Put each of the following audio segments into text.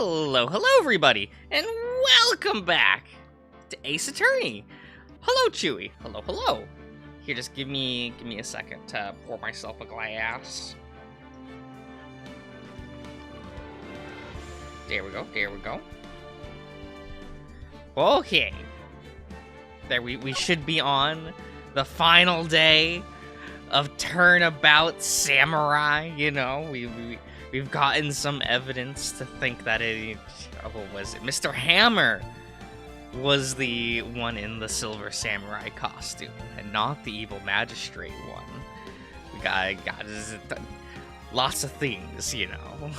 Hello everybody, and welcome back to Ace Attorney. Hello Chewy, hello. Here, just give me a second to pour myself a glass. There we go. Okay. There, we should be on the final day of Turnabout Samurai, you know, we've gotten some evidence to think that what was it? Mr. Hammer was the one in the Silver Samurai costume, and not the evil magistrate one. We got lots of things, you know.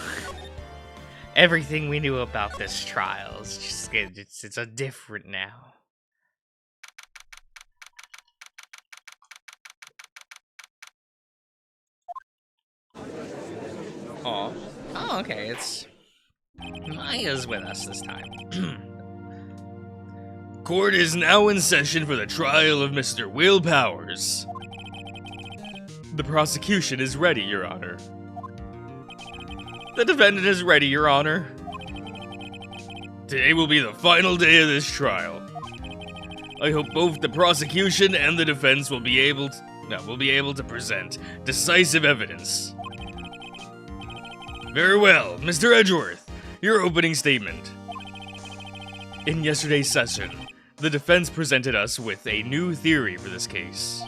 Everything we knew about this trial is just it's a different now. Oh, okay, it's Maya's with us this time. Court is now in session for the trial of Mr. Will Powers. The prosecution is ready, Your Honor. The defendant is ready, Your Honor. Today will be the final day of this trial. I hope both the prosecution and the defense will be able to present decisive evidence. Very well, Mr. Edgeworth, your opening statement. In yesterday's session, the defense presented us with a new theory for this case.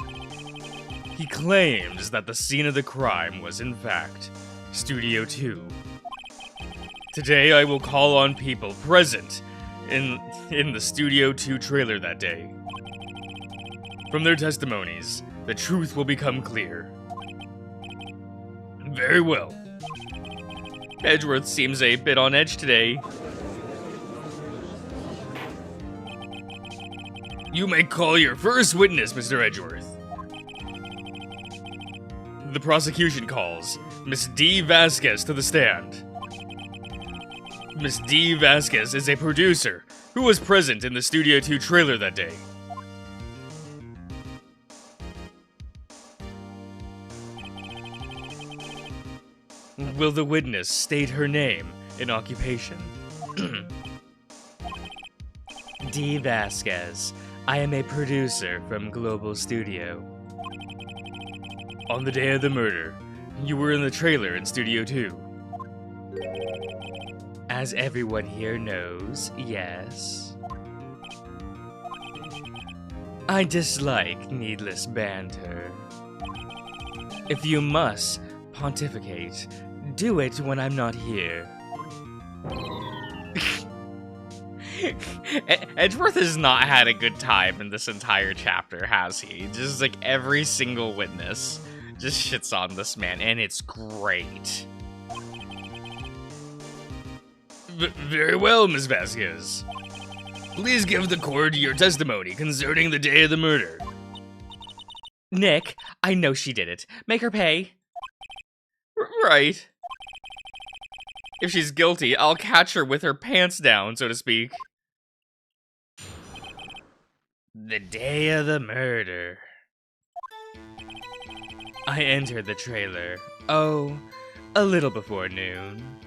He claims that the scene of the crime was, in fact, Studio 2. Today, I will call on people present in the Studio 2 trailer that day. From their testimonies, the truth will become clear. Very well. Edgeworth seems a bit on edge today. You may call your first witness, Mr. Edgeworth. The prosecution calls Miss D. Vasquez to the stand. Miss D. Vasquez is a producer who was present in the Studio 2 trailer that day. Will the witness state her name and occupation? D. Vasquez. I am a producer from Global Studio. On the day of the murder, you were in the trailer in Studio 2. As everyone here knows, yes. I dislike needless banter. If you must pontificate, do it when I'm not here. Edgeworth has not had a good time in this entire chapter, has he? Just like every single witness just shits on this man, and it's great. Very well, Ms. Vasquez. Please give the court your testimony concerning the day of the murder. Nick, I know she did it. Make her pay. Right. If she's guilty, I'll catch her with her pants down, so to speak. The day of the murder. I entered the trailer, a little before noon.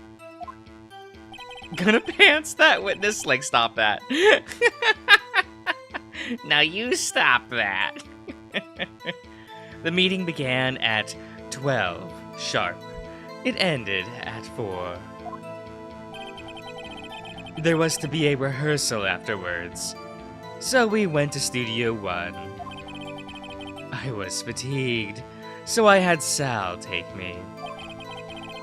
Gonna pants that witness? Like, stop that. Now you stop that. The meeting began at 12 sharp. It ended at 4. There was to be a rehearsal afterwards, so we went to Studio 1. I was fatigued, so I had Sal take me.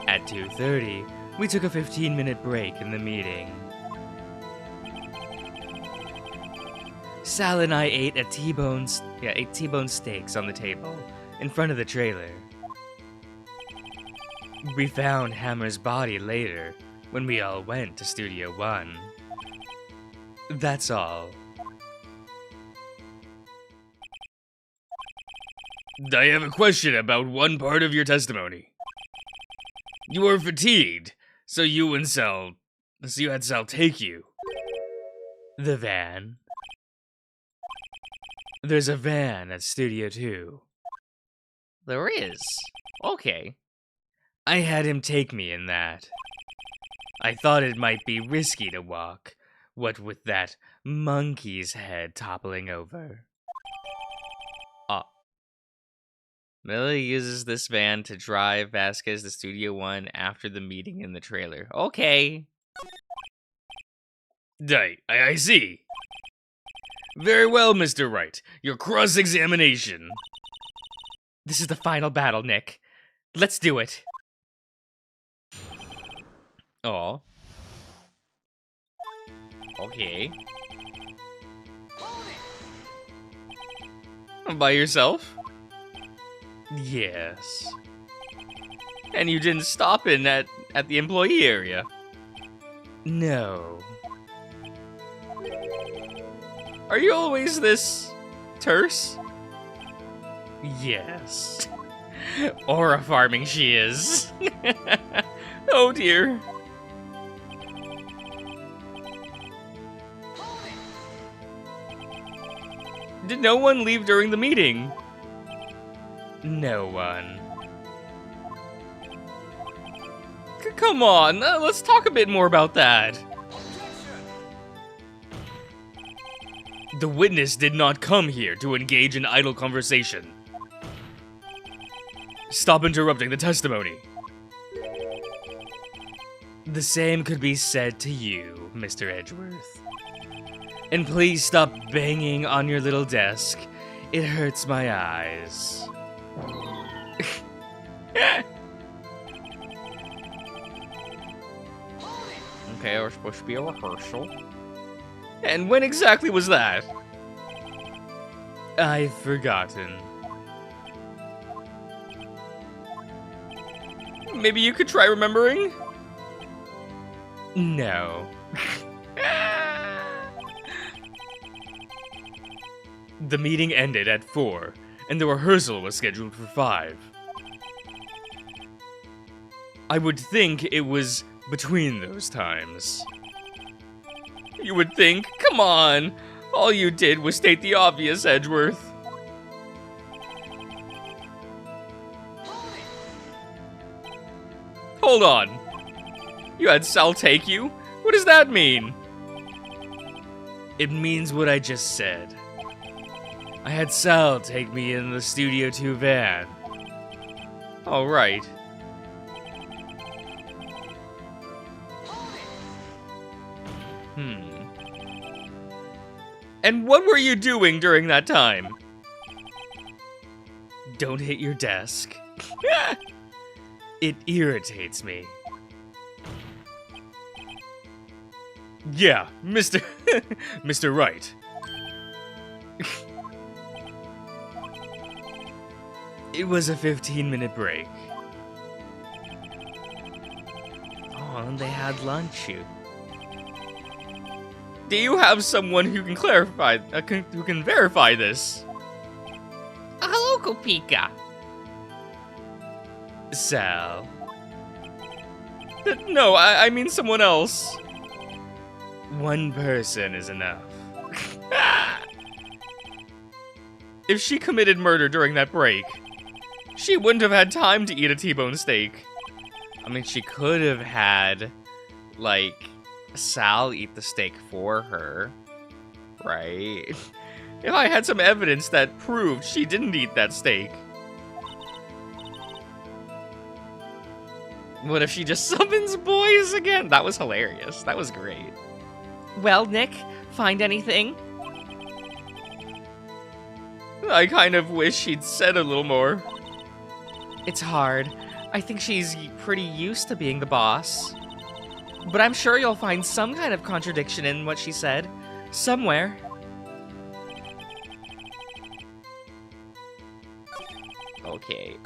At 2:30, we took a 15-minute break in the meeting. Sal and I ate T-bone steaks on the table in front of the trailer. We found Hammer's body later when we all went to Studio 1. That's all. I have a question about one part of your testimony. You were fatigued, so you had Sal take you. The van? There's a van at Studio 2. There is. Okay. I had him take me in that. I thought it might be risky to walk, what with that monkey's head toppling over. Millie uses this van to drive Vasquez to Studio One after the meeting in the trailer. Okay. I see. Very well, Mr. Wright. Your cross-examination. This is the final battle, Nick. Let's do it. Oh. Okay. By yourself? Yes. And you didn't stop in at the employee area? No. Are you always this terse? Yes. Aura farming she is. Oh dear. Did no one leave during the meeting? No one. Come on, let's talk a bit more about that. The witness did not come here to engage in idle conversation. Stop interrupting the testimony. The same could be said to you, Mr. Edgeworth. And please stop banging on your little desk. It hurts my eyes. Okay, we're supposed to be a rehearsal. And when exactly was that? I've forgotten. Maybe you could try remembering? No. The meeting ended at 4, and the rehearsal was scheduled for 5. I would think it was between those times. You would think? Come on! All you did was state the obvious, Edgeworth. Hold on. You had Sal take you? What does that mean? It means what I just said. I had Sal take me in the Studio 2 van. Oh, right. And what were you doing during that time? Don't hit your desk. It irritates me. Yeah, Mr. Mr. Wright. It was a 15-minute break. Oh, and they had lunch. Do you have someone who can clarify, who can verify this? Hello, Kopika. Sal. No, I mean someone else. One person is enough. If she committed murder during that break, she wouldn't have had time to eat a T-bone steak. I mean, she could have had, like, Sal eat the steak for her, right? If I had some evidence that proved she didn't eat that steak. What if she just summons boys again? That was hilarious. That was great. Well, Nick, find anything? I kind of wish she'd said a little more. It's hard. I think she's pretty used to being the boss. But I'm sure you'll find some kind of contradiction in what she said. Somewhere. Okay,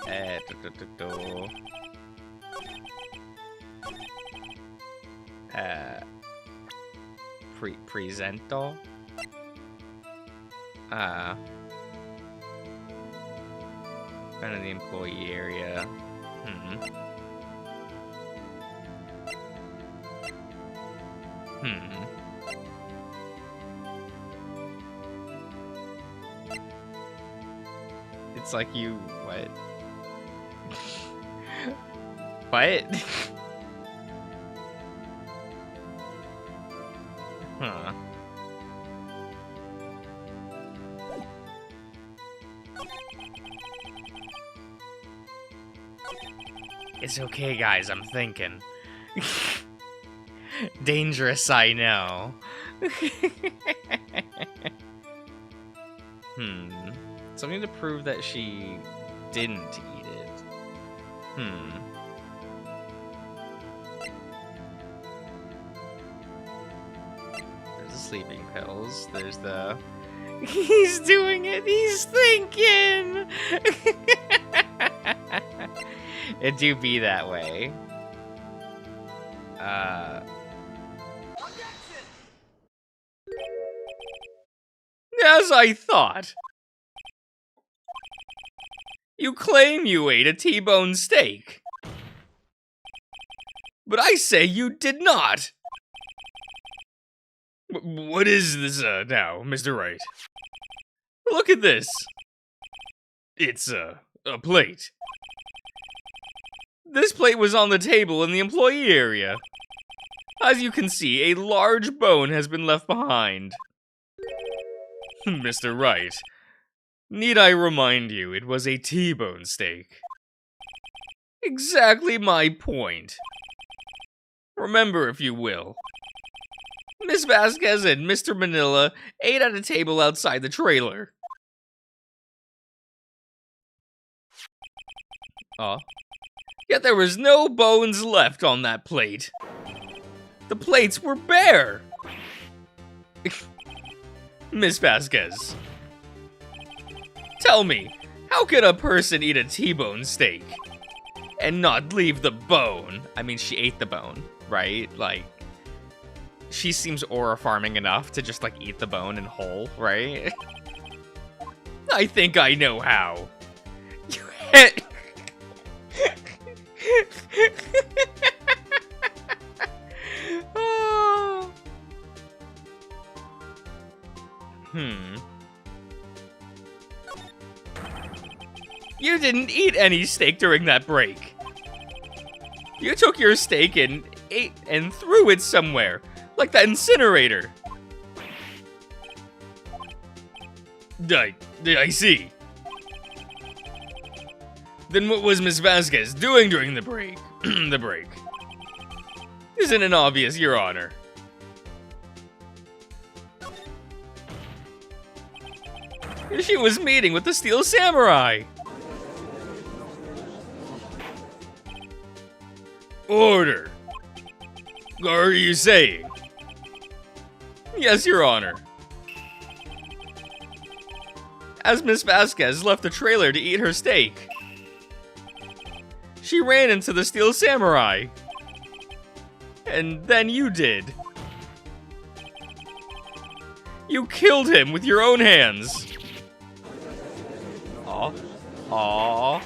presento? Kind of the employee area. It's like you, what? What? Huh. It's okay, guys, I'm thinking. Dangerous, I know. Something to prove that she didn't eat it. There's the sleeping pills. There's the... He's doing it! He's thinking! It do be that way. As I thought. You claim you ate a T-bone steak. But I say you did not. What is this, now, Mr. Wright? Look at this. It's, a plate. This plate was on the table in the employee area. As you can see, a large bone has been left behind. Mr. Wright, need I remind you it was a T-bone steak? Exactly my point. Remember, if you will. Miss Vasquez and Mr. Manila ate at a table outside the trailer. Yet there was no bones left on that plate. The plates were bare. Miss Vasquez, tell me, how could a person eat a T-bone steak and not leave the bone? I mean, she ate the bone, right? Like, she seems aura farming enough to just, like, eat the bone in whole, right? I think I know how. You hit... You didn't eat any steak during that break. You took your steak and ate and threw it somewhere, like that incinerator. I see. Then what was Miss Vasquez doing during the break? The break. Isn't it obvious, Your Honor? She was meeting with the Steel Samurai. Order. Are you saying? Yes, Your Honor. As Miss Vasquez left the trailer to eat her steak, she ran into the Steel Samurai. And then you did. You killed him with your own hands. Aww.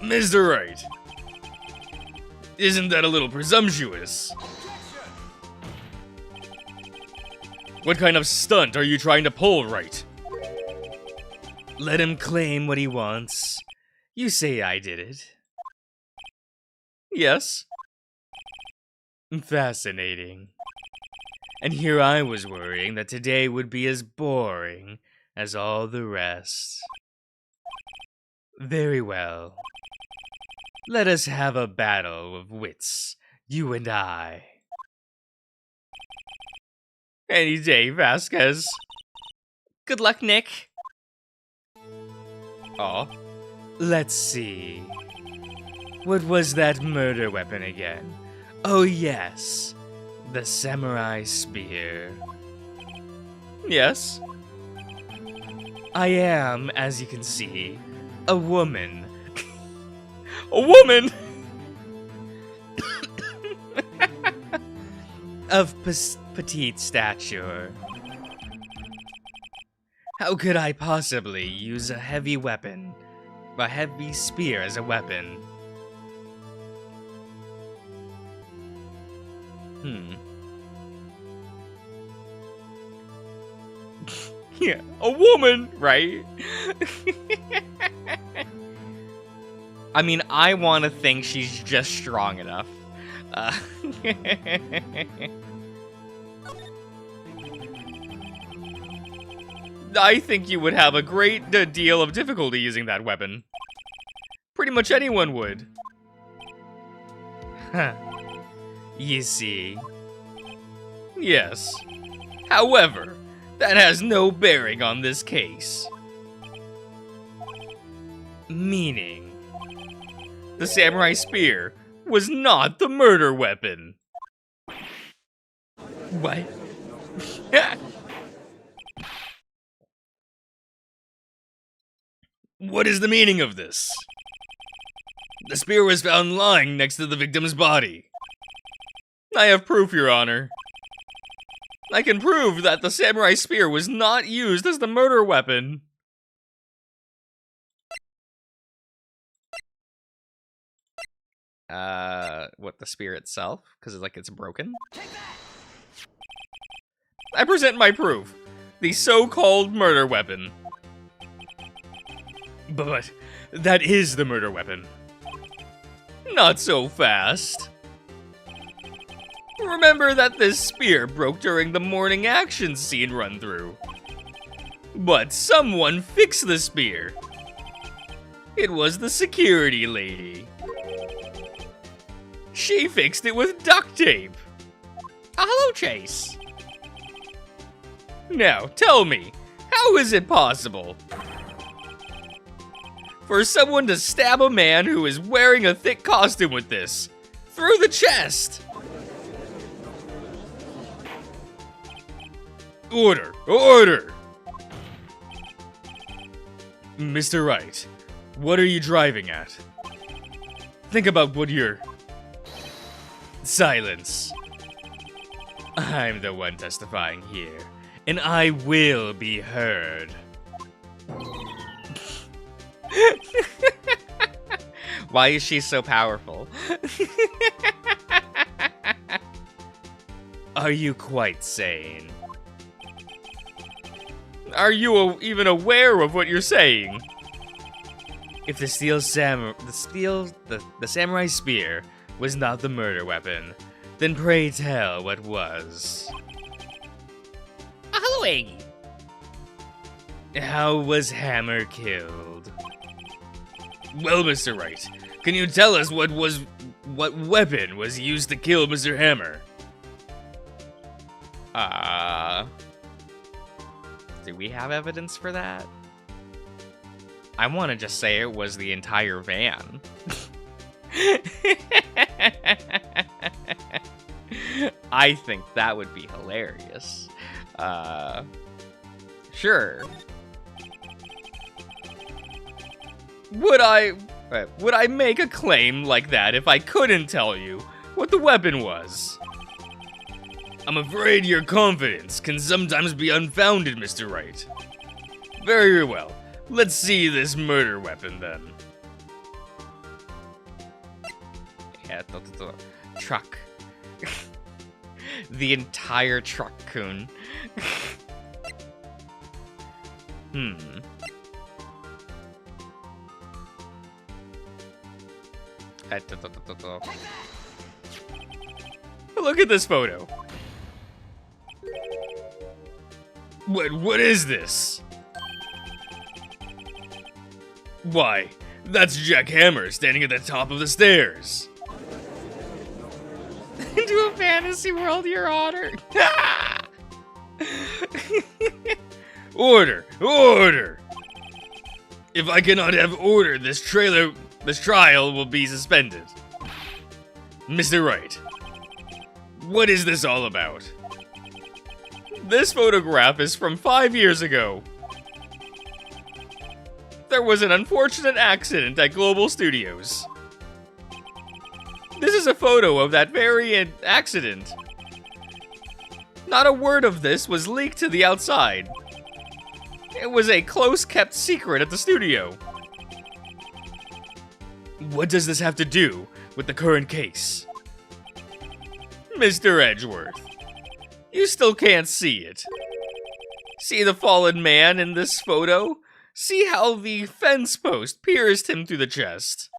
Mr. Wright, isn't that a little presumptuous? What kind of stunt are you trying to pull, Wright? Let him claim what he wants. You say I did it. Yes. Fascinating. And here I was worrying that today would be as boring as all the rest. Very well. Let us have a battle of wits, you and I. Any day, Vasquez. Good luck, Nick. Aw. Let's see. What was that murder weapon again? Oh yes, the samurai spear. Yes. I am, as you can see, a woman. A woman? Of petite stature. How could I possibly use a heavy weapon, a heavy spear as a weapon? Yeah, a woman, right? I mean, I want to think she's just strong enough. I think you would have a great deal of difficulty using that weapon. Pretty much anyone would. Huh. You see. Yes. However, that has no bearing on this case. Meaning? The samurai spear was not the murder weapon. What? What is the meaning of this? The spear was found lying next to the victim's body. I have proof, Your Honor. I can prove that the samurai spear was not used as the murder weapon. What, the spear itself? Because it's broken? I present my proof. The so-called murder weapon. But that is the murder weapon. Not so fast. Remember that this spear broke during the morning action scene run-through. But someone fixed the spear. It was the security lady. She fixed it with duct tape. A hello chase. Now, tell me, how is it possible for someone to stab a man who is wearing a thick costume with this through the chest? Order! Order! Mr. Wright, what are you driving at? Think about what you're... Silence. I'm the one testifying here, and I will be heard. Why is she so powerful? Are you quite sane? Are you even aware of what you're saying? If the samurai spear was not the murder weapon, then pray tell what was. A hello Aggie. How was Hammer killed? Well, Mr. Wright, can you tell us what weapon was used to kill Mr. Hammer? Do we have evidence for that? I want to just say it was the entire van. I think that would be hilarious. Sure. Would I make a claim like that if I couldn't tell you what the weapon was? I'm afraid your confidence can sometimes be unfounded, Mr. Wright. Very well. Let's see this murder weapon then. Yeah, truck. The entire truck, Kun. Look at this photo. What is this? Why, that's Jack Hammer standing at the top of the stairs. Into a fantasy world, Your Honor. Order! Order! If I cannot have order, this trial will be suspended. Mr. Wright, what is this all about? This photograph is from 5 years ago. There was an unfortunate accident at Global Studios. This is a photo of that very accident. Not a word of this was leaked to the outside. It was a close-kept secret at the studio. What does this have to do with the current case? Mr. Edgeworth, you still can't see it. See the fallen man in this photo? See how the fence post pierced him through the chest.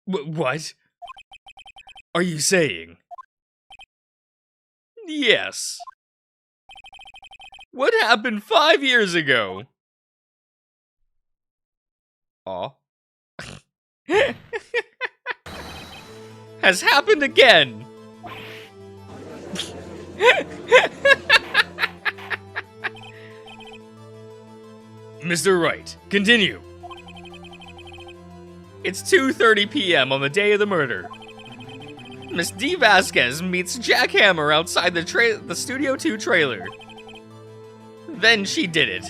What are you saying? Yes. What happened 5 years ago? Aw. Has happened again. Mr. Wright, continue. It's 2:30 p.m. on the day of the murder. Miss D. Vasquez meets Jack Hammer outside the Studio 2 trailer. Then she did it.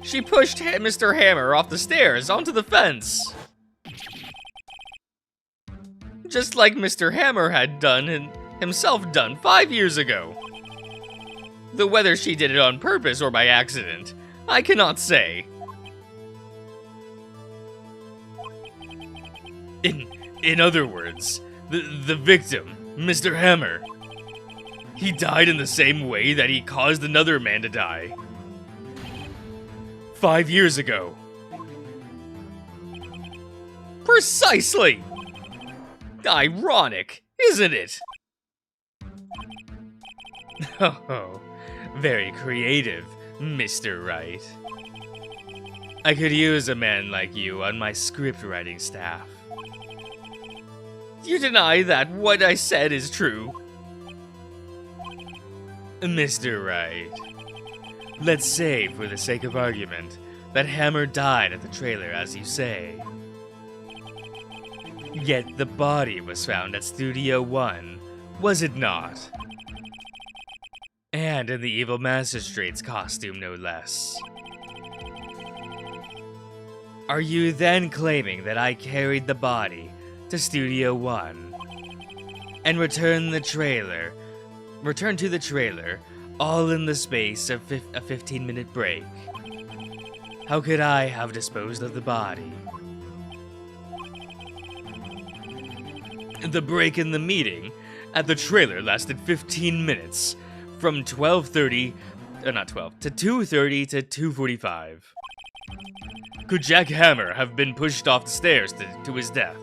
She pushed Mr. Hammer off the stairs onto the fence. Just like Mr. Hammer had himself done 5 years ago. Though whether she did it on purpose or by accident, I cannot say. In other words, the victim, Mr. Hammer, he died in the same way that he caused another man to die. 5 years ago. Precisely! Ironic, isn't it? Oh, very creative, Mr. Wright. I could use a man like you on my script writing staff. You deny that what I said is true? Mr. Wright, let's say, for the sake of argument, that Hammer died at the trailer as you say. Yet the body was found at Studio 1, was it not? And in the evil magistrate's costume, no less. Are you then claiming that I carried the body to Studio 1 and returned to the trailer all in the space of a 15-minute break? How could I have disposed of the body? The break in the meeting at the trailer lasted 15 minutes, from 2:30 to 2:45. Could Jack Hammer have been pushed off the stairs to his death,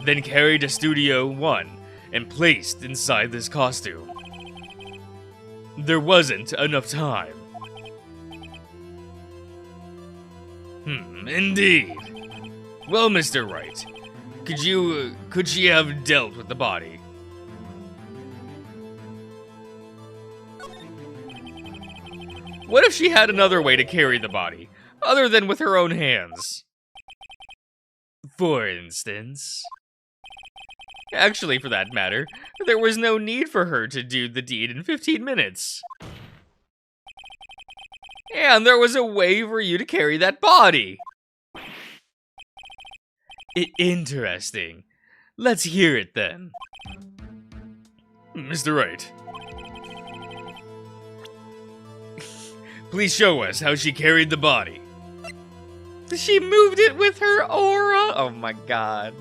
then carried to Studio 1 and placed inside this costume? There wasn't enough time. Indeed. Well, Mr. Wright, could she have dealt with the body? What if she had another way to carry the body, other than with her own hands? For instance? Actually, for that matter, there was no need for her to do the deed in 15 minutes. And there was a way for you to carry that body. Interesting. Let's hear it then. Mr. Wright. Please show us how she carried the body. She moved it with her aura. Oh my god.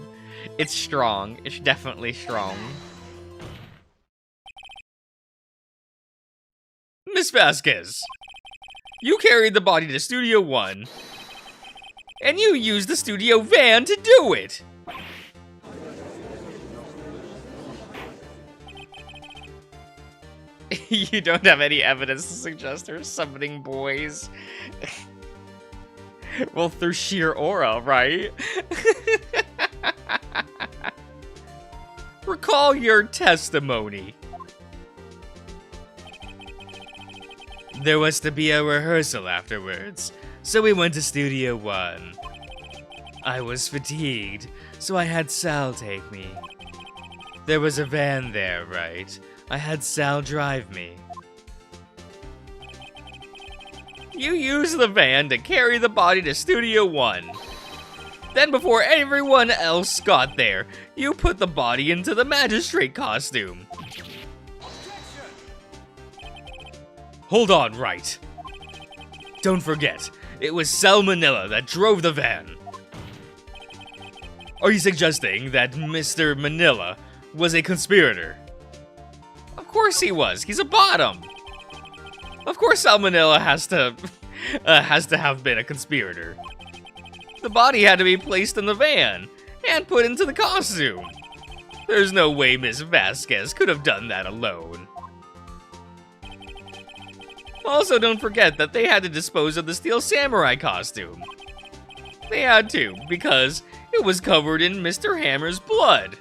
It's strong. It's definitely strong. Miss Vasquez, you carried the body to Studio 1, and you used the studio van to do it. You don't have any evidence to suggest her summoning boys. Well, through sheer aura, right? Recall your testimony. There was to be a rehearsal afterwards, so we went to Studio 1. I was fatigued, so I had Sal take me. There was a van there, right? I had Sal drive me. You used the van to carry the body to Studio 1. Then before everyone else got there, you put the body into the magistrate costume. Hold on, Wright. Don't forget, it was Sal Manila that drove the van. Are you suggesting that Mr. Manila was a conspirator? Of course he was. He's a bottom. Of course Sal Manila has to have been a conspirator. The body had to be placed in the van and put into the costume. There's no way Miss Vasquez could have done that alone. Also, don't forget that they had to dispose of the Steel Samurai costume. They had to, because it was covered in Mr. Hammer's blood.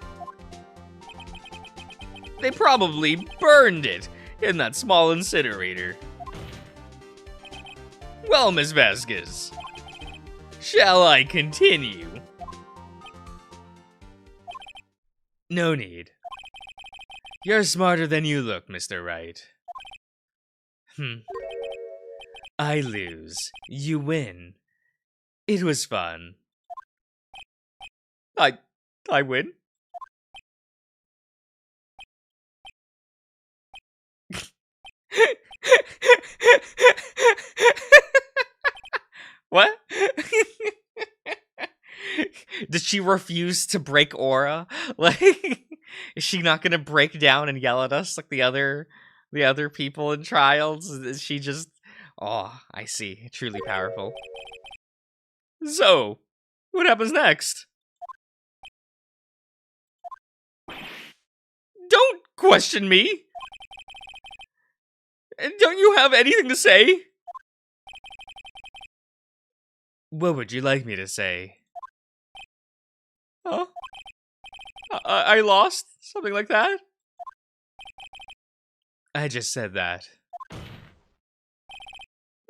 They probably burned it in that small incinerator. Well, Miss Vasquez, shall I continue? No need. You're smarter than you look, Mr. Wright. I lose. You win. It was fun. I win? What? Did she refuse to break aura? Like, is she not gonna break down and yell at us like the other people in trials? Is she just? Oh, I see. Truly powerful. So, what happens next? Don't question me. Don't you have anything to say? What would you like me to say? Huh? I lost? Something like that? I just said that.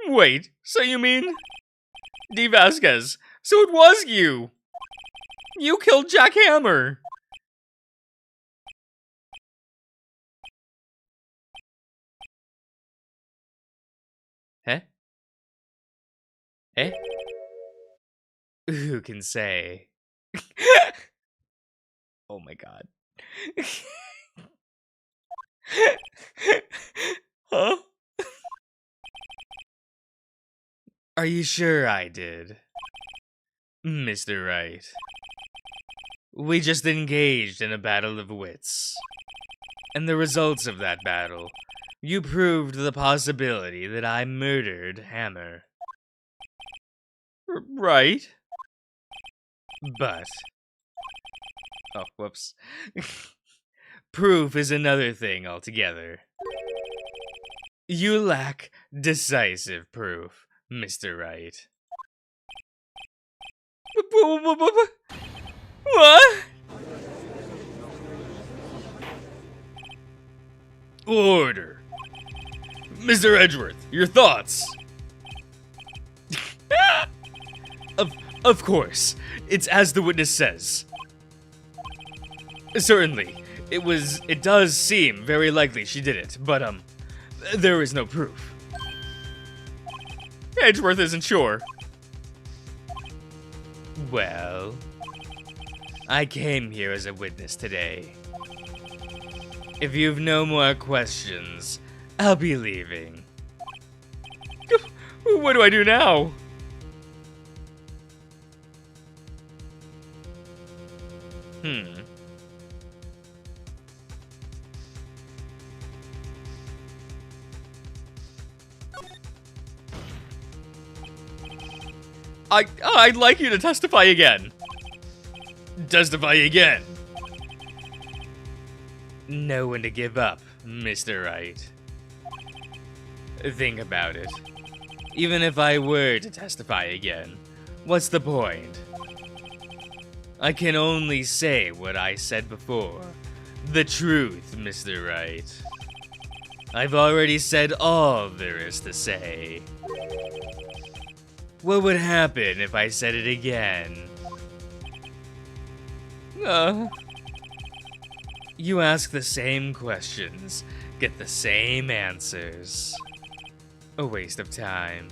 Wait, so you mean... D. Vasquez, so it was you! You killed Jack Hammer! Eh? Eh? Who can say? Oh my god. Huh? Are you sure I did? Mr. Wright. We just engaged in a battle of wits. And the results of that battle, you proved the possibility that I murdered Hammer. Right. But Oh, whoops. proof is another thing altogether. You lack decisive proof, Mr. Wright. What? Order. Mr. Edgeworth, your thoughts? Of course, it's as the witness says. Certainly, it does seem very likely she did it, but there is no proof. Edgeworth isn't sure. Well, I came here as a witness today. If you've no more questions, I'll be leaving. What do I do now? I'd like you to testify again. Testify again. Know when to give up, Mr. Wright. Think about it. Even if I were to testify again, what's the point? I can only say what I said before. The truth, Mr. Wright. I've already said all there is to say. What would happen if I said it again? You ask the same questions, get the same answers. A waste of time.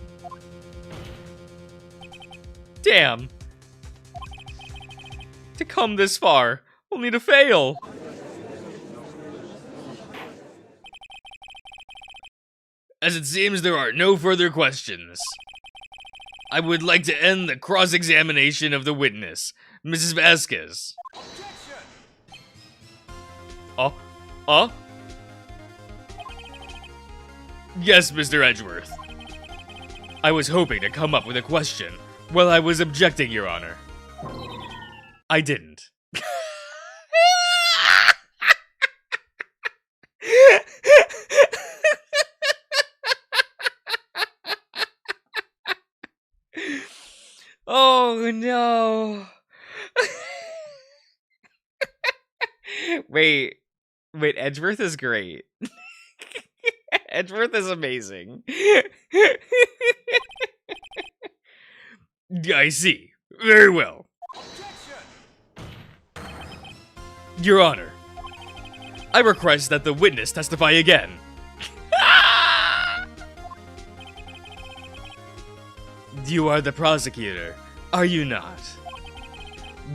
Damn. To come this far, only to fail. As it seems there are no further questions, I would like to end the cross-examination of the witness, Mrs. Vasquez. Yes, Mr. Edgeworth. I was hoping to come up with a question while I was objecting, Your Honor. I didn't. Oh no. Wait, Edgeworth is great. Edgeworth is amazing. I see. Very well. Your Honor, I request that the witness testify again. You are the prosecutor, are you not?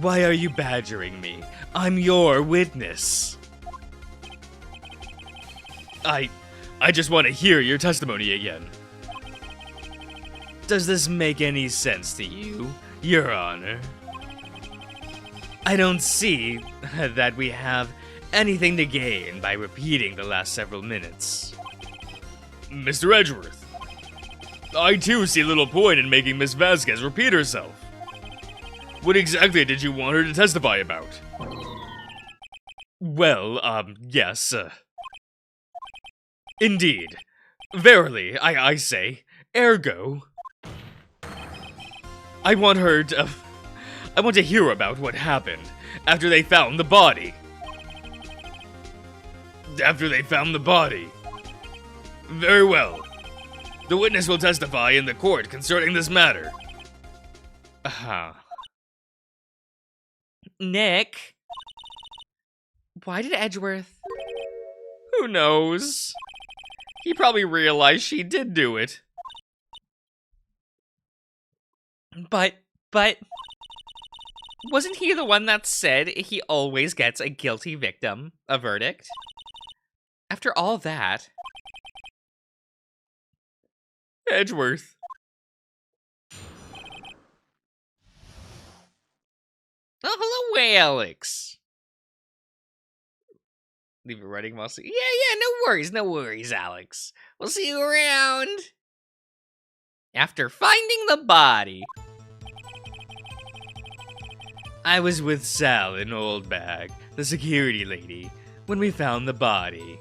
Why are you badgering me? I'm your witness. I just want to hear your testimony again. Does this make any sense to you, Your Honor? I don't see that we have anything to gain by repeating the last several minutes. Mr. Edgeworth, I too see little point in making Miss Vasquez repeat herself. What exactly did you want her to testify about? Well, yes. Indeed. Verily, I say, ergo. I want to hear about what happened after they found the body. After they found the body. Very well. The witness will testify in the court concerning this matter. Nick? Why did Edgeworth? Who knows? He probably realized she did do it. But, wasn't he the one that said he always gets a guilty victim a verdict? After all that... Edgeworth. Oh, hello, Alex. Leave it running while see. Yeah, no worries, Alex. We'll see you around. After finding the body. I was with Sal in Old Bag, the security lady, when we found the body.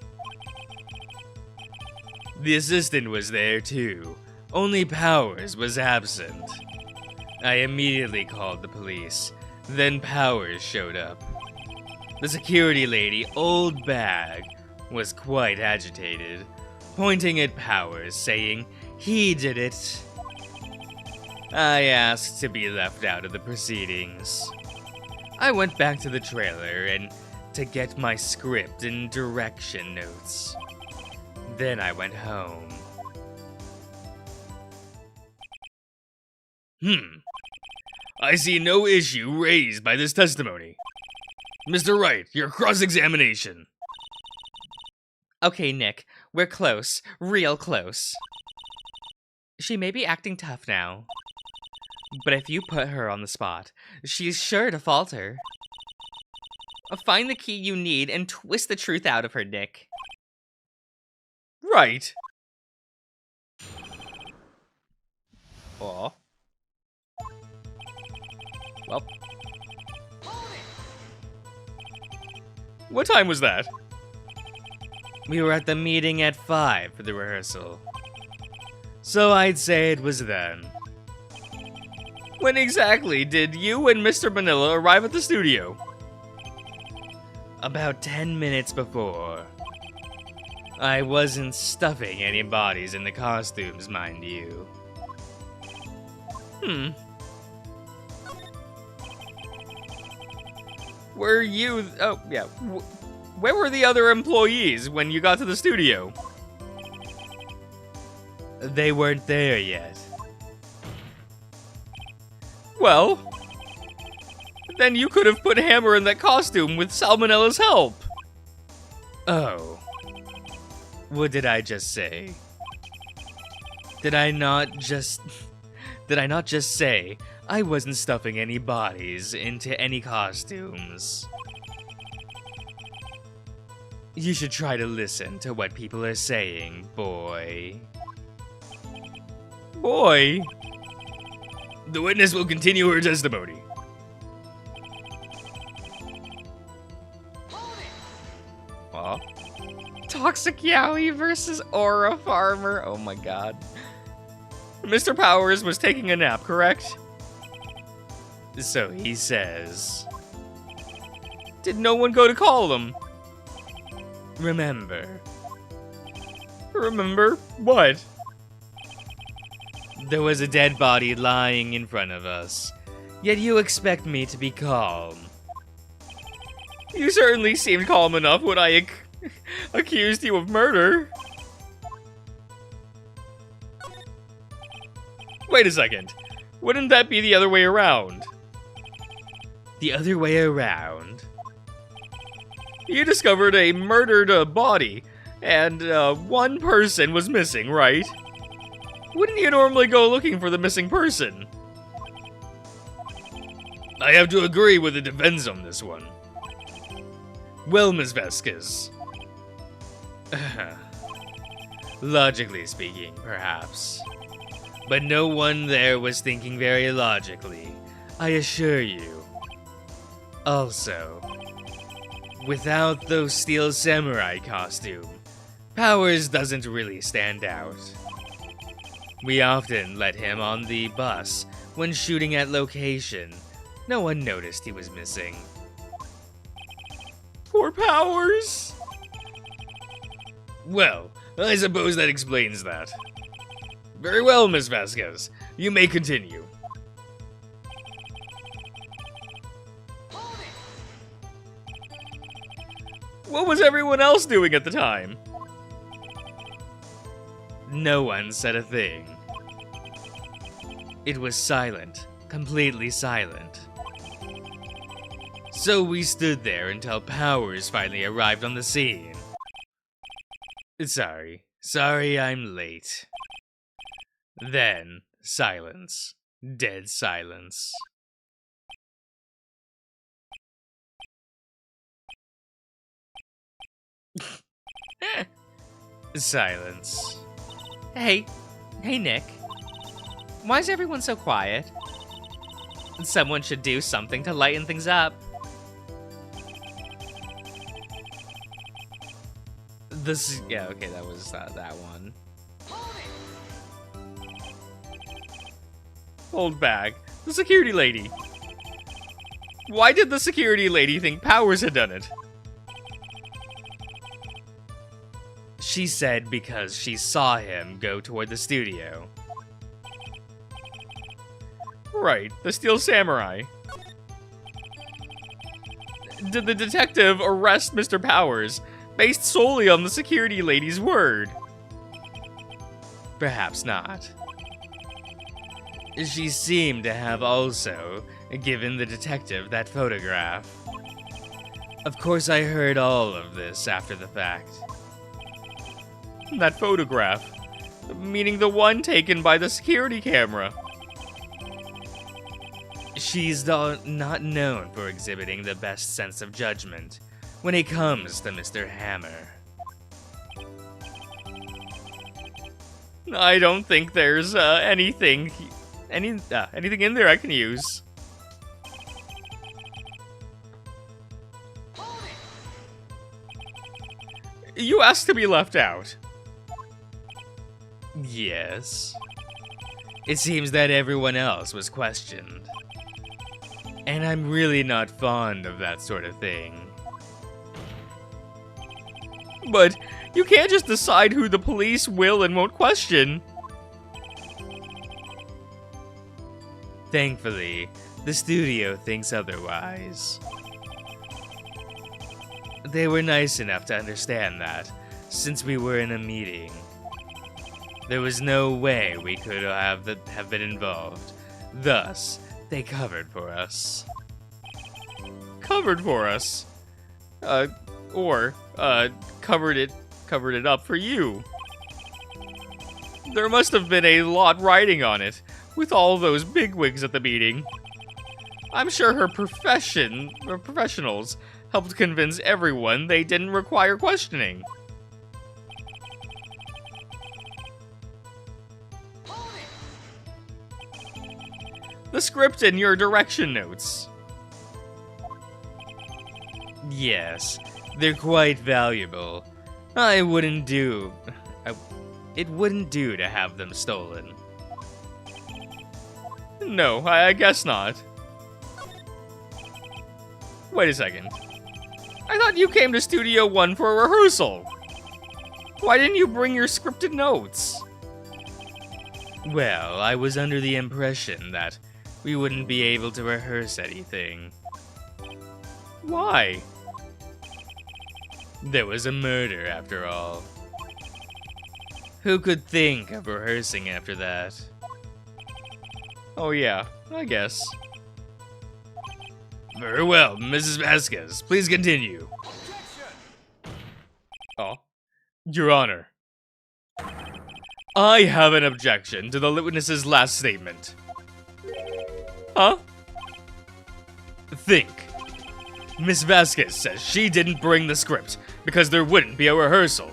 The assistant was there too, only Powers was absent. I immediately called the police, then Powers showed up. The security lady, Old Bag, was quite agitated, pointing at Powers, saying he did it. I asked to be left out of the proceedings. I went back to the trailer and to get my script and direction notes. Then I went home. I see no issue raised by this testimony. Mr. Wright, your cross-examination. Okay, Nick, we're close, real close. She may be acting tough now, but if you put her on the spot, she's sure to falter. Find the key you need and twist the truth out of her, Nick. Right. Aw. Well. What time was that? We were at the meeting at 5 for the rehearsal. So I'd say it was then. When exactly did you and Mr. Manila arrive at the studio? About 10 minutes before. I wasn't stuffing any bodies in the costumes, mind you. Were you... Oh, yeah. Where were the other employees when you got to the studio? They weren't there yet. Well, then you could have put Hammer in that costume with Salmonella's help. Oh. What did I just say? Did I not just say I wasn't stuffing any bodies into any costumes? You should try to listen to what people are saying, boy. Boy? The witness will continue her testimony. Well, Toxic Yowie versus Aura Farmer. Oh my god. Mr. Powers was taking a nap, correct? So he says, Did no one go to call them? remember, Remember what? there was a dead body lying in front of us, yet you expect me to be calm. You certainly seemed calm enough when I accused you of murder. Wait a second. Wouldn't that be the other way around? The other way around? You discovered a murdered body, and one person was missing, right? Wouldn't you normally go looking for the missing person? I have to agree with the defense on this one. Well, Ms. Vasquez. Logically speaking, perhaps. But no one there was thinking very logically, I assure you. Also, without those steel samurai costume, Powers doesn't really stand out. We often let him on the bus when shooting at location. No one noticed he was missing. Poor Powers! Well, I suppose that explains that. Very well, Miss Vasquez. You may continue. What was everyone else doing at the time? No one said a thing. It was silent, completely silent. So we stood there until Powers finally arrived on the scene. Sorry I'm late. Then, silence. Dead silence. Silence. Hey, Nick. Why is everyone so quiet? Someone should do something to lighten things up. Yeah, okay, that was that one. Hold back. The security lady. Why did the security lady think Powers had done it? She said because she saw him go toward the studio. Right, the Steel Samurai. Did the detective arrest Mr. Powers based solely on the security lady's word? Perhaps not. She seemed to have also given the detective that photograph. Of course, I heard all of this after the fact. That photograph, meaning the one taken by the security camera. She's not known for exhibiting the best sense of judgment when it comes to Mr. Hammer. I don't think there's anything in there I can use. You asked to be left out. Yes. It seems that everyone else was questioned. And I'm really not fond of that sort of thing. But you can't just decide who the police will and won't question. Thankfully, the studio thinks otherwise. They were nice enough to understand that, since we were in a meeting. There was no way we could have been involved. Thus, they covered for us. Covered for us? Or covered it up for you. There must have been a lot riding on it, with all those bigwigs at the meeting. I'm sure her professionals helped convince everyone they didn't require questioning. The script and your direction notes. Yes, they're quite valuable. It wouldn't do to have them stolen. No, I guess not. Wait a second. I thought you came to Studio 1 for a rehearsal. Why didn't you bring your scripted notes? Well, I was under the impression that we wouldn't be able to rehearse anything. Why? There was a murder, after all. Who could think of rehearsing after that? Oh yeah, I guess. Very well, Mrs. Vasquez, please continue. Oh, Your Honor. I have an objection to the witness's last statement. Huh? Think. Miss Vasquez says she didn't bring the script because there wouldn't be a rehearsal.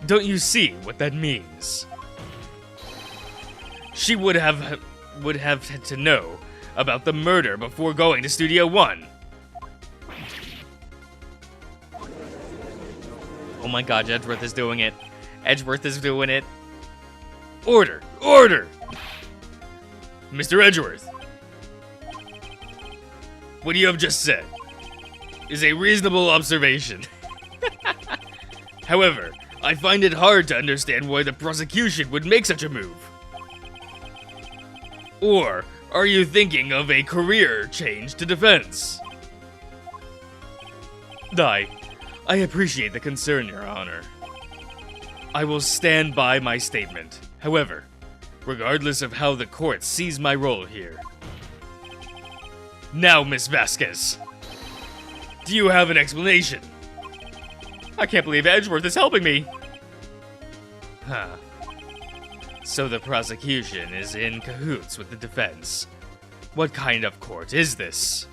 Don't you see what that means? She would have had to know about the murder before going to Studio 1. Oh my god, Edgeworth is doing it. Edgeworth is doing it. Order! Order! Mr. Edgeworth, what you have just said is a reasonable observation. However, I find it hard to understand why the prosecution would make such a move. Or are you thinking of a career change to defense? I appreciate the concern, Your Honor. I will stand by my statement. However, regardless of how the court sees my role here. Now, Miss Vasquez, do you have an explanation? I can't believe Edgeworth is helping me. Huh. So the prosecution is in cahoots with the defense. What kind of court is this?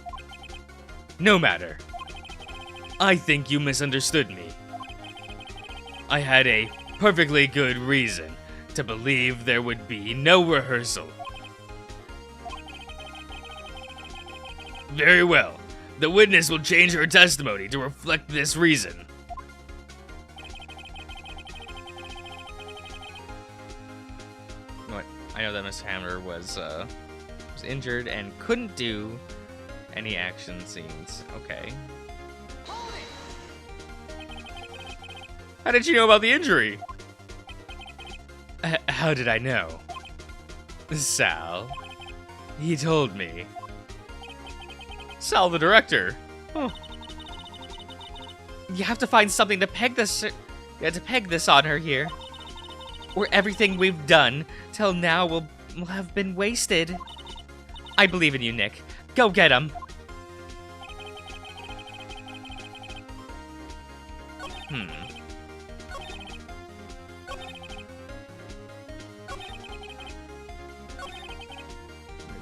No matter. I think you misunderstood me. I had a perfectly good reason to believe there would be no rehearsal. Very well. The witness will change her testimony to reflect this reason. What? I know that Miss Hammer was injured and couldn't do any action scenes. Okay. How did you know about the injury? How did I know? Sal. He told me. Sal, the director. Oh. You have to find something to peg this. You have to peg this on her here, or everything we've done till now will have been wasted. I believe in you, Nick. Go get him.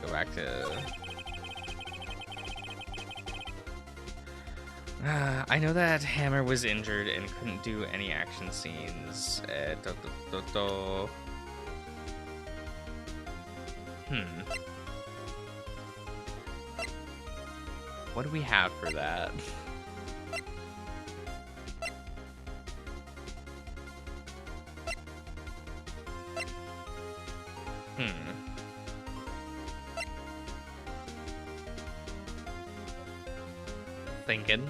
Go back to. I know that Hammer was injured and couldn't do any action scenes. What do we have for that? Thinking.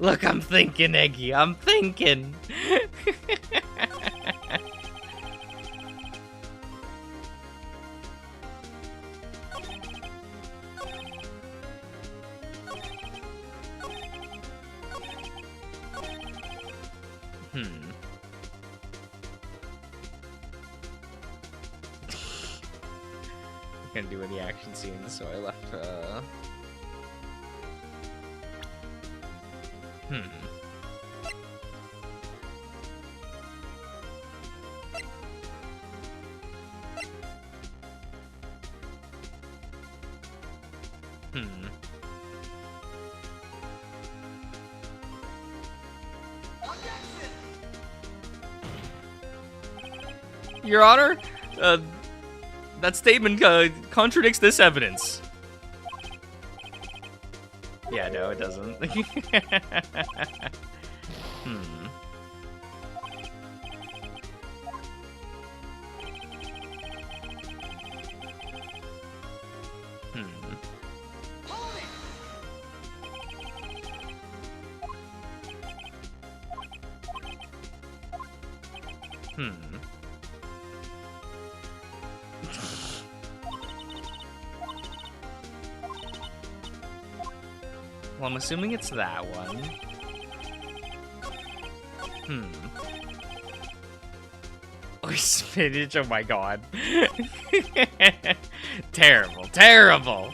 Look, I'm thinking, Eggy. I'm thinking. Couldn't do any action scenes, so I left. Your Honor, that statement contradicts this evidence. Yeah, no, it doesn't. Well, I'm assuming it's that one. Oh, spinach, oh my god. Terrible, terrible!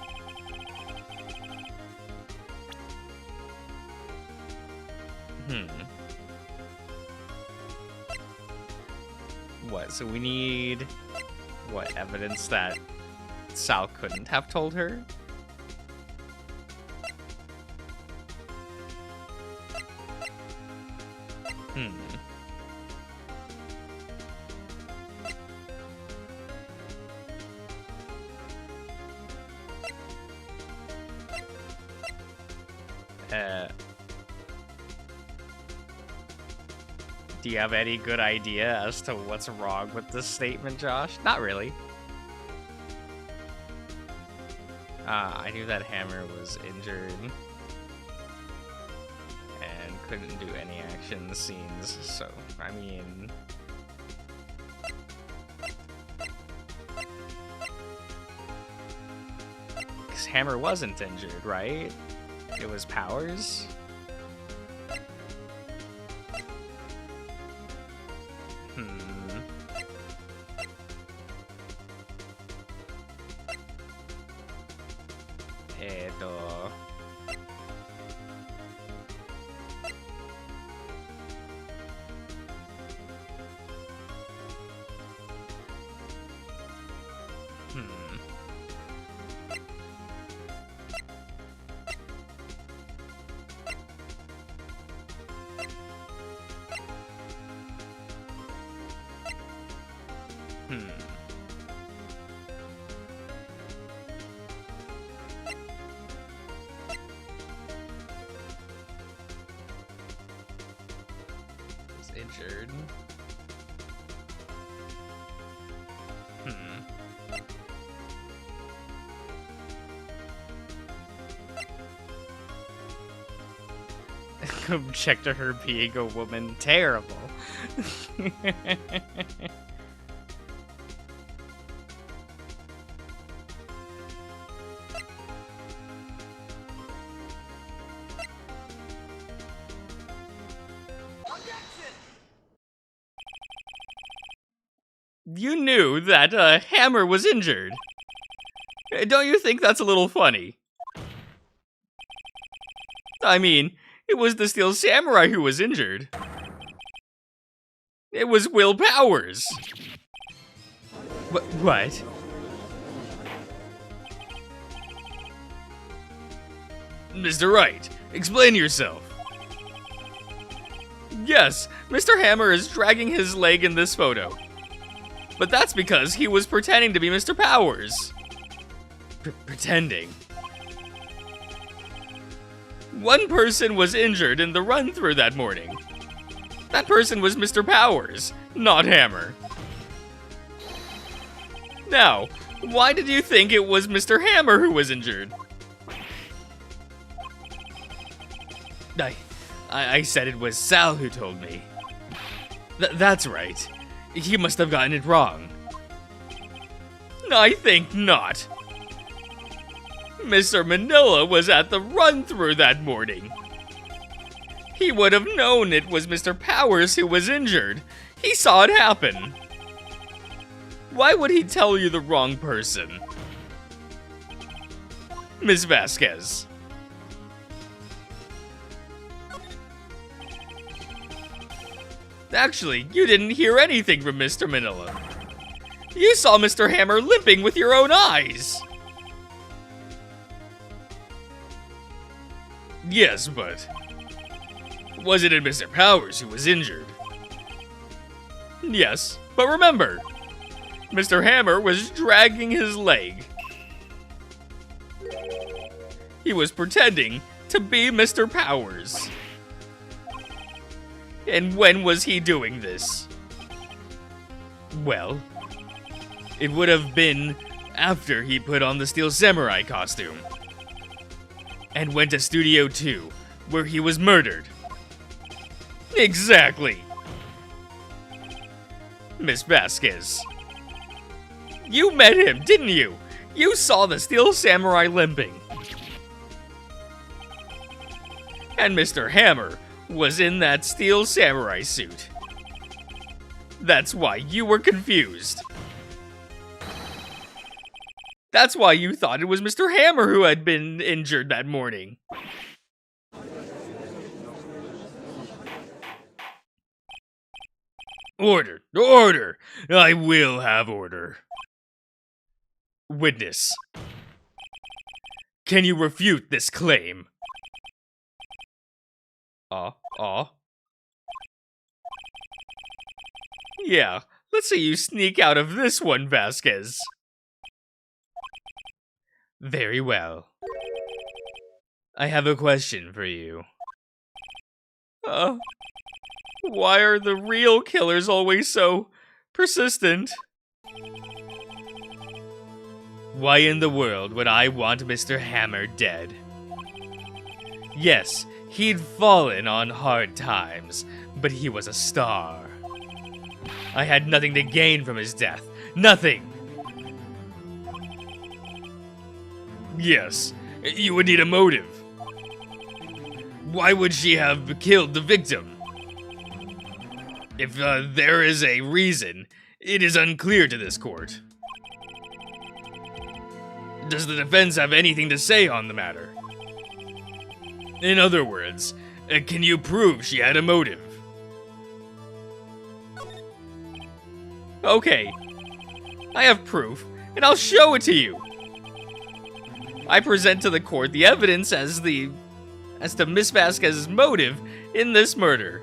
What, so we need... what, evidence that Sal couldn't have told her? Do you have any good idea as to what's wrong with this statement, Josh? Not really. I knew that Hammer was injured and couldn't do any action scenes, so, I mean... Because Hammer wasn't injured, right? It was Powers? Injured. Object to her being a woman. Terrible. You knew that Hammer was injured. Don't you think that's a little funny? I mean, it was the Steel Samurai who was injured. It was Will Powers. What? Mr. Wright, explain yourself. Yes, Mr. Hammer is dragging his leg in this photo. But that's because he was pretending to be Mr. Powers. Pretending? One person was injured in the run-through that morning. That person was Mr. Powers, not Hammer. Now, why did you think it was Mr. Hammer who was injured? I said it was Sal who told me. That's right. He must have gotten it wrong. I think not. Mr. Manila was at the run-through that morning. He would have known it was Mr. Powers who was injured. He saw it happen. Why would he tell you the wrong person? Ms. Vasquez. Actually, you didn't hear anything from Mr. Manila. You saw Mr. Hammer limping with your own eyes. Yes, but wasn't it Mr. Powers who was injured? Yes, but remember, Mr. Hammer was dragging his leg. He was pretending to be Mr. Powers. And when was he doing this? Well, it would have been after he put on the Steel Samurai costume and went to Studio 2, where he was murdered. Exactly. Miss Vasquez. You met him, didn't you? You saw the Steel Samurai limping. And Mr. Hammer was in that Steel Samurai suit. That's why you were confused. That's why you thought it was Mr. Hammer who had been injured that morning. Order! Order! I will have order. Witness. Can you refute this claim? Yeah, let's see you sneak out of this one, Vasquez. Very well. I have a question for you. Why are the real killers always so persistent? Why in the world would I want Mr. Hammer dead? Yes, he'd fallen on hard times, but he was a star. I had nothing to gain from his death. Nothing! Yes, you would need a motive. Why would she have killed the victim? If there is a reason, it is unclear to this court. Does the defense have anything to say on the matter? In other words, can you prove she had a motive? Okay, I have proof, and I'll show it to you. I present to the court the evidence as to Miss Vasquez's motive in this murder.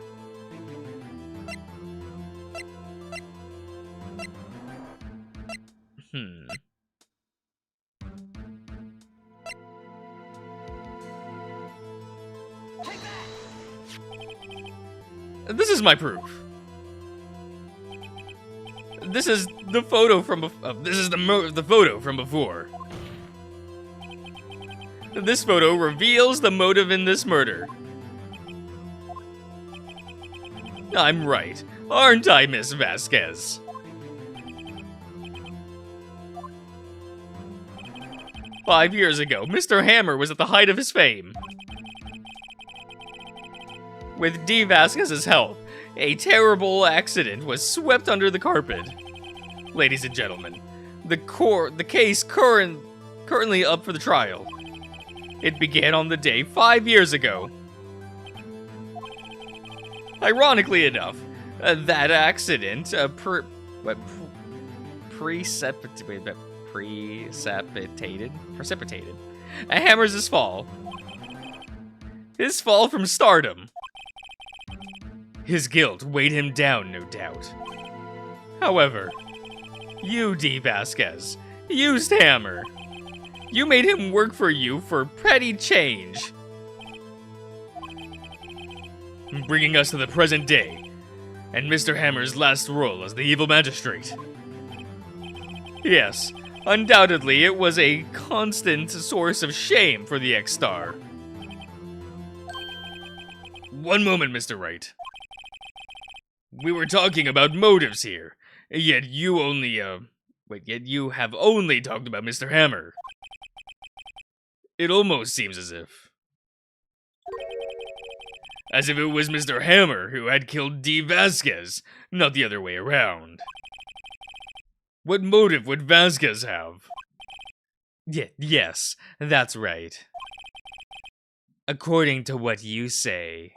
This is my proof. This is the photo from the photo from before. This photo reveals the motive in this murder. I'm right, aren't I, Miss Vasquez? "5 years ago, Mr. Hammer was at the height of his fame. With D. Vasquez's help, a terrible accident was swept under the carpet. Ladies and gentlemen, the case currently up for the trial. It began on the day 5 years ago. Ironically enough, that accident precipitated Hammer's fall. His fall from stardom. His guilt weighed him down, no doubt. However, you, D. Vasquez, used Hammer. You made him work for you for petty change. Bringing us to the present day, and Mr. Hammer's last role as the evil magistrate. Yes, undoubtedly it was a constant source of shame for the ex-star. One moment, Mr. Wright. We were talking about motives here, yet you have only talked about Mr. Hammer. It almost seems as if it was Mr. Hammer who had killed D. Vasquez, not the other way around. What motive would Vasquez have? Yes, that's right. According to what you say,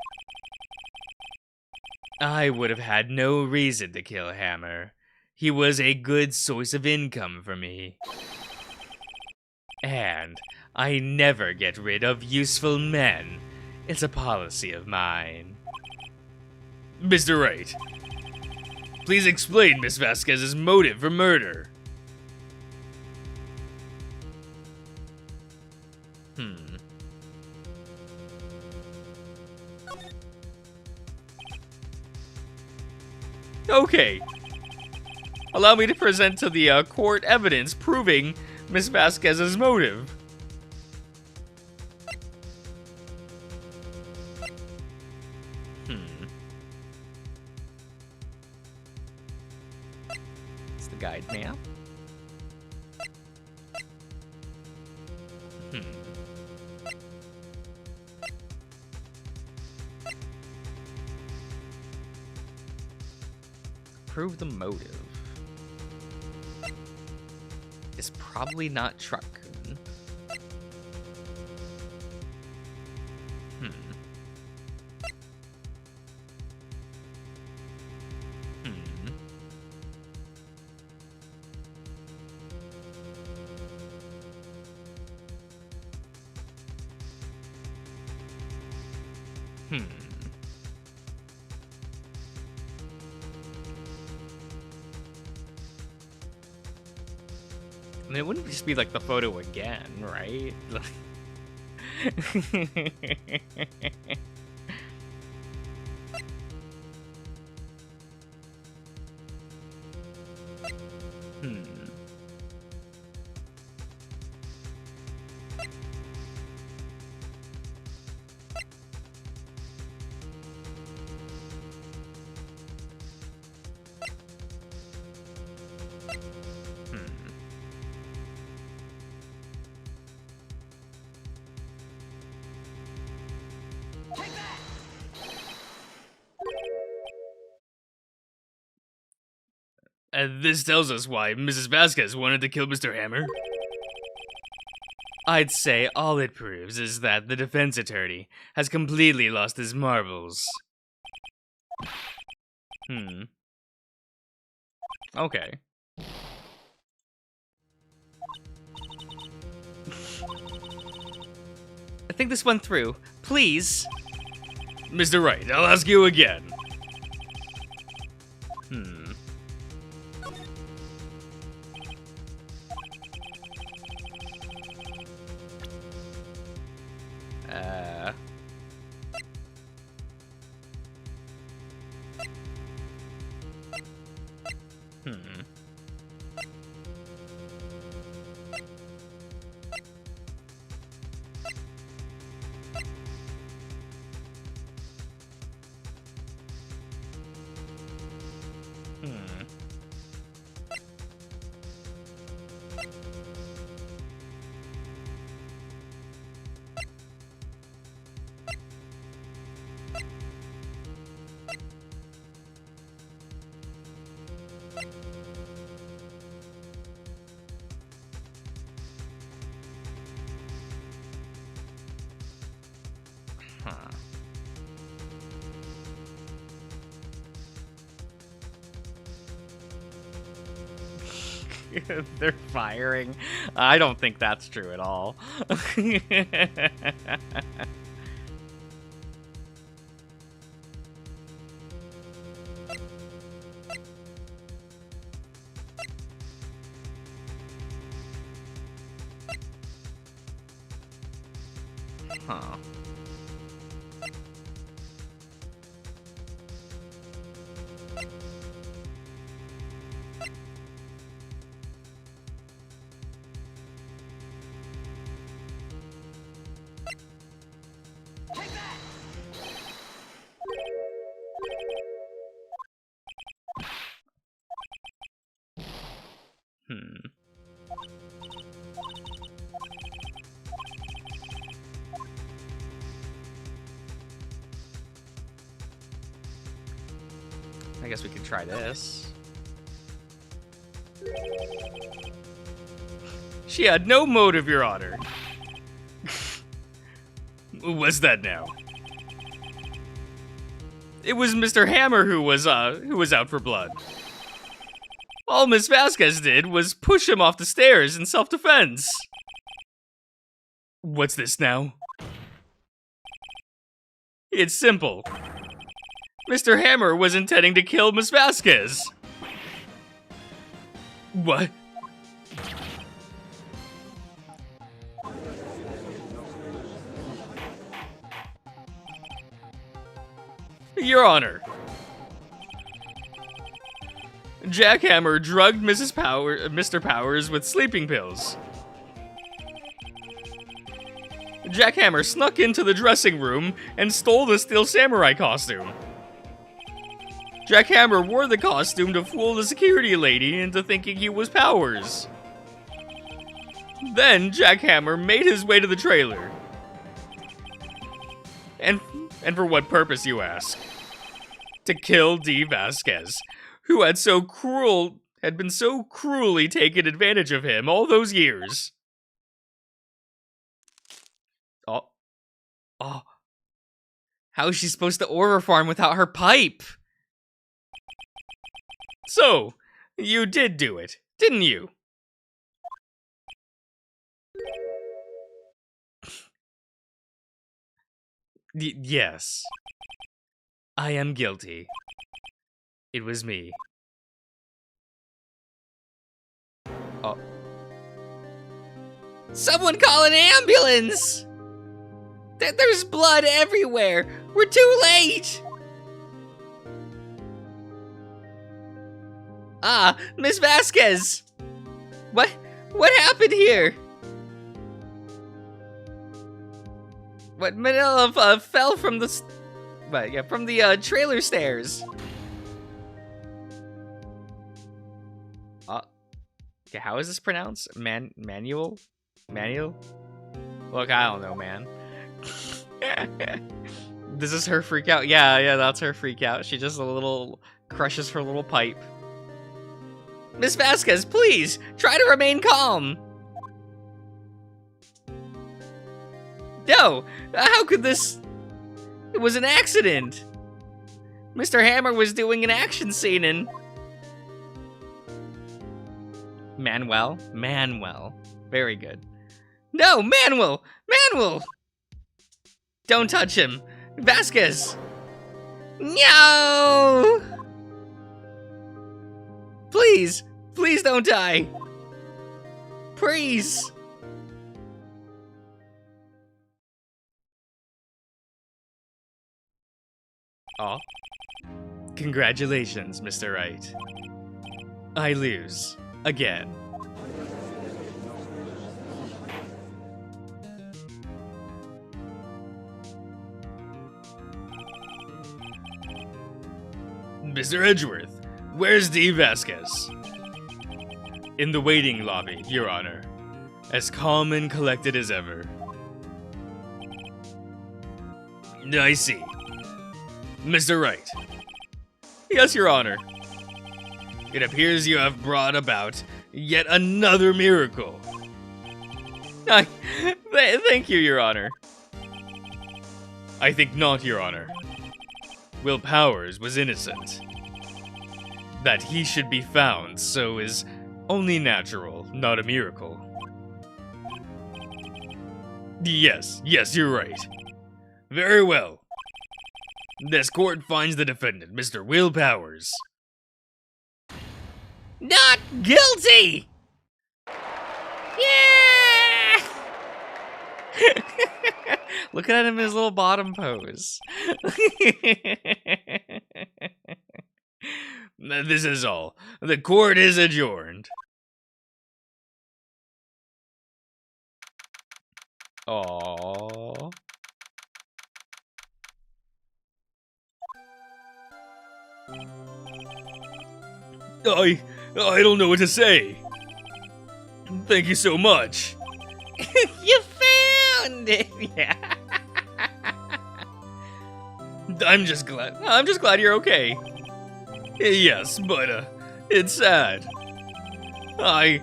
I would have had no reason to kill Hammer. He was a good source of income for me. And I never get rid of useful men. It's a policy of mine. Mr. Wright, Please explain Miss Vasquez's motive for murder. Okay. Allow me to present to the court evidence proving Miss Vasquez's motive. It's the guide map. Prove the motive. It's probably not Truck-kun. I mean, it wouldn't just be like the photo again, right? And this tells us why Mrs. Vasquez wanted to kill Mr. Hammer. I'd say all it proves is that the defense attorney has completely lost his marbles. Okay. I think this went through. Please. Mr. Wright, I'll ask you again. They're firing. I don't think that's true at all. Huh. I guess we could try this. She had no motive, Your Honor. What's that now? It was Mr. Hammer who was out for blood. All Miss Vasquez did was push him off the stairs in self-defense. What's this now? It's simple. Mr. Hammer was intending to kill Miss Vasquez. What? Your Honor. Jackhammer drugged Mr. Powers with sleeping pills. Jackhammer snuck into the dressing room and stole the Steel Samurai costume. Jackhammer wore the costume to fool the security lady into thinking he was Powers. Then Jackhammer made his way to the trailer. And for what purpose, you ask? To kill Dee Vasquez, who had been so cruelly taken advantage of him all those years. Oh. How is she supposed to order farm without her pipe? So, you did do it, didn't you? Yes. I am guilty. It was me. Oh. Someone call an ambulance! There's blood everywhere! We're too late! Ah, Miss Vasquez! What happened here? What, Manila fell from the trailer stairs. Okay, how is this pronounced? Manual? Look, I don't know, man. This is her freak out. Yeah, that's her freak out. She just crushes her little pipe. Miss Vasquez, please, try to remain calm. No, how could this? It was an accident. Mr. Hammer was doing an action scene in... Manuel. Very good. No, Manuel! Don't touch him. Vasquez! No! Please don't die. Please. Oh. Congratulations, Mr. Wright. I lose. Again. Mr. Edgeworth, where's Dee Vasquez? In the waiting lobby, Your Honor. As calm and collected as ever. I see. Mr. Wright. Yes, Your Honor. It appears you have brought about yet another miracle. Thank you, Your Honor. I think not, Your Honor. Will Powers was innocent. That he should be found so is only natural, not a miracle. Yes, you're right. Very well. This court finds the defendant, Mr. Will Powers, not guilty! Yeah! Look at him in his little bottom pose. This is all. The court is adjourned. Aww. I don't know what to say. Thank you so much. You found it. Yeah. I'm just glad you're okay. Yes, but it's sad. I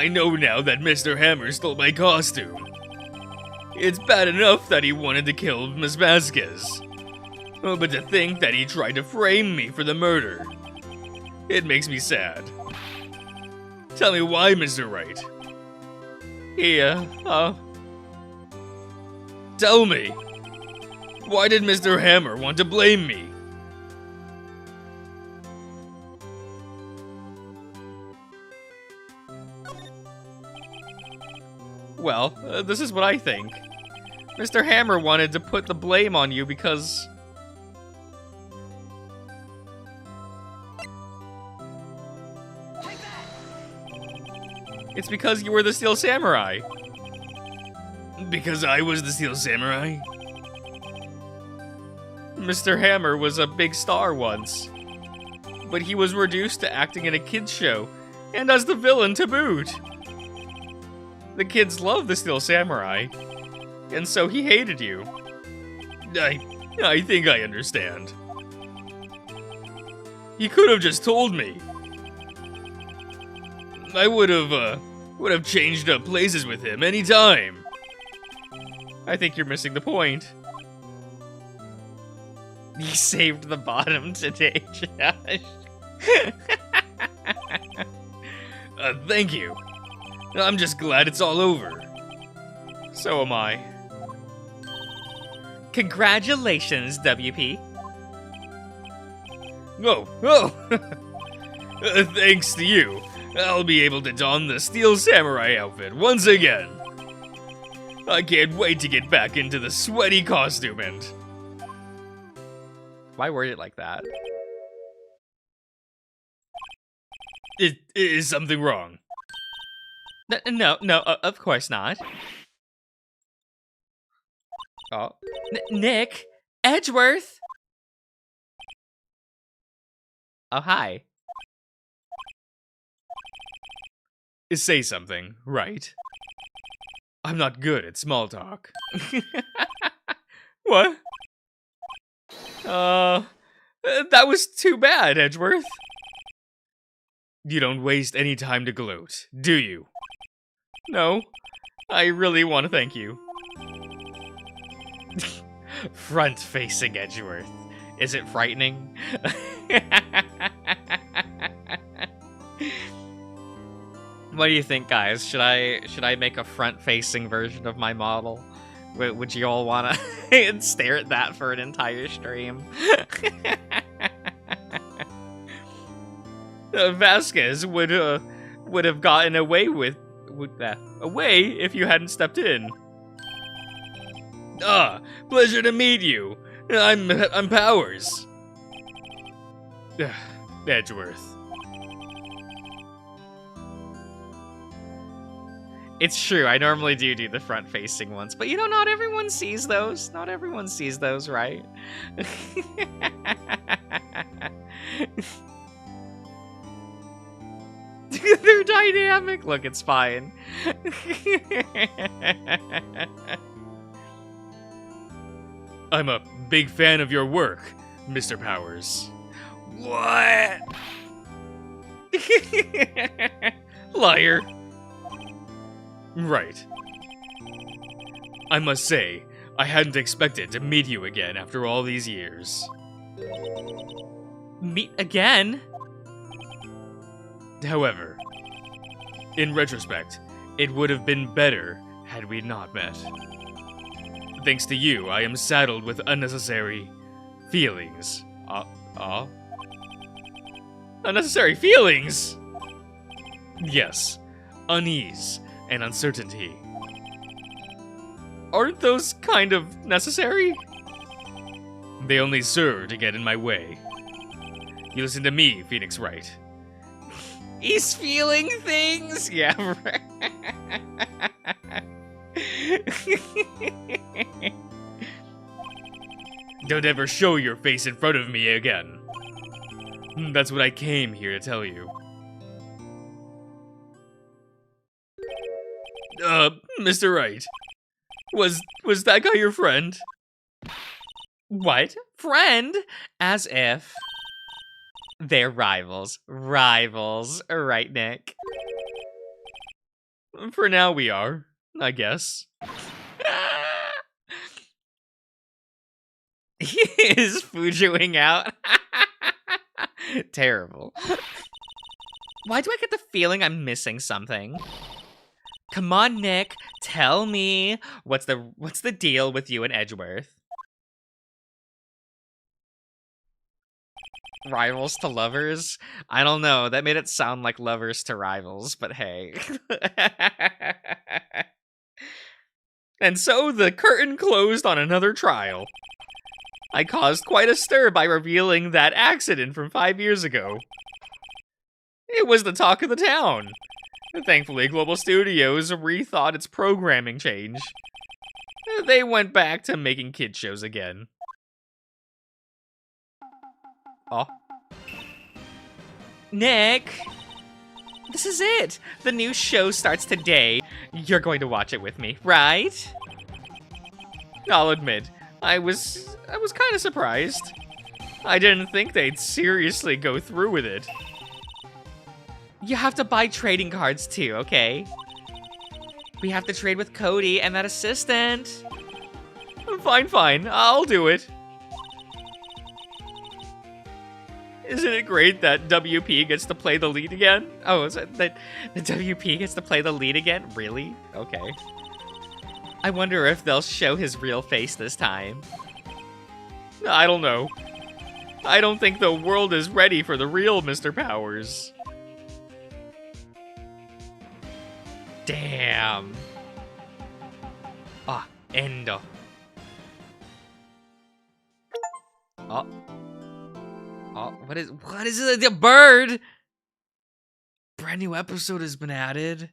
know now that Mr. Hammer stole my costume. It's bad enough that he wanted to kill Miss Vasquez. But to think that he tried to frame me for the murder, it makes me sad. Tell me why, Mr. Wright. Tell me. Why did Mr. Hammer want to blame me? Well, this is what I think. Mr. Hammer wanted to put the blame on you because... It's because you were the Steel Samurai. Because I was the Steel Samurai? Mr. Hammer was a big star once, but he was reduced to acting in a kids show, and as the villain to boot. The kids loved the Steel Samurai, and so he hated you. I think I understand. He could have just told me. I would have changed up places with him anytime. I think you're missing the point. You saved the bottom today, Josh. Thank you. I'm just glad it's all over. So am I. Congratulations, WP. Oh! Thanks to you, I'll be able to don the Steel Samurai outfit once again. I can't wait to get back into the sweaty costume and... Why word it like that? Is something wrong? No, of course not. Oh. Nick! Edgeworth! Oh, hi. Say something, right? I'm not good at small talk. What? That was too bad, Edgeworth. You don't waste any time to gloat, do you? No, I really want to thank you. Front-facing Edgeworth. Is it frightening? What do you think, guys? Should I make a front-facing version of my model? Would you all want to stare at that for an entire stream? Vasquez would have gotten away with that if you hadn't stepped in. Pleasure to meet you. I'm Powers. Edgeworth. It's true, I normally do the front-facing ones, but you know, not everyone sees those. Not everyone sees those, right? They're dynamic. Look, it's fine. I'm a big fan of your work, Mr. Powers. What? Liar. Right. I must say, I hadn't expected to meet you again after all these years. Meet again? However, in retrospect, it would have been better had we not met. Thanks to you, I am saddled with unnecessary feelings. Unnecessary feelings? Yes, unease and uncertainty. Aren't those kind of necessary? They only serve to get in my way. You listen to me, Phoenix Wright. He's feeling things? Yeah, right. Don't ever show your face in front of me again. That's what I came here to tell you. Mr. Wright. Was that guy your friend? What? Friend? As if. They're rivals. Rivals. Right, Nick? For now we are, I guess. He is Fujoing out. Terrible. Why do I get the feeling I'm missing something? Come on, Nick. Tell me. What's the deal with you and Edgeworth? Rivals to lovers? I don't know. That made it sound like lovers to rivals, but hey. And so the curtain closed on another trial. I caused quite a stir by revealing that accident from 5 years ago. It was the talk of the town. Thankfully, Global Studios rethought its programming change. They went back to making kid shows again. Oh. Nick! This is it! The new show starts today. You're going to watch it with me, right? I'll admit, I was kind of surprised. I didn't think they'd seriously go through with it. You have to buy trading cards too, okay? We have to trade with Cody and that assistant. Fine, I'll do it. Isn't it great that WP gets to play the lead again? Oh, is it that the WP gets to play the lead again? Really? Okay. I wonder if they'll show his real face this time. I don't know. I don't think the world is ready for the real Mr. Powers. Damn. Ah, Endo. Oh. Oh, what is it? The bird? Brand new episode has been added.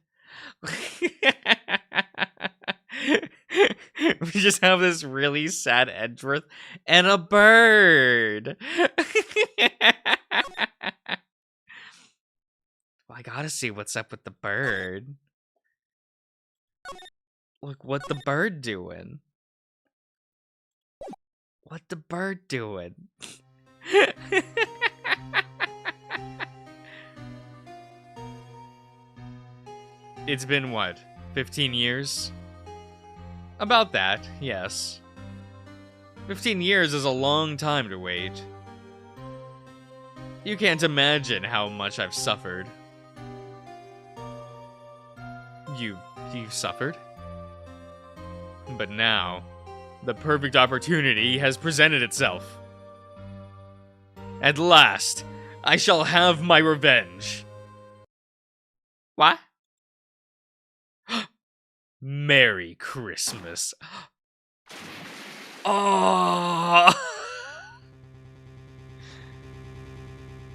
We just have this really sad Edgeworth and a bird. I gotta see what's up with the bird. Look, what the bird doing? What the bird doing? It's been what, 15 years? About that, yes. 15 years is a long time to wait. You can't imagine how much I've suffered. You've suffered? But now, the perfect opportunity has presented itself. At last, I shall have my revenge. What? Merry Christmas. Oh!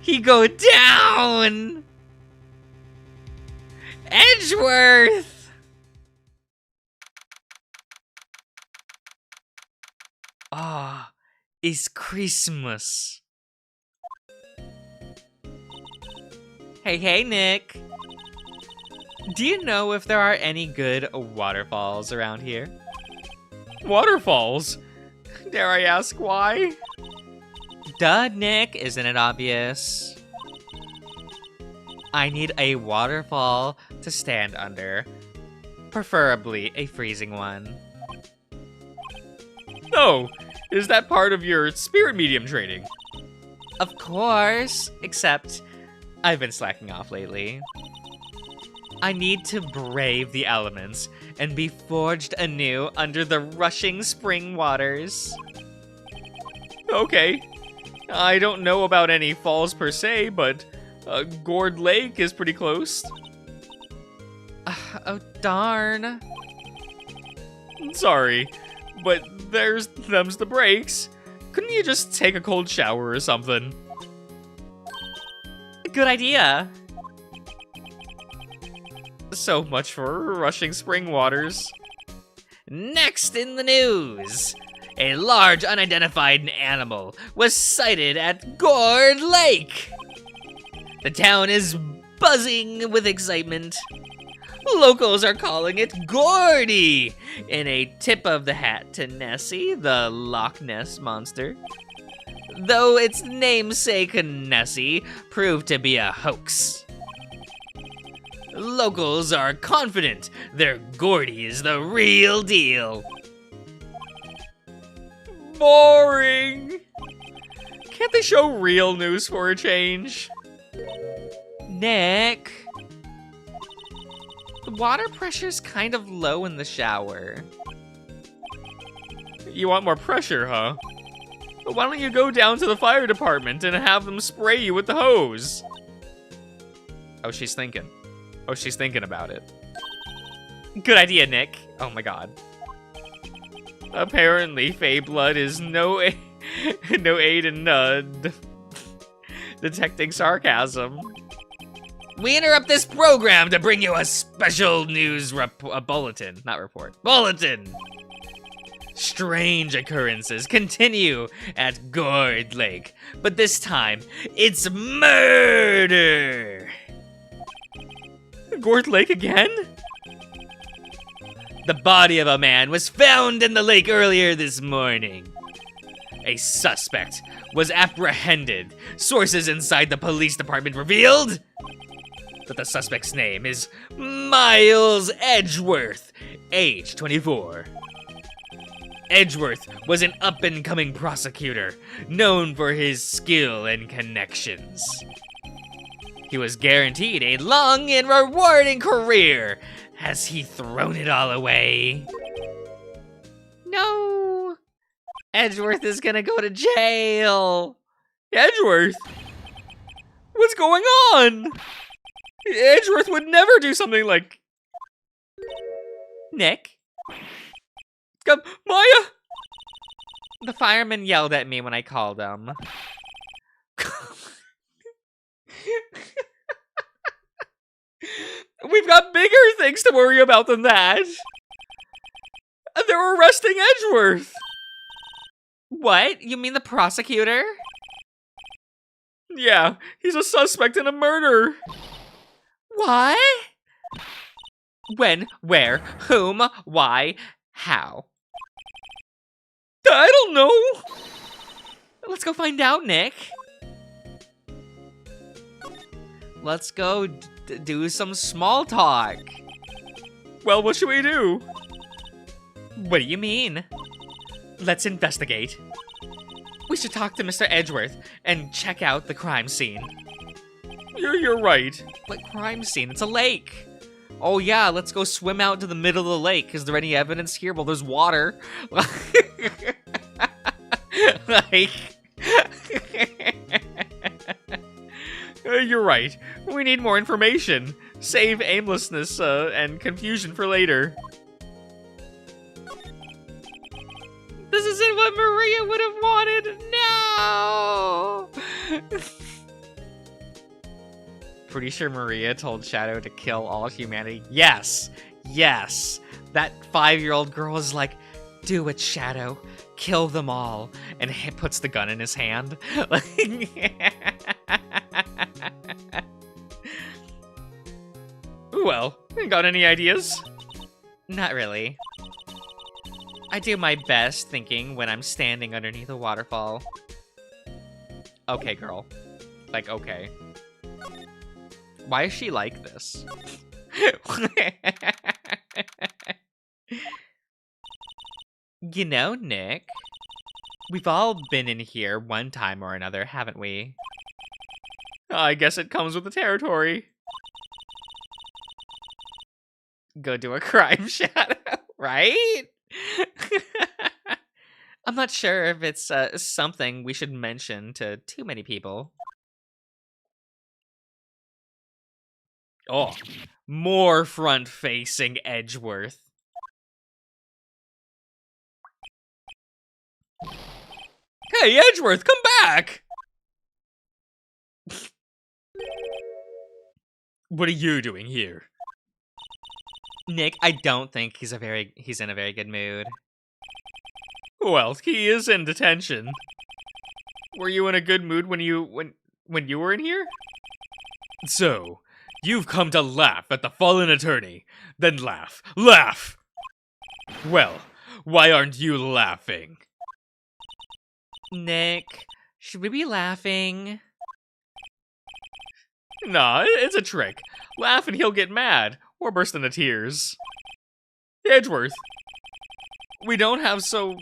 He go down! Edgeworth! Ah, it's Christmas. Hey, Nick. Do you know if there are any good waterfalls around here? Waterfalls? Dare I ask why? Duh, Nick, isn't it obvious? I need a waterfall to stand under. Preferably a freezing one. Oh, is that part of your spirit medium trading? Of course, except I've been slacking off lately. I need to brave the elements and be forged anew under the rushing spring waters. Okay. I don't know about any falls per se, but Gourd Lake is pretty close. Oh, darn. Sorry, but them's the breaks. Couldn't you just take a cold shower or something? Good idea. So much for rushing spring waters. Next in the news, a large unidentified animal was sighted at Gourd Lake. The town is buzzing with excitement. Locals are calling it Gordy, in a tip of the hat to Nessie, the Loch Ness monster. Though its namesake Nessie proved to be a hoax. Locals are confident their Gordy is the real deal. Boring! Can't they show real news for a change? Nick, the water pressure's kind of low in the shower. You want more pressure, huh? Why don't you go down to the fire department and have them spray you with the hose? Oh, she's thinking. Oh, she's thinking about it. Good idea, Nick. Oh my god. Apparently, Fey blood is no aid in detecting sarcasm. We interrupt this program to bring you a special news bulletin. Not report. Bulletin! Strange occurrences continue at Gourd Lake, but this time, it's murder! Gourd Lake again? The body of a man was found in the lake earlier this morning. A suspect was apprehended. Sources inside the police department revealed that the suspect's name is Miles Edgeworth, age 24. Edgeworth was an up-and-coming prosecutor, known for his skill and connections. He was guaranteed a long and rewarding career. Has he thrown it all away? No! Edgeworth is gonna go to jail! Edgeworth? What's going on? Edgeworth would never do something like... Nick? Maya? The fireman yelled at me when I called him. We've got bigger things to worry about than that. They're arresting Edgeworth. What? You mean the prosecutor? Yeah, he's a suspect in a murder. What? When? Where? Whom? Why? How? I don't know. Let's go find out, Nick. Let's go do some small talk. Well, what should we do? What do you mean? Let's investigate. We should talk to Mr. Edgeworth and check out the crime scene. You're right. What crime scene? It's a lake. Oh yeah, let's go swim out to the middle of the lake. Is there any evidence here? Well, there's water. Like... You're right. We need more information. Save aimlessness and confusion for later. This isn't what Maria would have wanted. No! Pretty sure Maria told Shadow to kill all humanity. Yes! Yes! That 5-year-old girl is like, do it, Shadow. Kill them all. And he puts the gun in his hand. Well, got any ideas? Not really. I do my best thinking when I'm standing underneath a waterfall. Okay, girl. Like, okay. Why is she like this? You know, Nick, we've all been in here one time or another, haven't we? I guess it comes with the territory. Go do a crime, Shadow, right? I'm not sure if it's something we should mention to too many people. Oh, more front-facing Edgeworth. Hey, Edgeworth, come back! What are you doing here? Nick, I don't think he's in a very good mood. Well, he is in detention. Were you in a good mood when you were in here? So, you've come to laugh at the fallen attorney. Then laugh. Laugh! Well, why aren't you laughing? Nick, should we be laughing? Nah, it's a trick. Laugh and he'll get mad, or burst into tears. Edgeworth, we don't have so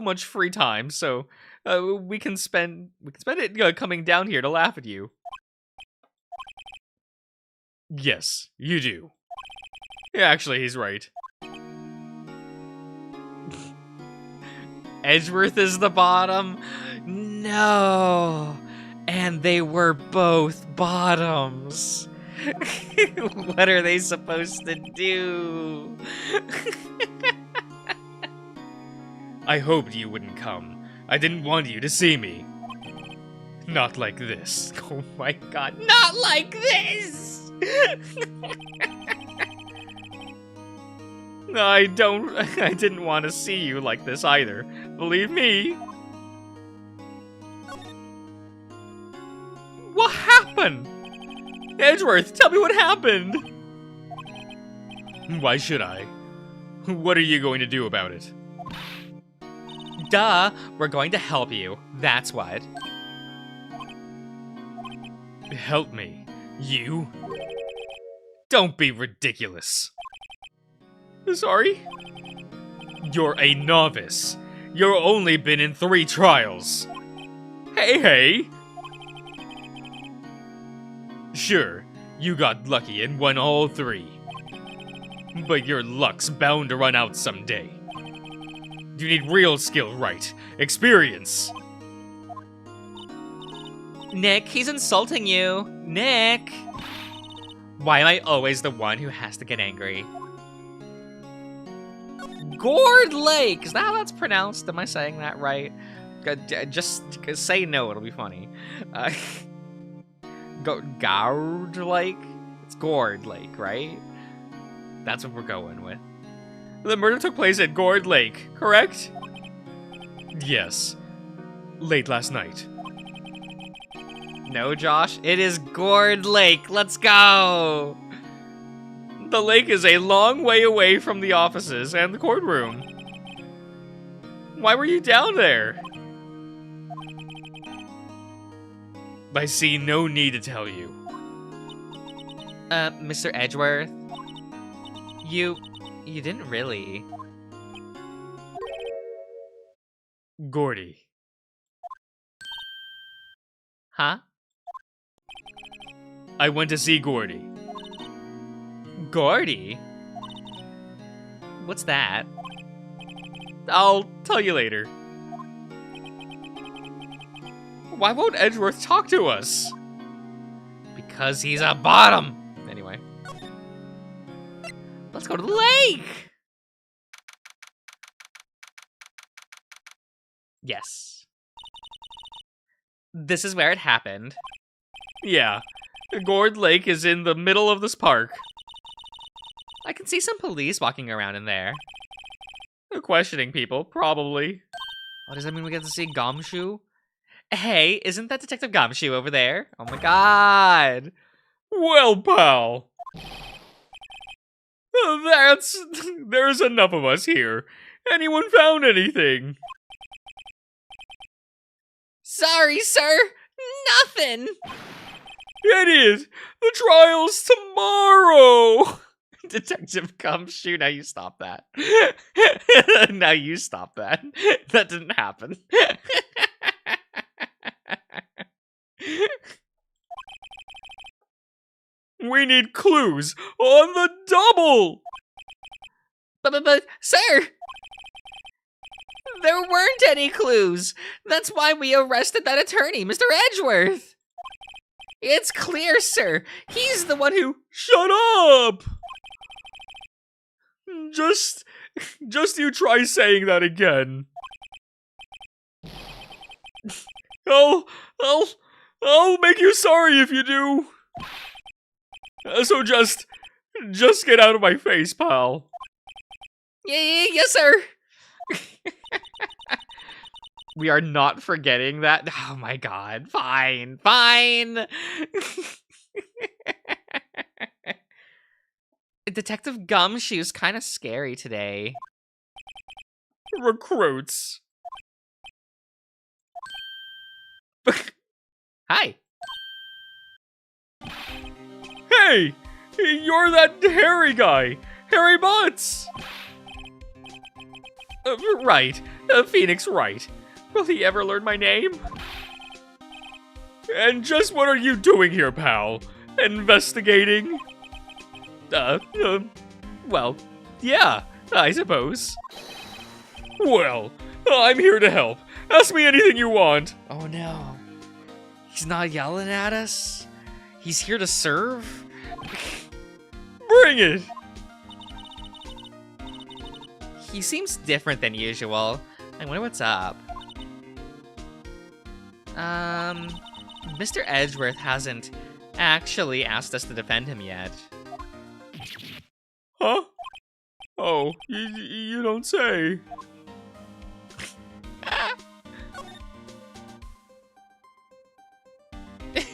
much free time, so we can spend it coming down here to laugh at you. Yes, you do. Yeah, actually, he's right. Edgeworth is the bottom? No. And they were both bottoms. What are they supposed to do? I hoped you wouldn't come. I didn't want you to see me. Not like this. Oh my god, not like this! I didn't want to see you like this either. Believe me. What happened? Edgeworth, tell me what happened! Why should I? What are you going to do about it? Duh, we're going to help you. That's what. Help me. You? Don't be ridiculous. Sorry? You're a novice. You've only been in 3 trials. Hey! Sure, you got lucky and won all 3. But your luck's bound to run out someday. You need real skill, right? Experience. Nick, he's insulting you. Nick! Why am I always the one who has to get angry? Gourd Lake! Is that how that's pronounced? Am I saying that right? Just say no, it'll be funny. Gourd Lake? It's Gourd Lake, right? That's what we're going with. The murder took place at Gourd Lake, correct? Yes. Late last night. No, Josh, it is Gourd Lake. Let's go! The lake is a long way away from the offices and the courtroom. Why were you down there? I see no need to tell you. Mr. Edgeworth? You didn't really. Gordy. Huh? I went to see Gordy. Gordy? What's that? I'll tell you later. Why won't Edgeworth talk to us? Because he's a bottom! Anyway. Let's go to the lake! Yes. This is where it happened. Yeah. Gourd Lake is in the middle of this park. I can see some police walking around in there. Questioning people, probably. Oh, does that mean we get to see Gumshoe? Hey, isn't that Detective Gumshoe over there? Oh my god! Well, pal. There's enough of us here. Anyone found anything? Sorry, sir! Nothing! Idiot! The trial's tomorrow! Detective Gumshoe, now you stop that. Now you stop that. That didn't happen. We need clues on the double! But, sir! There weren't any clues! That's why we arrested that attorney, Mr. Edgeworth! It's clear, sir! He's the one who— Shut up! Just you try saying that again. I'll make you sorry if you do. So just get out of my face, pal. Yes, sir! We are not forgetting that. Oh my god. Fine. Detective Gumshoe's kind of scary today. Recruits. Hi. Hey! You're that hairy guy! Harry Butts! Right. Phoenix Wright. Will he ever learn my name? And just what are you doing here, pal? Investigating? Well, yeah, I suppose. Well, I'm here to help. Ask me anything you want. Oh no. He's not yelling at us? He's here to serve? Bring it! He seems different than usual. I wonder what's up. Mr. Edgeworth hasn't actually asked us to defend him yet. Huh? Oh, you don't say.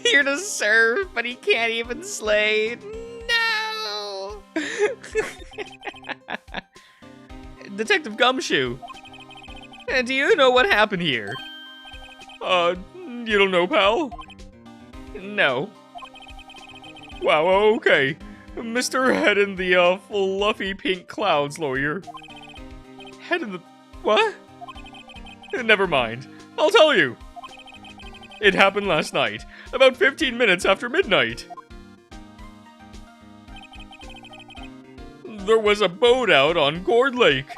Here to serve, but he can't even slay. No! Detective Gumshoe, do you know what happened here? You don't know, pal? No. Wow, okay. Mr. Head in the, fluffy pink clouds lawyer. Head in the... what? Never mind. I'll tell you. It happened last night, about 15 minutes after midnight. There was a boat out on Gourd Lake.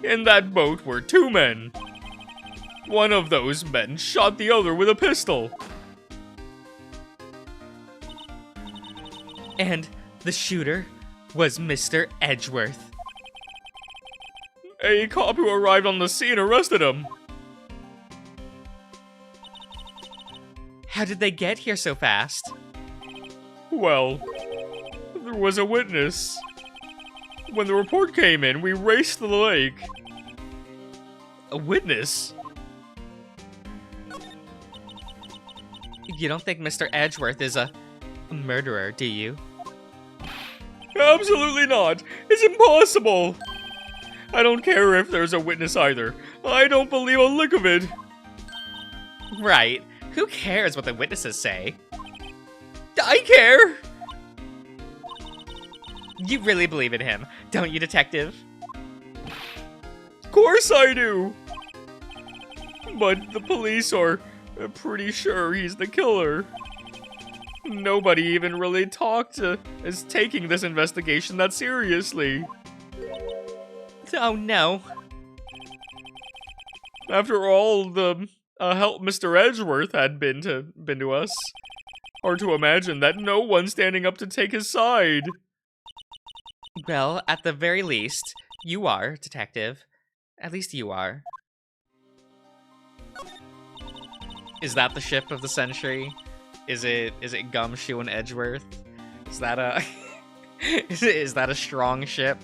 In that boat were 2 men. One of those men shot the other with a pistol. And the shooter was Mr. Edgeworth. A cop who arrived on the scene arrested him. How did they get here so fast? Well, there was a witness. When the report came in, we raced to the lake. A witness? You don't think Mr. Edgeworth is a murderer, do you? Absolutely not. It's impossible. I don't care if there's a witness either. I don't believe a lick of it. Right. Who cares what the witnesses say? I care. You really believe in him, don't you, Detective? Of course I do. But the police are pretty sure he's the killer. Nobody even really is taking this investigation that seriously. Oh no. After all the help Mr. Edgeworth had been to us. Or to imagine that no one's standing up to take his side. Well, at the very least, you are, Detective. At least you are. Is that the ship of the century? Is it Gumshoe and Edgeworth? Is that a is that a strong ship?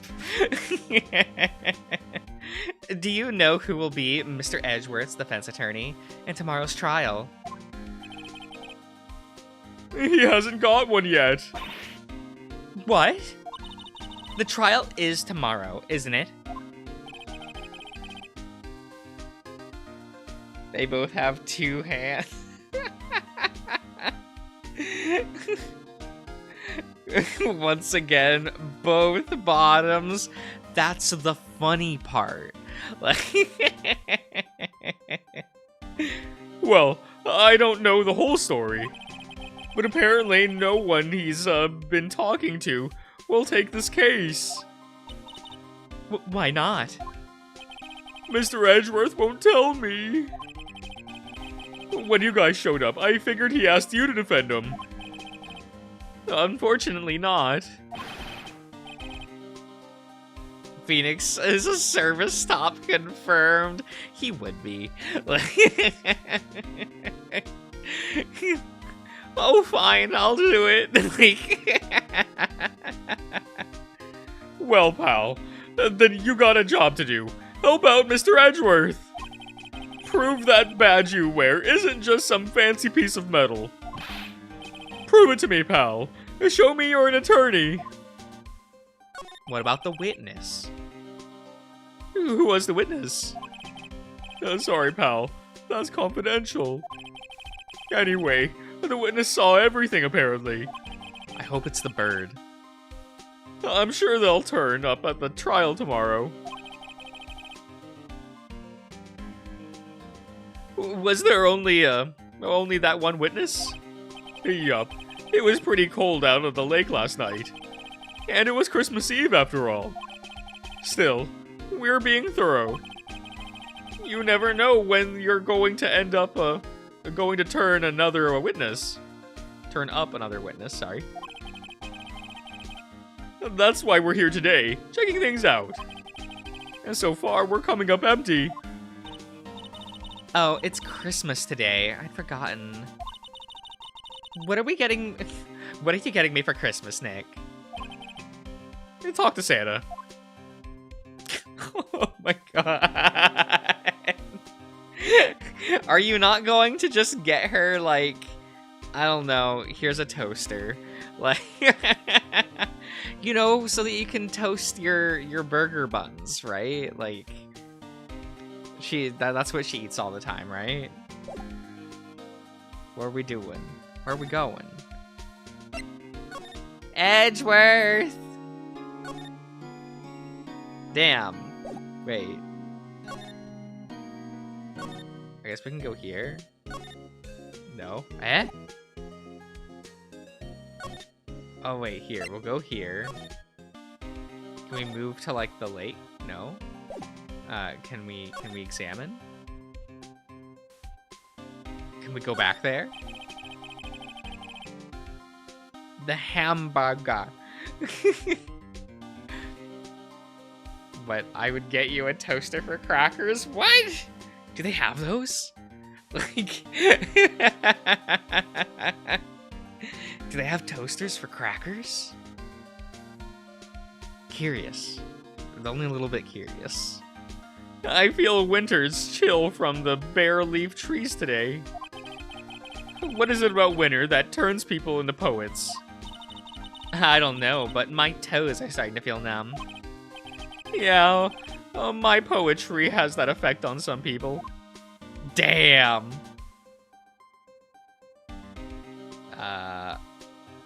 Do you know who will be Mr. Edgeworth's defense attorney in tomorrow's trial? He hasn't got one yet. What? The trial is tomorrow, isn't it? They both have 2 hands. Once again, both bottoms. That's the funny part. Well, I don't know the whole story. But apparently no one he's been talking to will take this case. Why not? Mr. Edgeworth won't tell me. When you guys showed up, I figured he asked you to defend him. Unfortunately not. Phoenix is a service stop confirmed. He would be. Oh, fine, I'll do it. Well, pal, then you got a job to do. Help out Mr. Edgeworth. Prove that badge you wear isn't just some fancy piece of metal. Prove it to me, pal. Show me you're an attorney. What about the witness? Who was the witness? Sorry, pal. That's confidential. Anyway, the witness saw everything, apparently. I hope it's the bird. I'm sure they'll turn up at the trial tomorrow. Was there only that one witness? Yup. It was pretty cold out on the lake last night. And it was Christmas Eve after all. Still, we're being thorough. You never know when you're going to end up, going to turn another witness. Turn up another witness, sorry. That's why we're here today, checking things out. And so far, we're coming up empty. Oh, it's Christmas today. I'd forgotten. What are we getting? What are you getting me for Christmas, Nick? You talk to Santa. Oh my god. Are you not going to just get her, like, I don't know, here's a toaster. Like, you know, so that you can toast your burger buns, right? Like, that's what she eats all the time, right? What are we doing? Where are we going? Edgeworth! Damn. Wait. I guess we can go here. No. Eh? Oh, wait, here. We'll go here. Can we move to, like, the lake? No. Can we examine? Can we go back there? The hamburger. But I would get you a toaster for crackers? What? Do they have those? Like, do they have toasters for crackers? Curious. Only a little bit curious. I feel winter's chill from the bare leaf trees today. What is it about winter that turns people into poets? I don't know, but my toes are starting to feel numb. Yeah, my poetry has that effect on some people. Damn.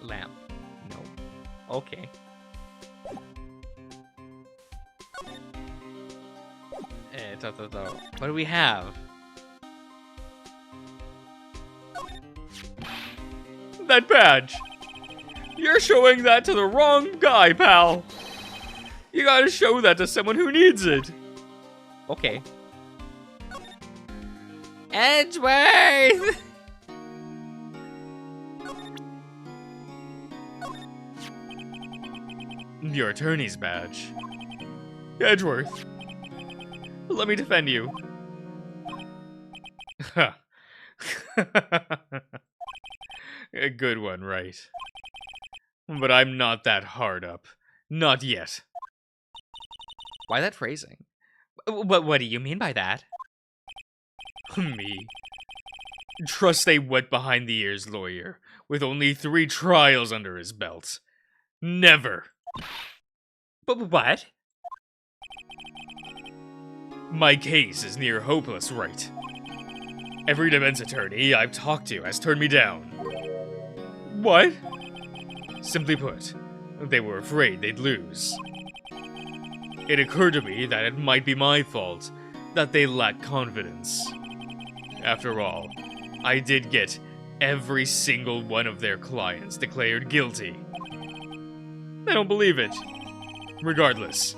Lamp. No. Okay. What do we have? That badge! You're showing that to the wrong guy, pal! You gotta show that to someone who needs it! Okay. Edgeworth! Your attorney's badge. Edgeworth, let me defend you. A good one, right? But I'm not that hard up. Not yet. Why that phrasing? What do you mean by that? Me. Trust a wet behind the ears lawyer with only 3 trials under his belt. Never. But what? My case is near hopeless, Wright. Every defense attorney I've talked to has turned me down. What? Simply put, they were afraid they'd lose. It occurred to me that it might be my fault, that they lacked confidence. After all, I did get every single one of their clients declared guilty. They don't believe it. Regardless,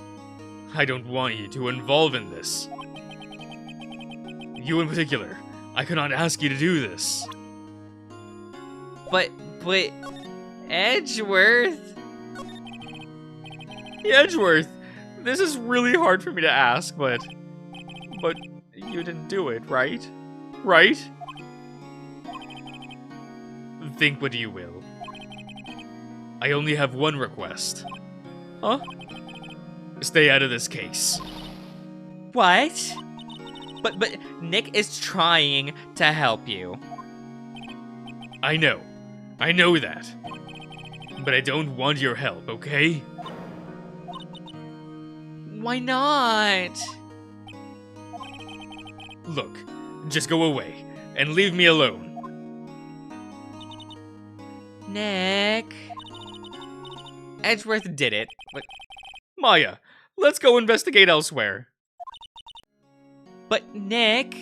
I don't want you to involve in this. You in particular, I cannot ask you to do this. But, Edgeworth? Edgeworth, this is really hard for me to ask, but you didn't do it, right? Right? Think what you will. I only have one request. Huh? Stay out of this case. What? But Nick is trying to help you. I know that. But I don't want your help, okay? Why not? Look, just go away and leave me alone. Nick. Edgeworth did it, but Maya, let's go investigate elsewhere. But Nick.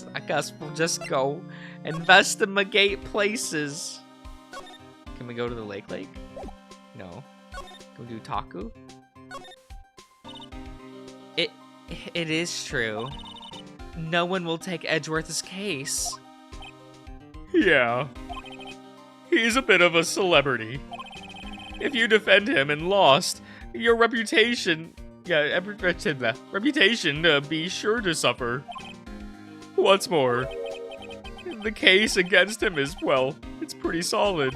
I guess we'll just go investigate places. Can we go to the lake? No. Can we do Taku? It is true. No one will take Edgeworth's case. Yeah. He's a bit of a celebrity. If you defend him and lost, Your reputation... Yeah, reputation be sure to suffer. What's more, the case against him is, well, it's pretty solid.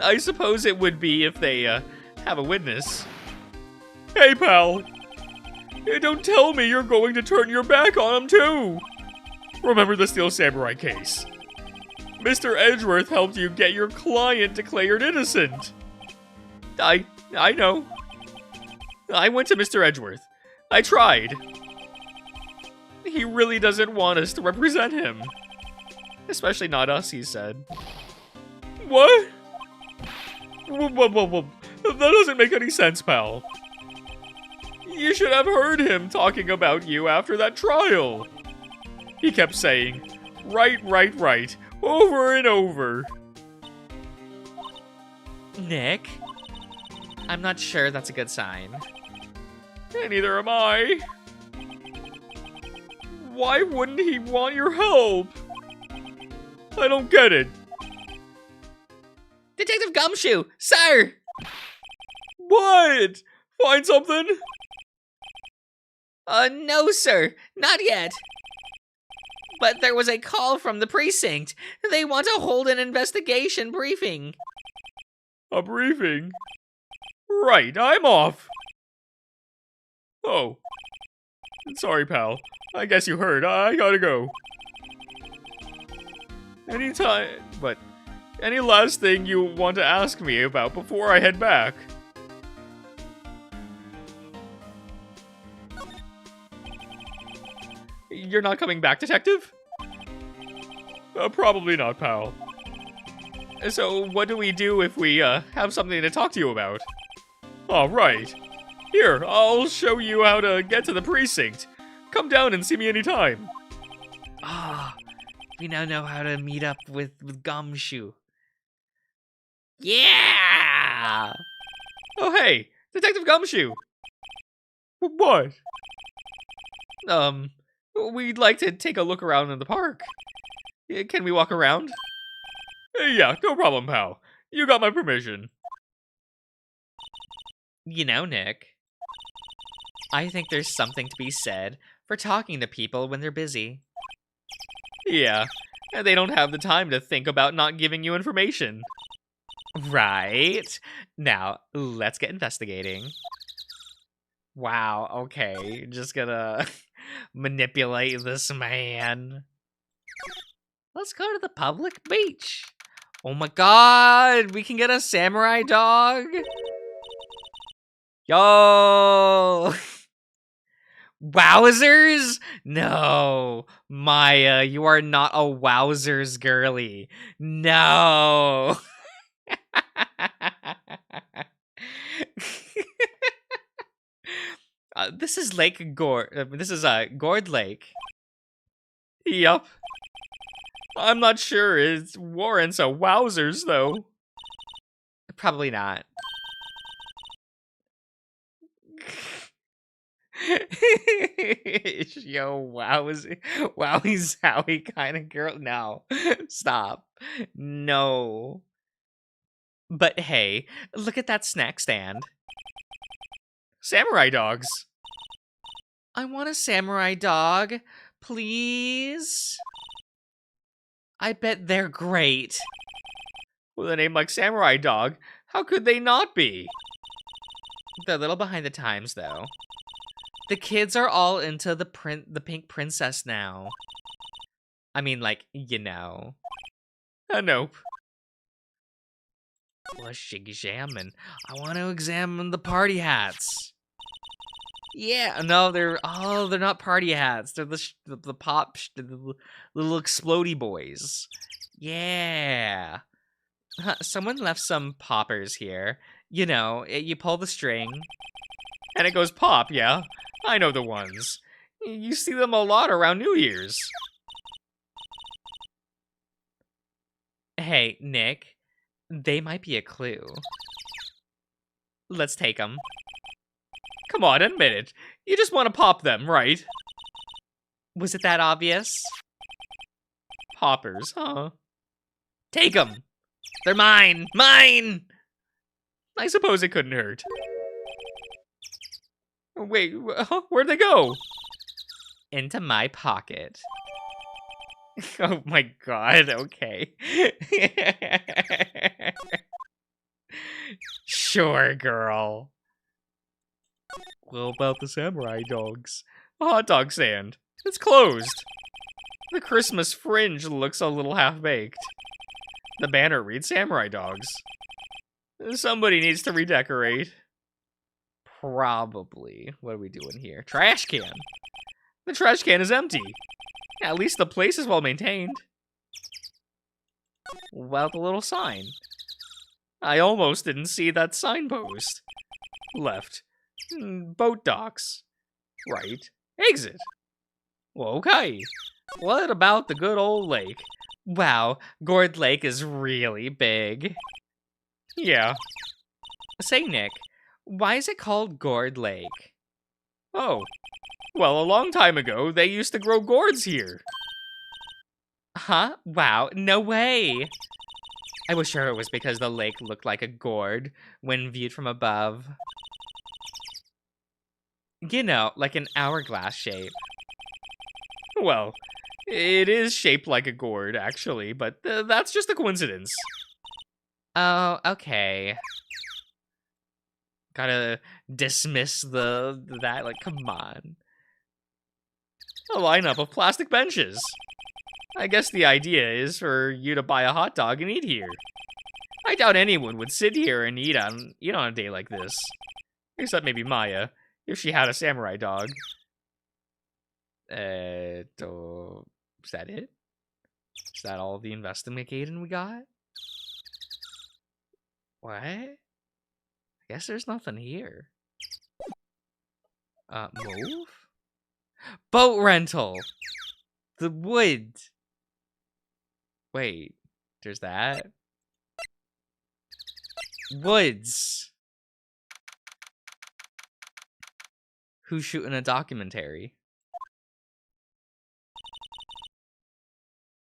I suppose it would be if they, have a witness. Hey, pal! Don't tell me you're going to turn your back on him, too! Remember the Steel Samurai case. Mr. Edgeworth helped you get your client declared innocent. I know. I went to Mr. Edgeworth. I tried. He really doesn't want us to represent him. Especially not us, he said. What? Whoa. That doesn't make any sense, pal. You should have heard him talking about you after that trial. He kept saying, right, over and over. Nick? I'm not sure that's a good sign. Neither am I. Why wouldn't he want your help? I don't get it. Detective Gumshoe, sir! What? Find something? No, sir, not yet. But there was a call from the precinct. They want to hold an investigation briefing. A briefing? Right, I'm off. Oh. Sorry, pal. I guess you heard. I gotta go. Any last thing you want to ask me about before I head back? You're not coming back, detective? Probably not, pal. So, what do we do if we, have something to talk to you about? All right. Here, I'll show you how to get to the precinct. Come down and see me anytime. We now know how to meet up with Gumshoe. Yeah! Oh, hey, Detective Gumshoe. What? We'd like to take a look around in the park. Can we walk around? Yeah, no problem, pal. You got my permission. You know, Nick, I think there's something to be said for talking to people when they're busy. Yeah, and they don't have the time to think about not giving you information. Right? Now, let's get investigating. Wow, okay, just gonna manipulate this man. Let's go to the public beach. Oh my god, we can get a samurai dog? Yo! Wowzers? No. Maya, you are not a wowzers girly. No. This is Lake Gord. This is Gord Lake. Yup. I'm not sure it warrants a wowzers, though. Probably not. Yo, wowie zowie kind of girl. No, stop. No. But hey, look at that snack stand. Samurai dogs. I want a samurai dog, please. I bet they're great. With a name like Samurai Dog, how could they not be? They're a little behind the times, though. The kids are all into the pink princess now. I mean, like, you know. Nope. Let's examine. I want to examine the party hats. Yeah, no, they're not party hats. They're the pop, the little explodey boys. Yeah. Someone left some poppers here. You know, you pull the string. And it goes pop, yeah? I know the ones. You see them a lot around New Year's. Hey, Nick. They might be a clue. Let's take them. Come on, admit it. You just want to pop them, right? Was it that obvious? Poppers, huh? Take them. They're mine. Mine! I suppose it couldn't hurt. Wait, where'd they go? Into my pocket. Oh my god, okay. Sure, girl. What about the samurai dogs? A hot dog stand. It's closed. The Christmas fringe looks a little half-baked. The banner reads samurai dogs. Somebody needs to redecorate. Probably. What are we doing here? Trash can. The trash can is empty. At least the place is well maintained. Well, the little sign. I almost didn't see that signpost. Left. Boat docks. Right. Exit. Well, okay. What about the good old lake? Wow, Gourd Lake is really big. Yeah. Say, Nick, why is it called Gourd Lake? Oh. Well, a long time ago, they used to grow gourds here. Huh? Wow, no way! I was sure it was because the lake looked like a gourd when viewed from above. You know, like an hourglass shape. Well, it is shaped like a gourd, actually, but that's just a coincidence. Oh, okay. Gotta dismiss that, like, come on. A lineup of plastic benches. I guess the idea is for you to buy a hot dog and eat here. I doubt anyone would sit here and eat on a day like this. Except maybe Maya, if she had a samurai dog. Is that it? Is that all the investigating we got? What? I guess there's nothing here. Move? Boat rental! The wood! Wait, there's that? Woods! Who's shooting a documentary?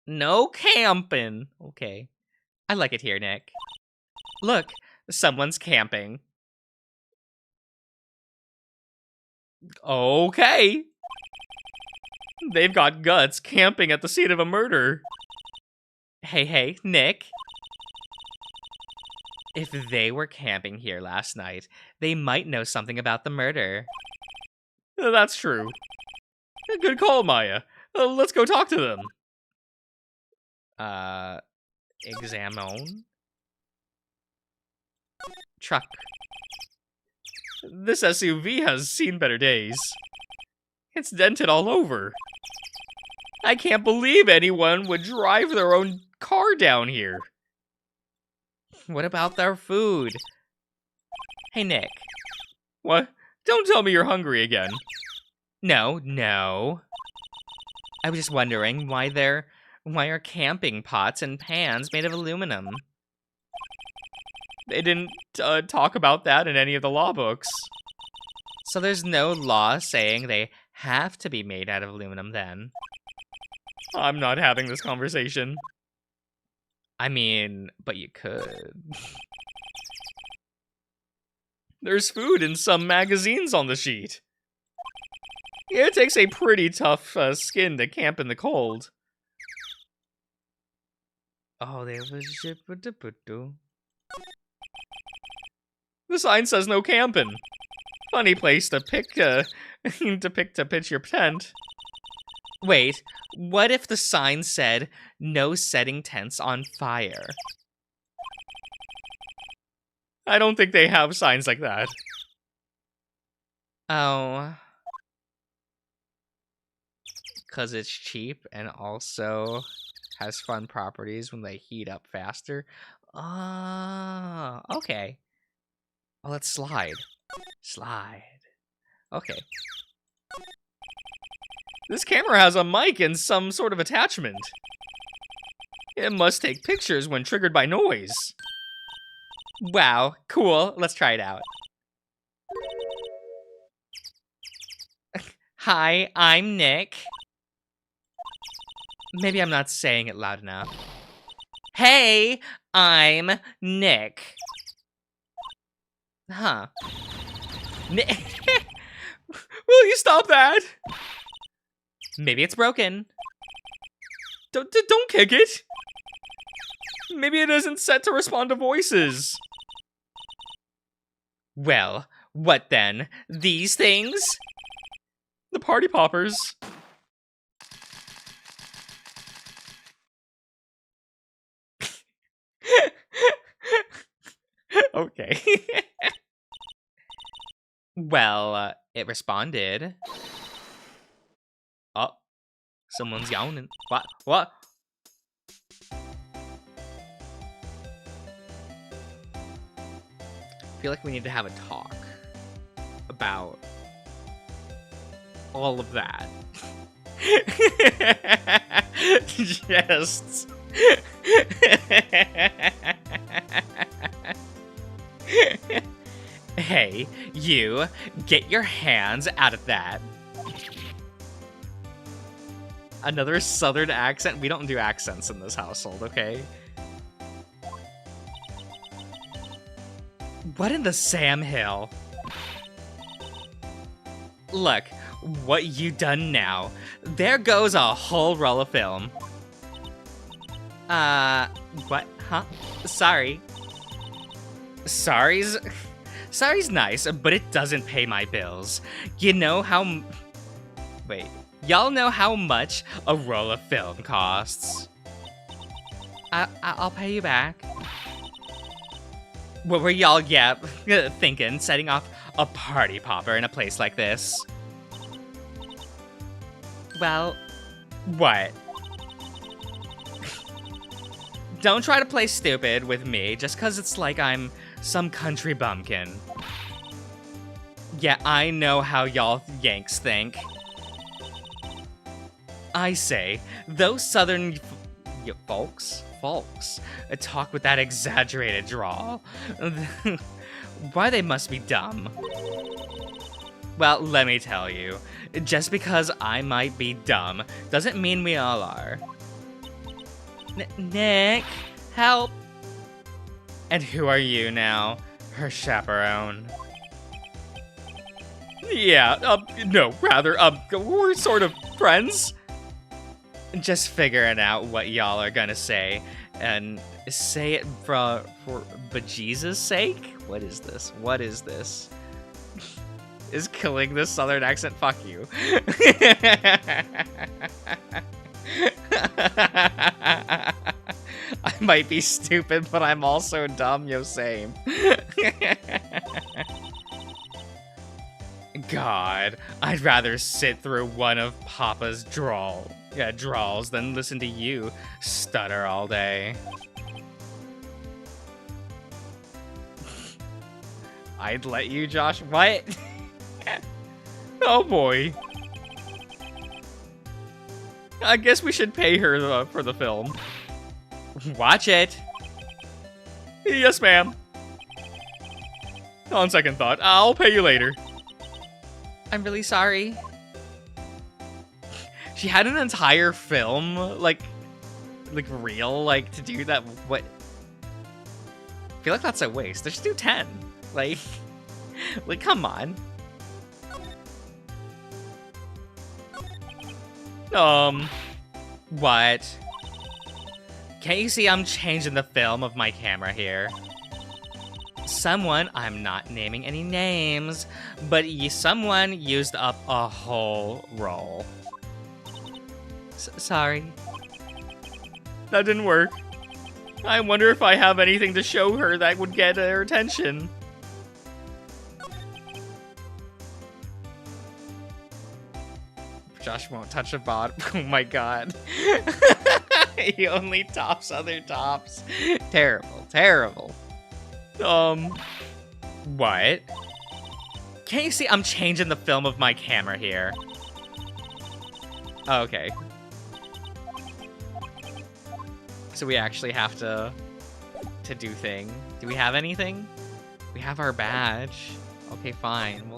No camping! Okay. I like it here, Nick. Look, someone's camping. Okay. They've got guts camping at the scene of a murder. Hey, Nick. If they were camping here last night, they might know something about the murder. That's true. Good call, Maya. Let's go talk to them. Examine? Truck. This SUV has seen better days. It's dented all over. I can't believe anyone would drive their own car down here. What about their food? Hey, Nick. What? Don't tell me you're hungry again. No. I was just wondering why are camping pots and pans made of aluminum? They didn't talk about that in any of the law books. So there's no law saying they have to be made out of aluminum then? I'm not having this conversation. I mean, but you could. There's food in some magazines on the sheet. It takes a pretty tough skin to camp in the cold. Oh, there was The sign says no camping. Funny place to pick to pitch your tent. Wait, what if the sign said no setting tents on fire? I don't think they have signs like that. Oh. 'Cause it's cheap and also has fun properties when they heat up faster. Ah, okay. Well, let's slide. Slide. Okay. This camera has a mic and some sort of attachment. It must take pictures when triggered by noise. Wow, cool. Let's try it out. Hi, I'm Nick. Maybe I'm not saying it loud enough. Hey, I'm Nick. Huh. Will you stop that? Maybe it's broken. Don't kick it. Maybe it isn't set to respond to voices. Well, what then? These things? The party poppers. Okay. Well, it responded. Oh, someone's yawning. What? What? I feel like we need to have a talk about all of that. Just. Hey, you, get your hands out of that. Another southern accent? We don't do accents in this household, okay? What in the Sam Hill? Look, what you done now. There goes a whole roll of film. What? Huh? Sorry. Sorry's nice, but it doesn't pay my bills. You know how... Wait. Y'all know how much a roll of film costs. I'll pay you back. What were y'all, thinking, setting off a party popper in a place like this? Well, what? Don't try to play stupid with me just because it's like I'm some country bumpkin. Yeah, I know how y'all Yanks think. I say, those southern folks talk with that exaggerated drawl. Why they must be dumb. Well, let me tell you, just because I might be dumb doesn't mean we all are. Nick, help! And who are you now? Her chaperone. Yeah, no, rather, we're sort of friends. Just figuring out what y'all are gonna say, and say it for bejesus' sake? What is this? What is this? Is killing this southern accent? Fuck you. I might be stupid, but I'm also dumb, yo, same. God, I'd rather sit through one of Papa's drawls than listen to you stutter all day. I'd let you, Josh. What? Oh boy. I guess we should pay her for the film. Watch it. Yes, ma'am. On second thought, I'll pay you later. I'm really sorry. She had an entire film, like real, like, to do that. What? I feel like that's a waste. Just do 10. Like, come on. What? Can't you see I'm changing the film of my camera here? Someone, I'm not naming any names, but someone used up a whole roll. Sorry. That didn't work. I wonder if I have anything to show her that would get her attention. Josh won't touch a bot. Oh my god. He only tops other tops. Terrible, terrible. What? Can't you see I'm changing the film of my camera here? Oh, okay. So we actually have to do thing. Do we have anything? We have our badge. Okay, fine.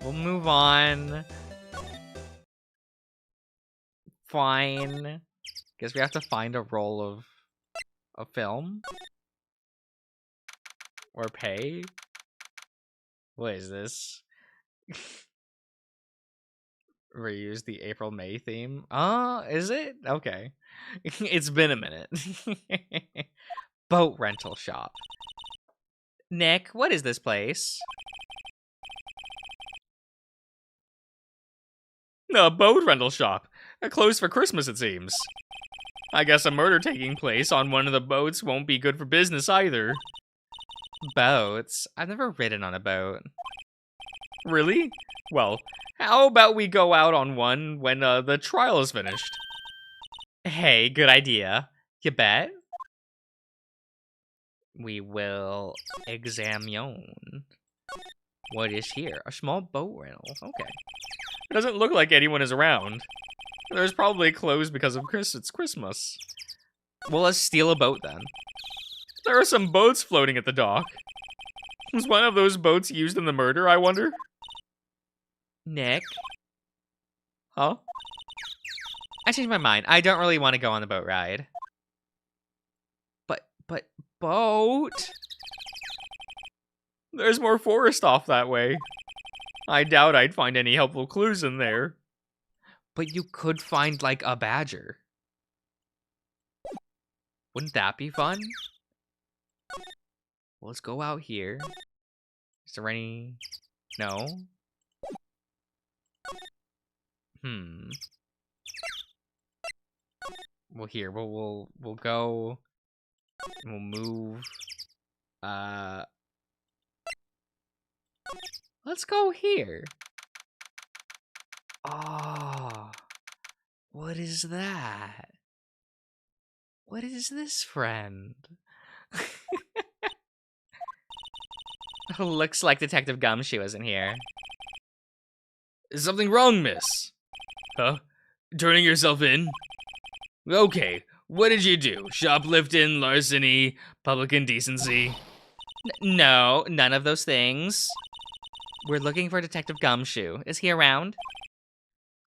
We'll move on. Fine. Guess we have to find a roll of a film. Or pay. What is this? Reuse the April May theme. Is it? Okay. It's been a minute. Boat rental shop. Nick, what is this place? A boat rental shop. Closed for Christmas, it seems. I guess a murder taking place on one of the boats won't be good for business either. Boats? I've never ridden on a boat. Really? Well, how about we go out on one when the trial is finished? Hey, good idea. You bet? We will examine. What is here? A small boat rental. Okay. It doesn't look like anyone is around. There's probably closed because of it's Christmas. Well, let's steal a boat then. There are some boats floating at the dock. Was one of those boats used in the murder, I wonder? Nick? Huh? I changed my mind. I don't really want to go on the boat ride. But boat? There's more forest off that way. I doubt I'd find any helpful clues in there. But you could find, like, a badger. Wouldn't that be fun? Well, let's go out here. Is there any... No? Well, here, we'll go... And we'll move... Let's go here. Oh, what is that? What is this, friend? Looks like Detective Gumshoe isn't here. Is something wrong, miss? Huh? Turning yourself in? Okay, what did you do? Shoplifting, larceny, public indecency? No, none of those things. We're looking for Detective Gumshoe. Is he around?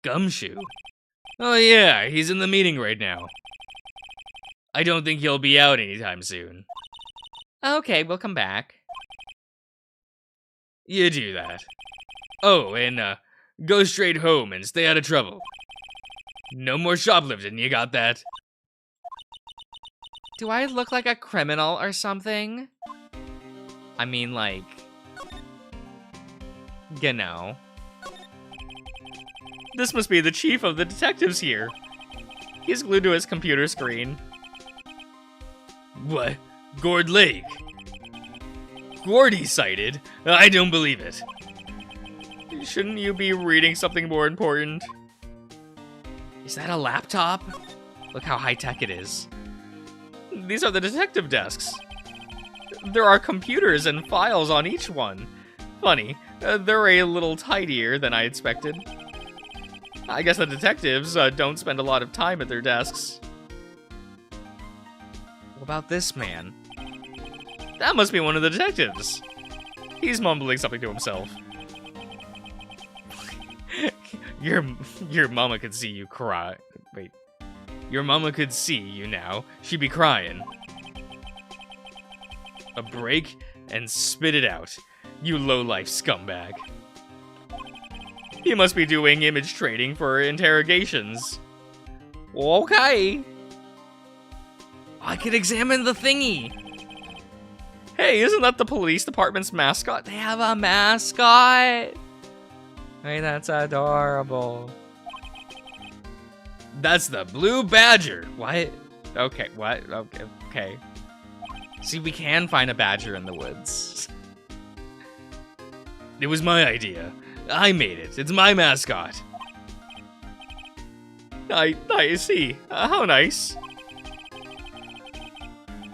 Gumshoe? Oh yeah, he's in the meeting right now. I don't think he'll be out anytime soon. Okay, we'll come back. You do that. Oh, and go straight home and stay out of trouble. No more shoplifting, you got that? Do I look like a criminal or something? I mean, like... You know. This must be the chief of the detectives here. He's glued to his computer screen. What? Gord Lake? Gordy sighted? I don't believe it. Shouldn't you be reading something more important? Is that a laptop? Look how high-tech it is. These are the detective desks. There are computers and files on each one. Funny, they're a little tidier than I expected. I guess the detectives don't spend a lot of time at their desks. What about this man? That must be one of the detectives. He's mumbling something to himself. Your mama could see you cry. Wait. Your mama could see you now. She'd be crying. A break and spit it out. You low-life scumbag. He must be doing image trading for interrogations. Okay. I could examine the thingy. Hey, isn't that the police department's mascot? They have a mascot. Hey, that's adorable. That's the Blue Badger. What? Okay, what? Okay. See, we can find a badger in the woods. It was my idea. I made it. It's my mascot. I see. How nice.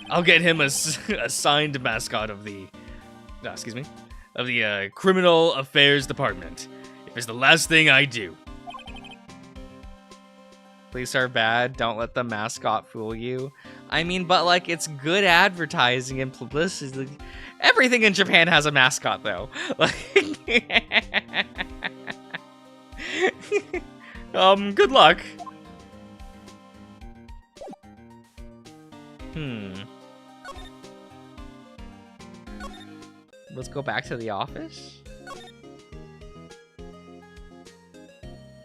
I'll get him a signed mascot of the... of the Criminal Affairs Department. If it's the last thing I do. Police are bad. Don't let the mascot fool you. I mean, but like, it's good advertising and publicity. Everything in Japan has a mascot, though. Good luck. Let's go back to the office.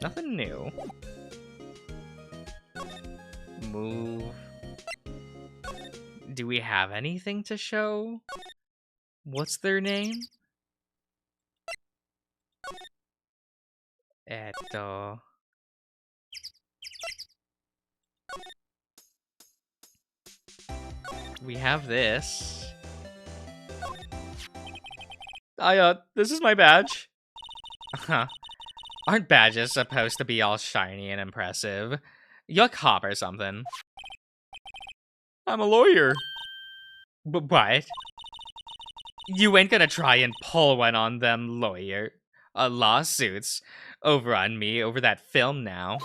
Nothing new. Move. Do we have anything to show? What's their name? Eto. We have this. This is my badge. Huh. Aren't badges supposed to be all shiny and impressive? You a cop or something? I'm a lawyer. But what? You ain't gonna try and pull one on them lawsuits over on me over that film now.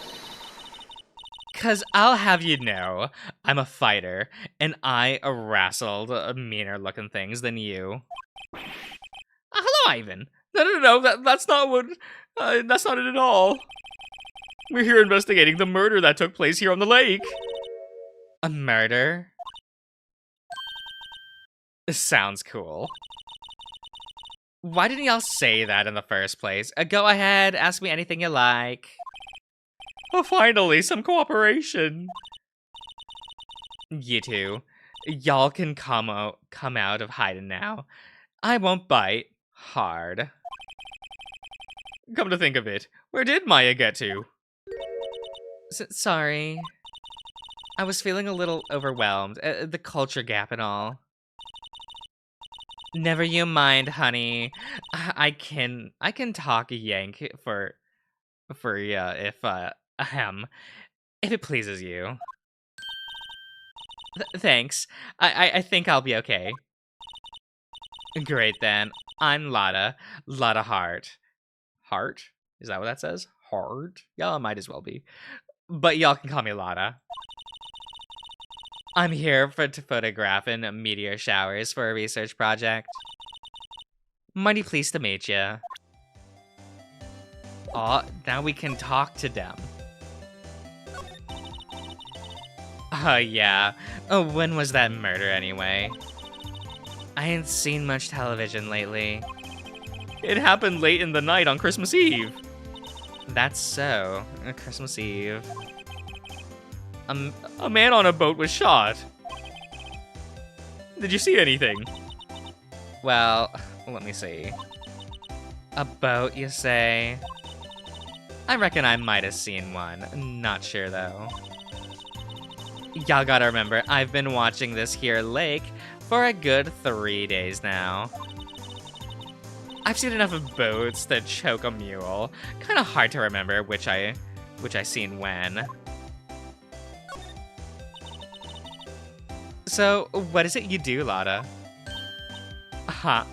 'Cause I'll have you know, I'm a fighter, and I wrestled meaner looking things than you. Hello, Ivan. No, that's not what... that's not it at all. We're here investigating the murder that took place here on the lake. A murder? Sounds cool. Why didn't y'all say that in the first place? Go ahead, ask me anything you like. Oh, finally, some cooperation. You two, y'all can come out of hiding now. I won't bite hard. Come to think of it, where did Maya get to? Sorry. I was feeling a little overwhelmed. The culture gap and all. Never you mind, honey. I can talk yank for ya if it pleases you. Thanks. I think I'll be okay. Great then. I'm Lotta Hart. Hart? Is that what that says? Hart? Y'all might as well be. But y'all can call me Lotta. I'm here to photograph in meteor showers for a research project. Mighty pleased to meet ya. Aw, now we can talk to them. Yeah. Oh, when was that murder anyway? I ain't seen much television lately. It happened late in the night on Christmas Eve. That's so. Christmas Eve. A man on a boat was shot. Did you see anything? Well, let me see. A boat, you say? I reckon I might have seen one. Not sure, though. Y'all gotta remember, I've been watching this here lake for a good 3 days now. I've seen enough of boats to choke a mule. Kinda hard to remember which I seen when. So, what is it you do, Lotta?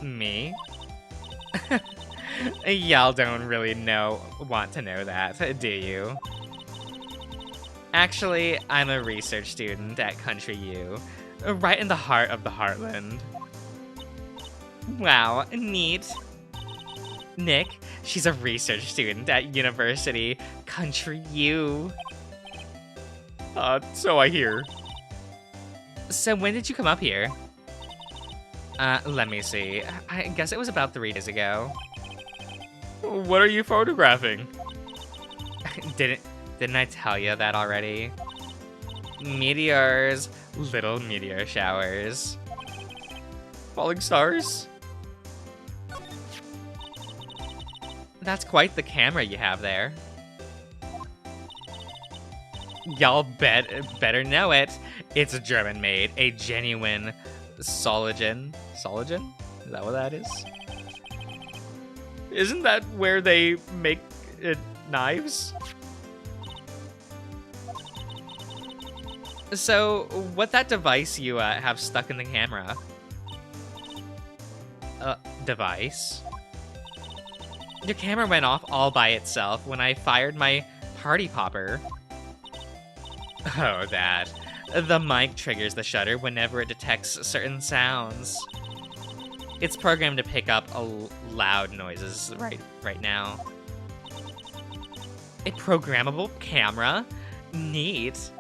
Me? Y'all don't really want to know that, do you? Actually, I'm a research student at Country U, right in the heart of the Heartland. Wow, neat. Nick, she's a research student at University Country U. So I hear. So when did you come up here? Let me see. I guess it was about 3 days ago. What are you photographing? Didn't I tell you that already? Meteors, little meteor showers. Falling stars? That's quite the camera you have there. Y'all better know it. It's German made, a genuine Soligen. Soligen? Is that what that is? Isn't that where they make knives? So, what that device you have stuck in the camera? Device? Your camera went off all by itself when I fired my party popper. Oh, that. The mic triggers the shutter whenever it detects certain sounds. It's programmed to pick up loud noises right now. A programmable camera? Neat.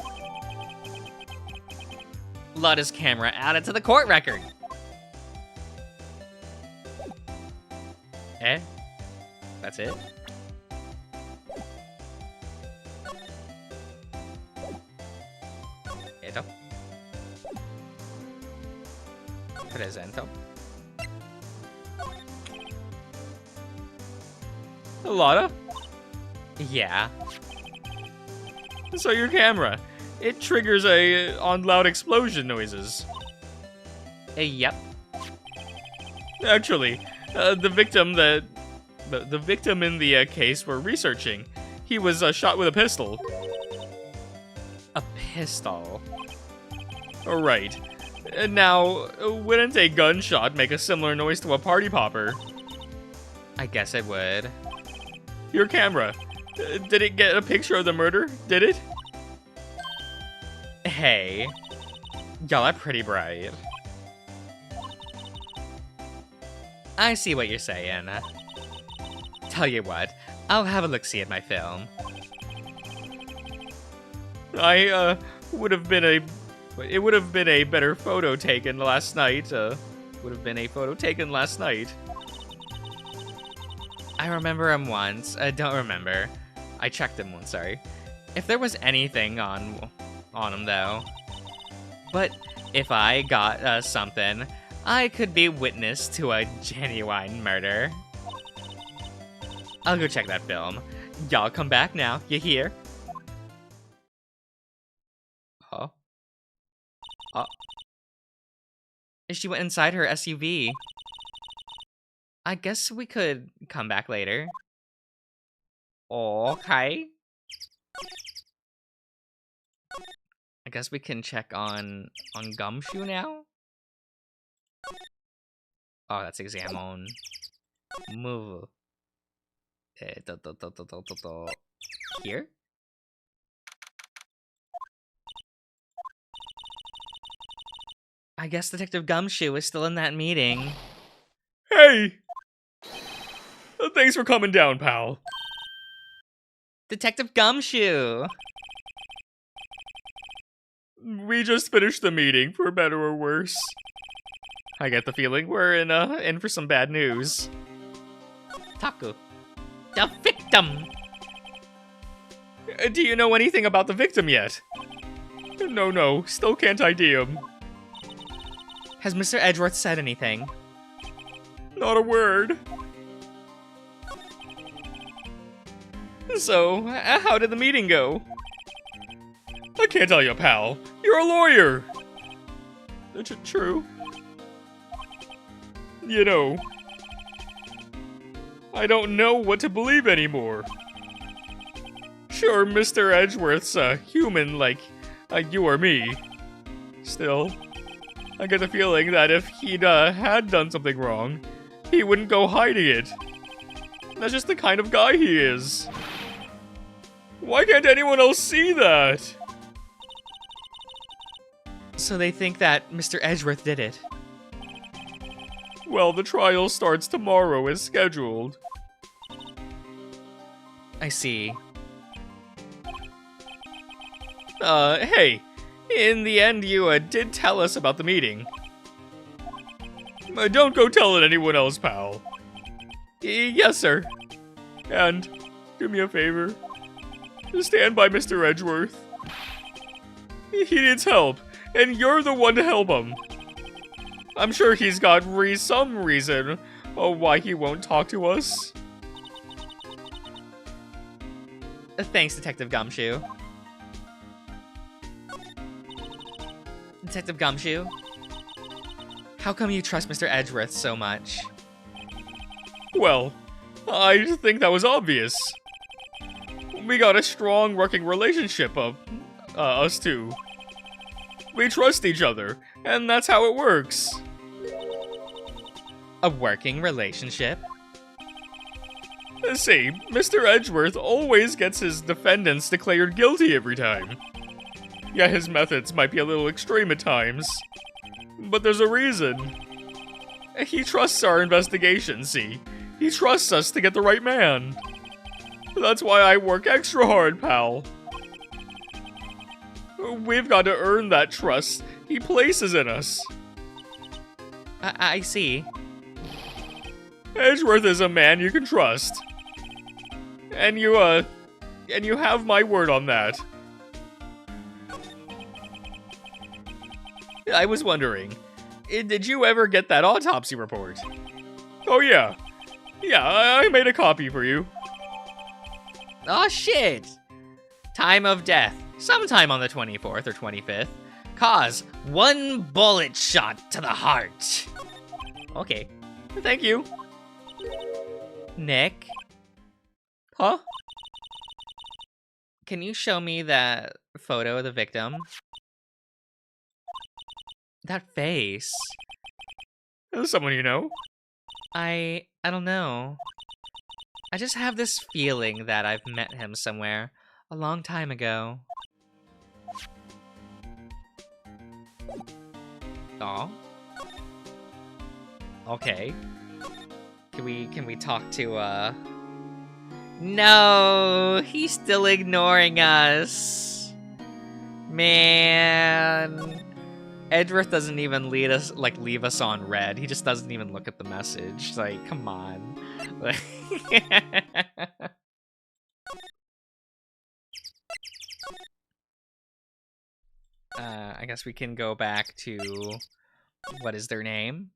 Lotta's camera added to the court record. Eh? That's it? Eto? Presento? Lotta? Yeah. So your camera, it triggers on loud explosion noises. Yep. Actually, the victim the victim in the case we're researching, he was shot with a pistol. A pistol. Right. Now, wouldn't a gunshot make a similar noise to a party popper? I guess it would. Your camera, did it get a picture of the murder? Did it? Hey. Y'all are pretty bright. I see what you're saying. Tell you what, I'll have a look-see at my film. It would have been a better photo taken last night. Would have been a photo taken last night. I remember him once. I don't remember. I checked him once, sorry. If there was anything on him, though. But if I got something, I could be witness to a genuine murder. I'll go check that film. Y'all come back now, you hear? Huh? She went inside her SUV. I guess we could come back later. Okay. I guess we can check on Gumshoe now. Oh, that's exam on. Move. Here? I guess Detective Gumshoe is still in that meeting. Hey! Thanks for coming down, pal. Detective Gumshoe! We just finished the meeting, for better or worse. I get the feeling we're in for some bad news. Taku. The victim! Do you know anything about the victim yet? No, still can't ID him. Has Mr. Edgeworth said anything? Not a word. So, how did the meeting go? I can't tell you, pal. You're a lawyer. True. You know, I don't know what to believe anymore. Sure, Mr. Edgeworth's a human like you or me. Still, I get the feeling that if he'd had done something wrong, he wouldn't go hiding it. That's just the kind of guy he is. Why can't anyone else see that? So they think that Mr. Edgeworth did it. Well, the trial starts tomorrow as scheduled. I see. Hey, in the end you did tell us about the meeting. Don't go telling anyone else, pal. Yes, sir. And do me a favor. Stand by Mr. Edgeworth. He needs help, and you're the one to help him. I'm sure he's got some reason why he won't talk to us. Thanks, Detective Gumshoe. Detective Gumshoe? How come you trust Mr. Edgeworth so much? Well, I think that was obvious. We got a strong working relationship of us two. We trust each other, and that's how it works. A working relationship? See, Mr. Edgeworth always gets his defendants declared guilty every time. Yeah, his methods might be a little extreme at times, but there's a reason. He trusts our investigation, see? He trusts us to get the right man. That's why I work extra hard, pal. We've got to earn that trust he places in us. I see. Edgeworth is a man you can trust. And you have my word on that. I was wondering, did you ever get that autopsy report? Oh yeah. Yeah, I made a copy for you. Oh shit! Time of death, sometime on the 24th or 25th. Cause, 1 bullet shot to the heart. Okay. Thank you. Nick? Huh? Can you show me that photo of the victim? That face. Someone you know? I don't know. I just have this feeling that I've met him somewhere a long time ago. Oh. Okay. Can we talk to No, he's still ignoring us. Man. Edgeworth doesn't even leave us on red. He just doesn't even look at the message. Like, come on. I guess we can go back to what is their name?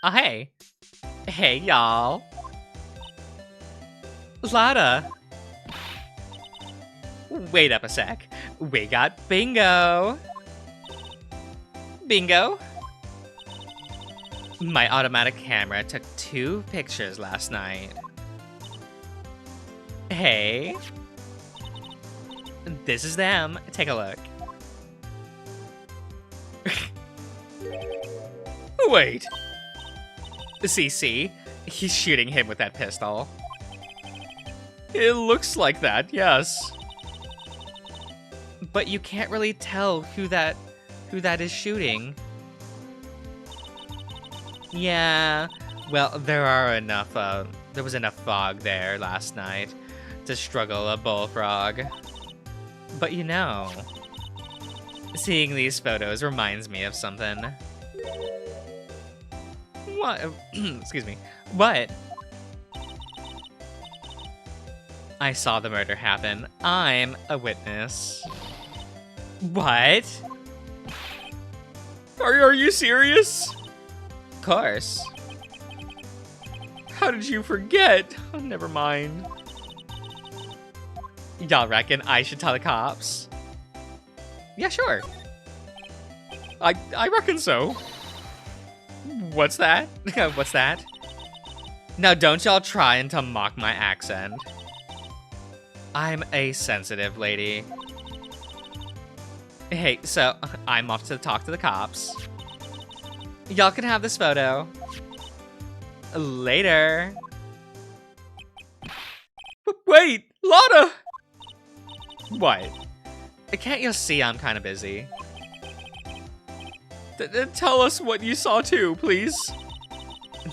Oh, hey. Hey, y'all. Lada. Wait up a sec. We got bingo. Bingo. My automatic camera took 2 pictures last night. Hey. This is them. Take a look. Wait. CC, he's shooting him with that pistol. It looks like that, yes. But you can't really tell who that is shooting. Yeah, well, there was enough fog there last night to struggle a bullfrog. But you know, seeing these photos reminds me of something. What? Excuse me. What? I saw the murder happen. I'm a witness. What? Are you serious? Of course. How did you forget? Oh, never mind. Y'all reckon I should tell the cops? Yeah, sure. I reckon so. What's that? What's that? Now don't y'all try to mock my accent. I'm a sensitive lady. Hey, so I'm off to talk to the cops. Y'all can have this photo. Later. Wait, Lotta! What? Can't you see I'm kind of busy? Tell us what you saw too, please.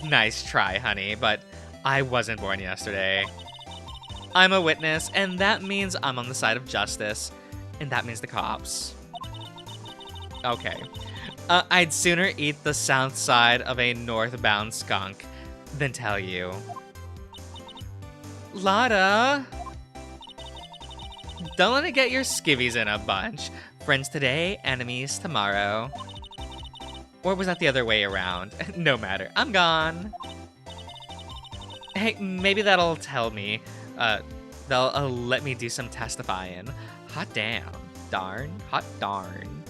Nice try, honey, but I wasn't born yesterday. I'm a witness, and that means I'm on the side of justice, and that means the cops. Okay. I'd sooner eat the south side of a northbound skunk than tell you. Lotta! Don't let it get your skivvies in a bunch. Friends today, enemies tomorrow. Or was that the other way around? No matter. I'm gone. Hey, maybe that'll tell me. They'll let me do some testifying. Hot damn. Darn. Hot darn.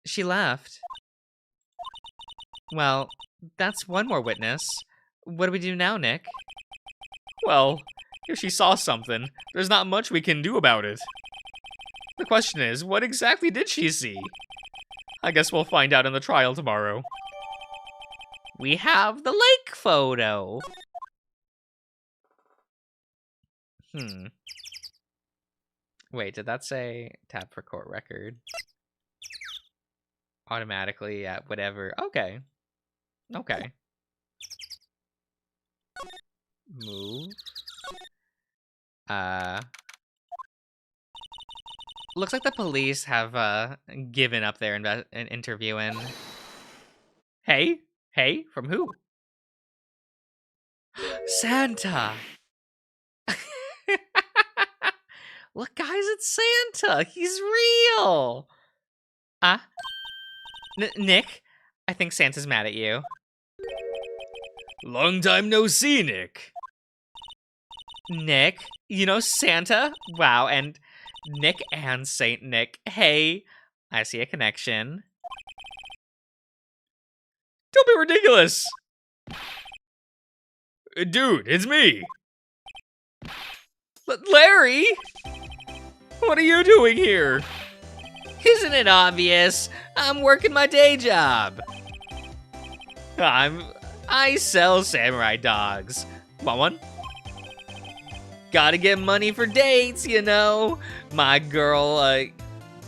She left. Well, that's one more witness. What do we do now, Nick? Well, if she saw something, there's not much we can do about it. The question is, what exactly did she see? I guess we'll find out in the trial tomorrow. We have the lake photo. Wait, did that say tap for court record? Automatically at whatever. Okay. Okay. Move. Looks like the police have given up their interviewing. Hey? Hey? From who? Santa! Look, guys, it's Santa! He's real! Nick? I think Santa's mad at you. Long time no see, Nick. Nick? You know Santa? Wow, and Nick and Saint Nick. Hey, I see a connection. Don't be ridiculous! Dude, it's me! Larry? What are you doing here? Isn't it obvious? I'm working my day job. I sell samurai dogs. Want one? Gotta get money for dates, you know. My girl,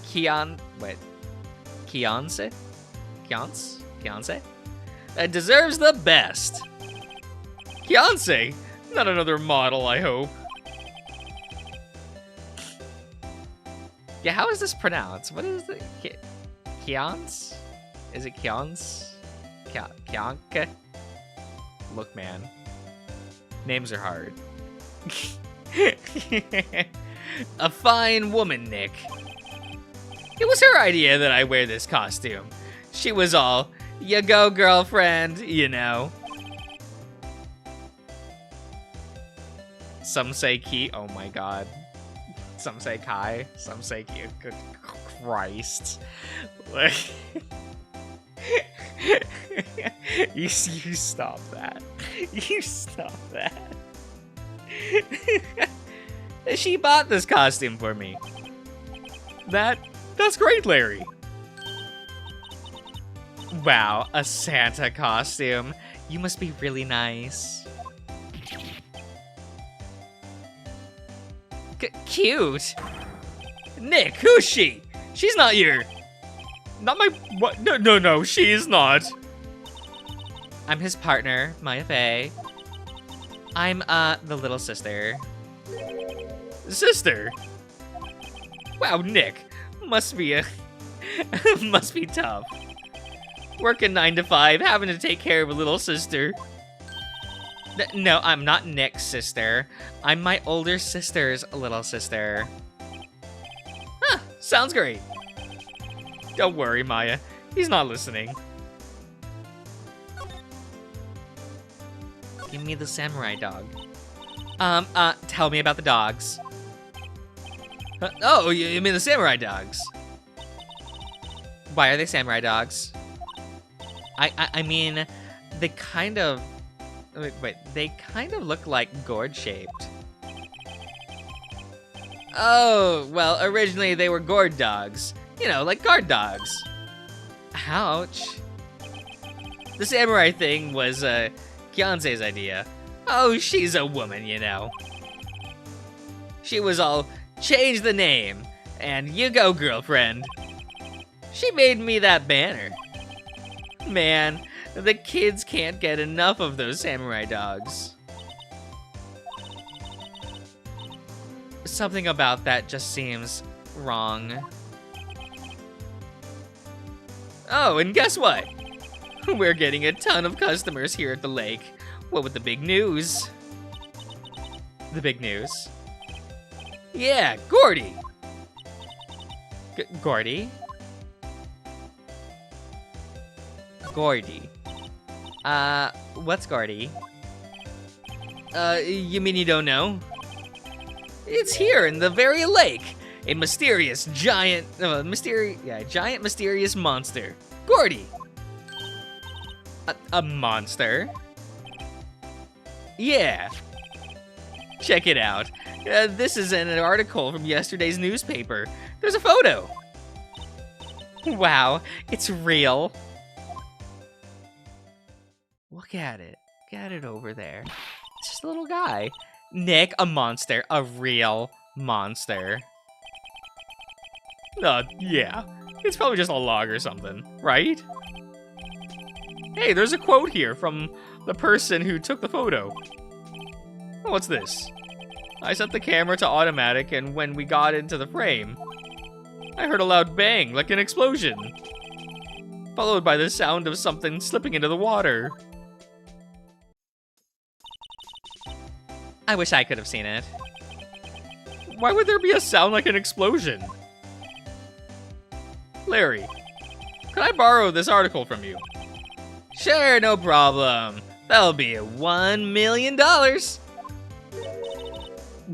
Keonce? Deserves the best. Fiance? Not another model, I hope. Yeah, how is this pronounced? What is it? Keonce? Is it Keonce? Keonke? Look, man. Names are hard. A fine woman, Nick. It was her idea that I wear this costume. She was all, "You go, girlfriend," you know. Some say Key. Oh my god. Some say Kai. Some say Key. Good Christ. Like, you stop that. You stop that. She bought this costume for me. That's great, Larry. Wow, a Santa costume. You must be really nice. Cute. Nick, who's she? She's not your... Not my... What? No, she is not. I'm his partner, Maya Faye. I'm, the little sister. Sister? Wow, Nick. Must be must be tough. Working 9 to 5, having to take care of a little sister. No, I'm not Nick's sister. I'm my older sister's little sister. Huh, sounds great. Don't worry, Maya. He's not listening. Give me the samurai dog. Tell me about the dogs. Oh, you mean the samurai dogs? Why are they samurai dogs? I mean, they kind of... Wait, they kind of look like gourd-shaped. Oh, well, originally they were gourd dogs. You know, like guard dogs. Ouch. The samurai thing was, Fiance's idea. Oh, she's a woman, you know. She was all, change the name, and you go, girlfriend. She made me that banner. Man, the kids can't get enough of those samurai dogs. Something about that just seems wrong. Oh, and guess what? We're getting a ton of customers here at the lake. What with the big news? The big news? Yeah, Gordy! Gordy? Gordy. What's Gordy? You mean you don't know? It's here in the very lake. A mysterious giant, giant mysterious monster. Gordy! A monster? Yeah. Check it out. This is an article from yesterday's newspaper. There's a photo. Wow, it's real. Look at it. Got it over there. It's just a little guy. Nick, a monster. A real monster. Yeah. It's probably just a log or something, right? Hey, there's a quote here from the person who took the photo. What's this? I set the camera to automatic, and when we got into the frame, I heard a loud bang, like an explosion, followed by the sound of something slipping into the water. I wish I could have seen it. Why would there be a sound like an explosion? Larry, could I borrow this article from you? Sure, no problem. That'll be $1 million.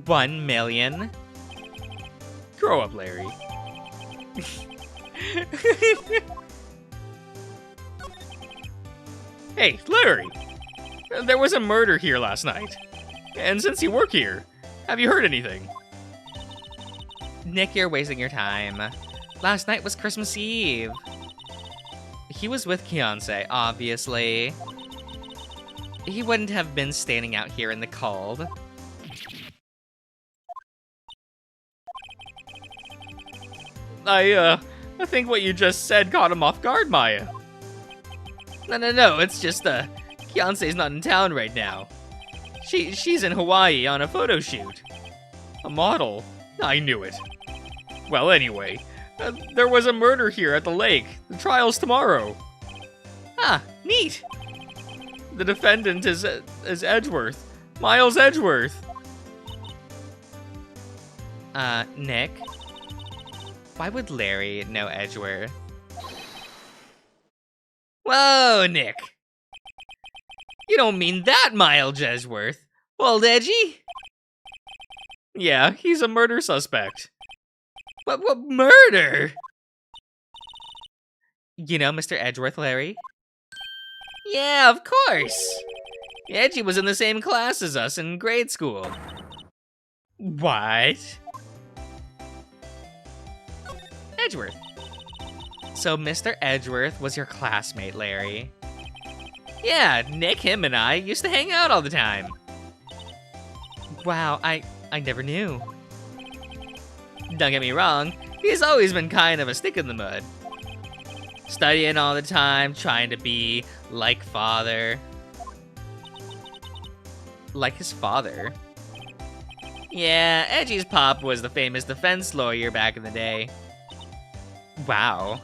1 million? Grow up, Larry. Hey, Larry! There was a murder here last night. And since you work here, have you heard anything? Nick, you're wasting your time. Last night was Christmas Eve. He was with Fiancé, obviously. He wouldn't have been standing out here in the cold. I think what you just said caught him off guard, Maya. No, it's just, Fiancé's not in town right now. She's in Hawaii on a photo shoot. A model? I knew it. Well, anyway, there was a murder here at the lake. The trial's tomorrow. Ah, neat. The defendant is Edgeworth. Miles Edgeworth. Nick? Why would Larry know Edgeworth? Whoa, Nick! You don't mean that Miles Edgeworth, old Edgy? Yeah, he's a murder suspect. What murder? You know Mr. Edgeworth, Larry? Yeah, of course! Edgy was in the same class as us in grade school. What? Edgeworth. So Mr. Edgeworth was your classmate, Larry? Yeah, Nick, him, and I used to hang out all the time. Wow, I never knew. Don't get me wrong, he's always been kind of a stick in the mud. Studying all the time, trying to be like father. Like his father? Yeah, Edgy's pop was the famous defense lawyer back in the day. Wow.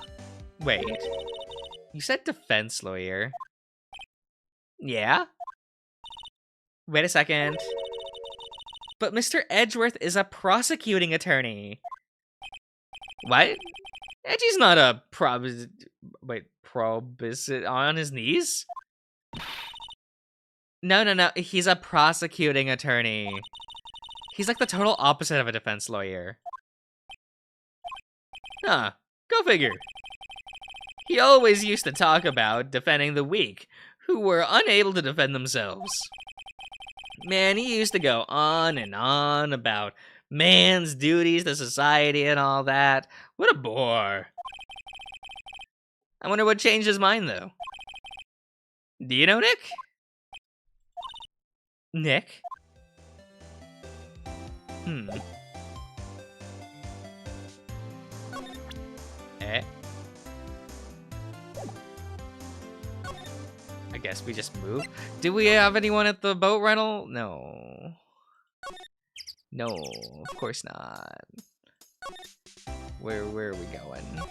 Wait. You said defense lawyer? Yeah? Wait a second. But Mr. Edgeworth is a prosecuting attorney. What? Edgy's not a on his knees? No. He's a prosecuting attorney. He's like the total opposite of a defense lawyer. Huh. Go figure. He always used to talk about defending the weak, who were unable to defend themselves. Man, he used to go on and on about man's duties to society and all that. What a bore. I wonder what changed his mind, though. Do you know Nick? Nick? I guess we just move. Do we have anyone at the boat rental? No. No, of course not. Where are we going?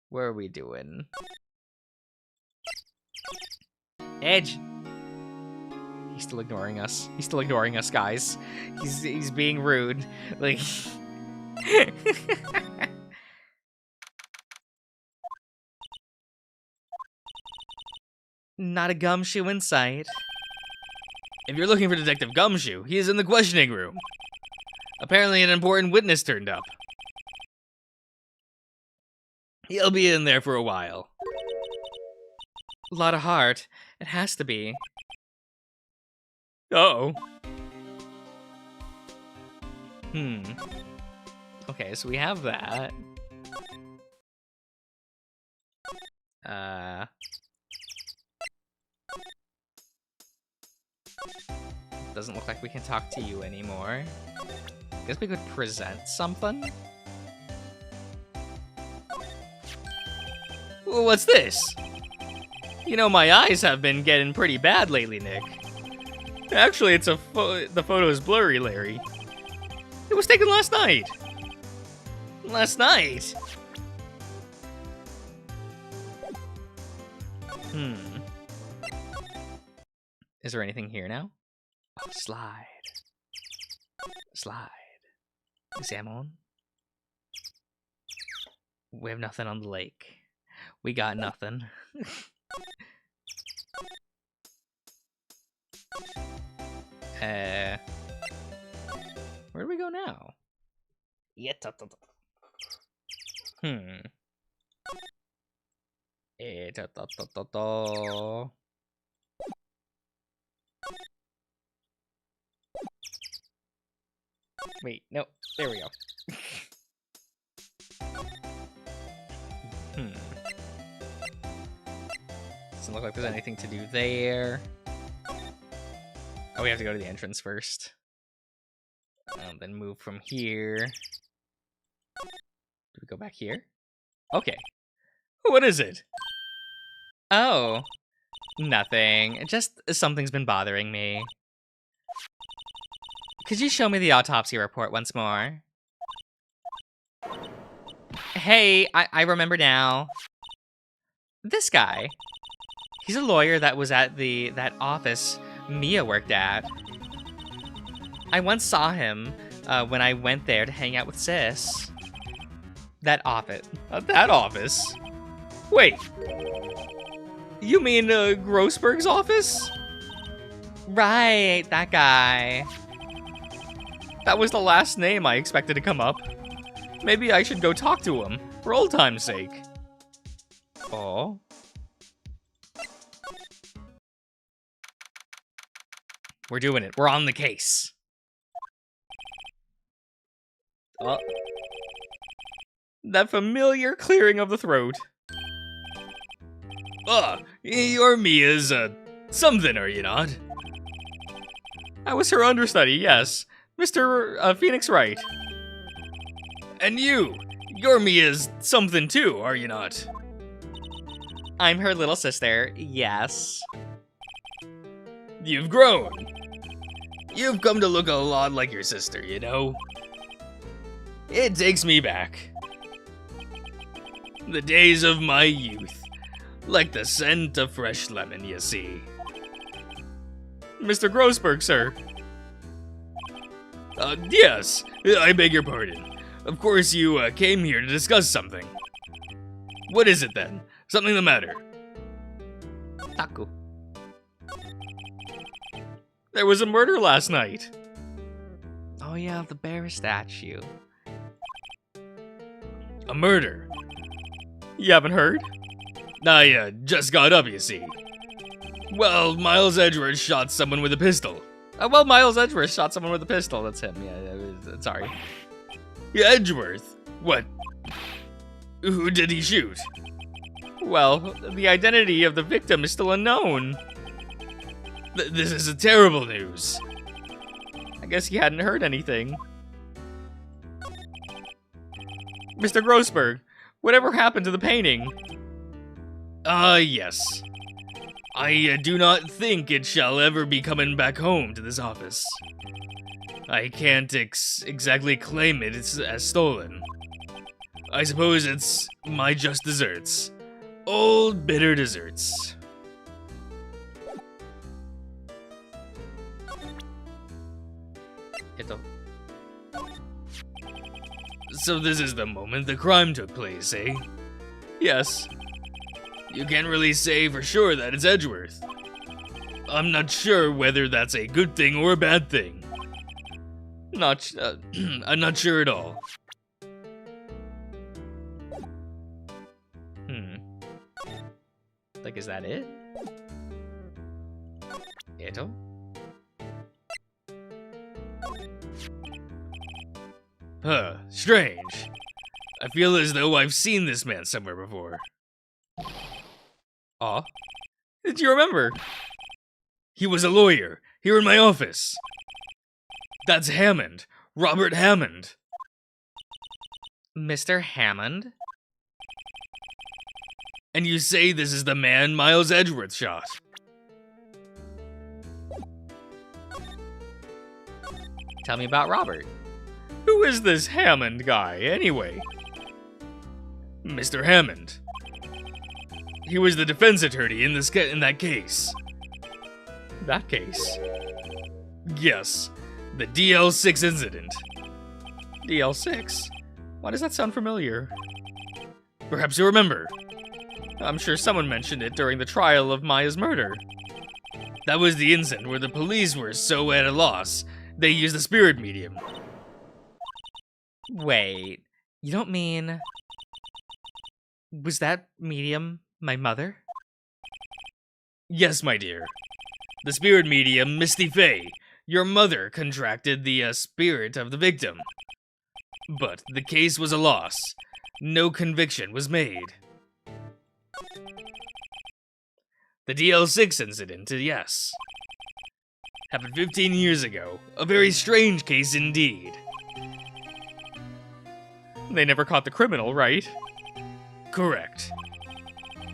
Where are we doing? Edge! He's still ignoring us. He's still ignoring us, guys. He's being rude. Like... Not a gumshoe in sight. If you're looking for Detective Gumshoe, he is in the questioning room. Apparently an important witness turned up. He'll be in there for a while. A lot of heart. It has to be. Uh-oh. Okay, so we have that. Doesn't look like we can talk to you anymore. Guess we could present something? What's this? You know, my eyes have been getting pretty bad lately, Nick. Actually, it's the photo is blurry, Larry. It was taken last night. Last night? Is there anything here now? Oh, slide. Slide. Salmon. We have nothing on the lake. We got nothing. Where do we go now? Wait, no, there we go. Doesn't look like there's anything to do there. Oh, we have to go to the entrance first. Then move from here. Do we go back here? Okay. What is it? Oh, nothing. Just something's been bothering me. Could you show me the autopsy report once more? Hey, I remember now. This guy. He's a lawyer that was at that office Mia worked at. I once saw him when I went there to hang out with Sis. That office. That office? Wait. You mean Grossberg's office? Right, that guy. That was the last name I expected to come up. Maybe I should go talk to him, for old time's sake. Oh. We're doing it. We're on the case. Oh. That familiar clearing of the throat. You're Mia's, something, are you not? I was her understudy, yes. Mr. Phoenix Wright. And you're Mia's something too, are you not? I'm her little sister, yes. You've grown. You've come to look a lot like your sister, you know? It takes me back. The days of my youth. Like the scent of fresh lemon, you see. Mr. Grossberg, sir. Yes, I beg your pardon. Of course you came here to discuss something. What is it then? Something the matter? Taku. There was a murder last night. Oh yeah, the bear statue. A murder? You haven't heard? I just got up, you see. Well, Miles Edgeworth shot someone with a pistol. Well, Miles Edgeworth shot someone with a pistol. That's him. Yeah, sorry. Yeah, Edgeworth? What? Who did he shoot? Well, the identity of the victim is still unknown. This is a terrible news. I guess he hadn't heard anything. Mr. Grossberg, whatever happened to the painting? Yes. I do not think it shall ever be coming back home to this office. I can't exactly claim it as stolen. I suppose it's my just desserts. Old bitter desserts. So this is the moment the crime took place, eh? Yes. You can't really say for sure that it's Edgeworth. I'm not sure whether that's a good thing or a bad thing. I'm not sure at all. Like, is that it? Eto? Huh, strange. I feel as though I've seen this man somewhere before. Aw. Did you remember? He was a lawyer, here in my office. That's Hammond. Robert Hammond. Mr. Hammond? And you say this is the man Miles Edgeworth shot? Tell me about Robert. Who is this Hammond guy, anyway? Mr. Hammond. He was the defense attorney in that case. That case? Yes, the DL6 incident. DL6? Why does that sound familiar? Perhaps you remember. I'm sure someone mentioned it during the trial of Maya's murder. That was the incident where the police were so at a loss, they used the spirit medium. Wait, you don't mean... Was that medium my mother? Yes, my dear. The spirit medium, Misty Faye, your mother contracted the spirit of the victim. But the case was a loss. No conviction was made. The DL6 incident, yes. Happened 15 years ago. A very strange case indeed. They never caught the criminal, right? Correct.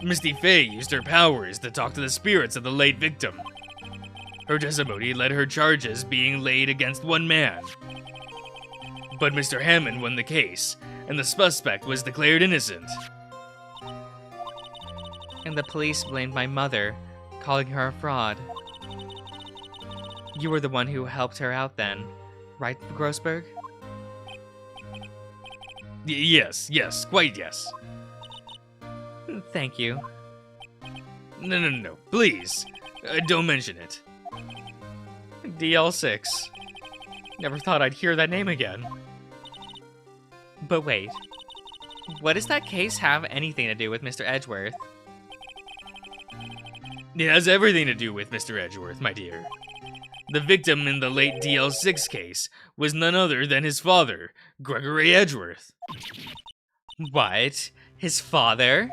Misty Faye used her powers to talk to the spirits of the late victim. Her testimony led her charges being laid against one man. But Mr. Hammond won the case, and the suspect was declared innocent. And the police blamed my mother, calling her a fraud. You were the one who helped her out then, right, Grossberg? Yes, quite yes. Thank you. No, please, don't mention it. DL6. Never thought I'd hear that name again. But wait, what does that case have anything to do with Mr. Edgeworth? It has everything to do with Mr. Edgeworth, my dear. The victim in the late DL6 case was none other than his father, Gregory Edgeworth. What? His father?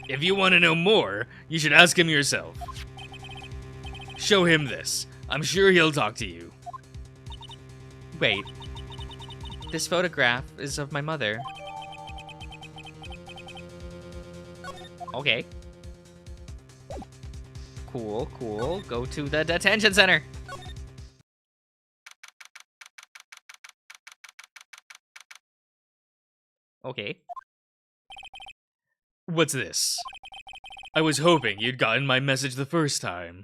If you want to know more, you should ask him yourself. Show him this. I'm sure he'll talk to you. Wait. This photograph is of my mother. Okay. Cool. Go to the detention center. Okay. What's this? I was hoping you'd gotten my message the first time.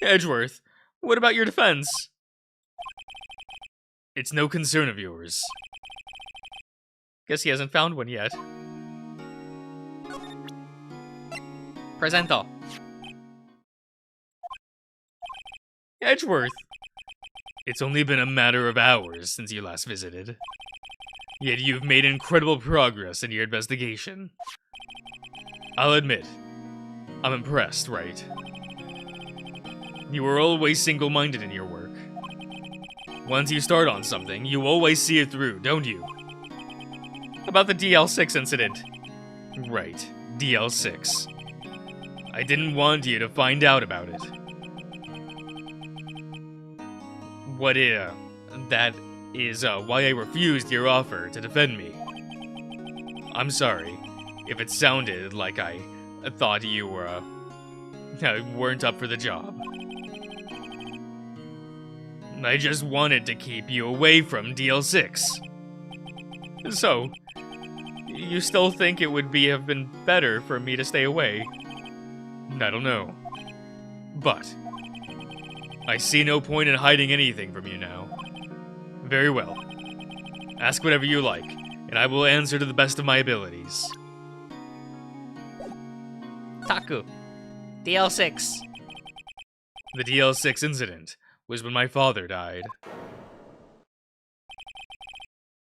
Edgeworth, what about your defense? It's no concern of yours. Guess he hasn't found one yet. Presento. Edgeworth. It's only been a matter of hours since you last visited. Yet you've made incredible progress in your investigation. I'll admit, I'm impressed, Wright. You were always single-minded in your work. Once you start on something, you always see it through, don't you? About the DL6 incident. Right, DL6. I didn't want you to find out about it. That is why I refused your offer to defend me. I'm sorry if it sounded like I thought you weren't up for the job. I just wanted to keep you away from DL6. So, you still think it would have been better for me to stay away? I don't know. But I see no point in hiding anything from you now. Very well. Ask whatever you like, and I will answer to the best of my abilities. Taku. DL6. The DL6 incident was when my father died.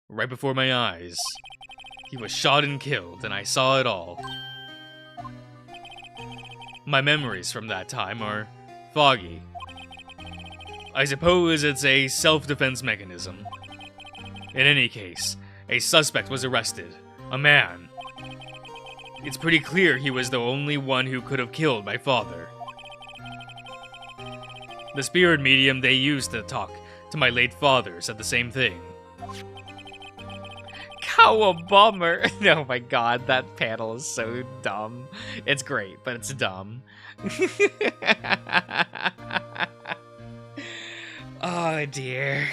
Right before my eyes. He was shot and killed, and I saw it all. My memories from that time are foggy. I suppose it's a self-defense mechanism. In any case, a suspect was arrested. A man. It's pretty clear he was the only one who could have killed my father. The spirit medium they used to talk to my late father said the same thing. Cowabummer! Oh my god, that panel is so dumb. It's great, but it's dumb. Oh dear.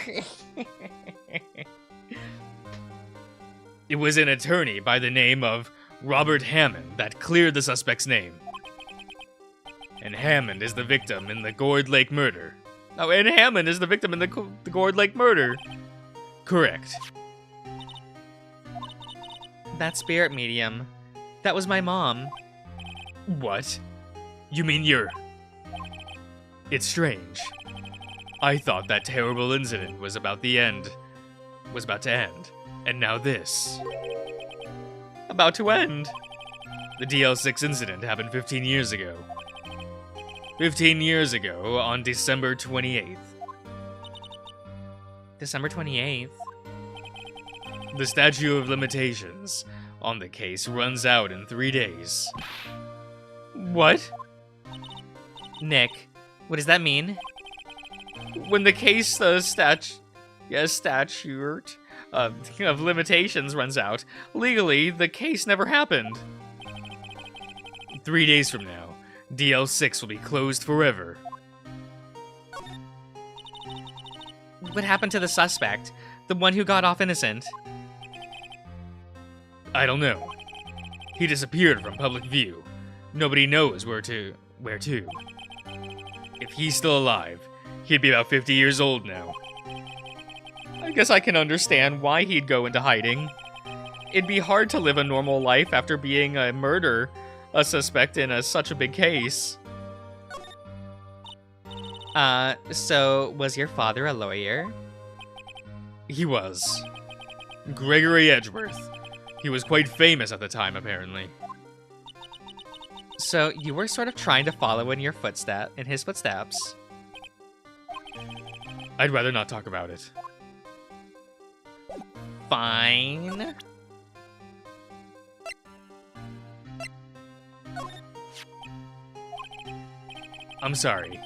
It was an attorney by the name of Robert Hammond that cleared the suspect's name. And Hammond is the victim in the Gourd Lake murder. Oh, and Hammond is the victim in the Gourd Lake murder. Correct. That spirit medium. That was my mom. What? You mean you're... It's strange. I thought that terrible incident was about to end. And now this. About to end. The DL6 incident happened 15 years ago. 15 years ago, on December 28th. December 28th. The statute of limitations on the case runs out in 3 days. What? Nick, what does that mean? When the case, statute of limitations runs out, legally, the case never happened. 3 days from now, DL6 will be closed forever. What happened to the suspect? The one who got off innocent? I don't know. He disappeared from public view. Nobody knows where to. If he's still alive, he'd be about 50 years old now. I guess I can understand why he'd go into hiding. It'd be hard to live a normal life after being a suspect in such a big case. So was your father a lawyer? He was. Gregory Edgeworth. He was quite famous at the time, apparently. So you were sort of trying to follow in his footsteps. I'd rather not talk about it. Fine. I'm sorry.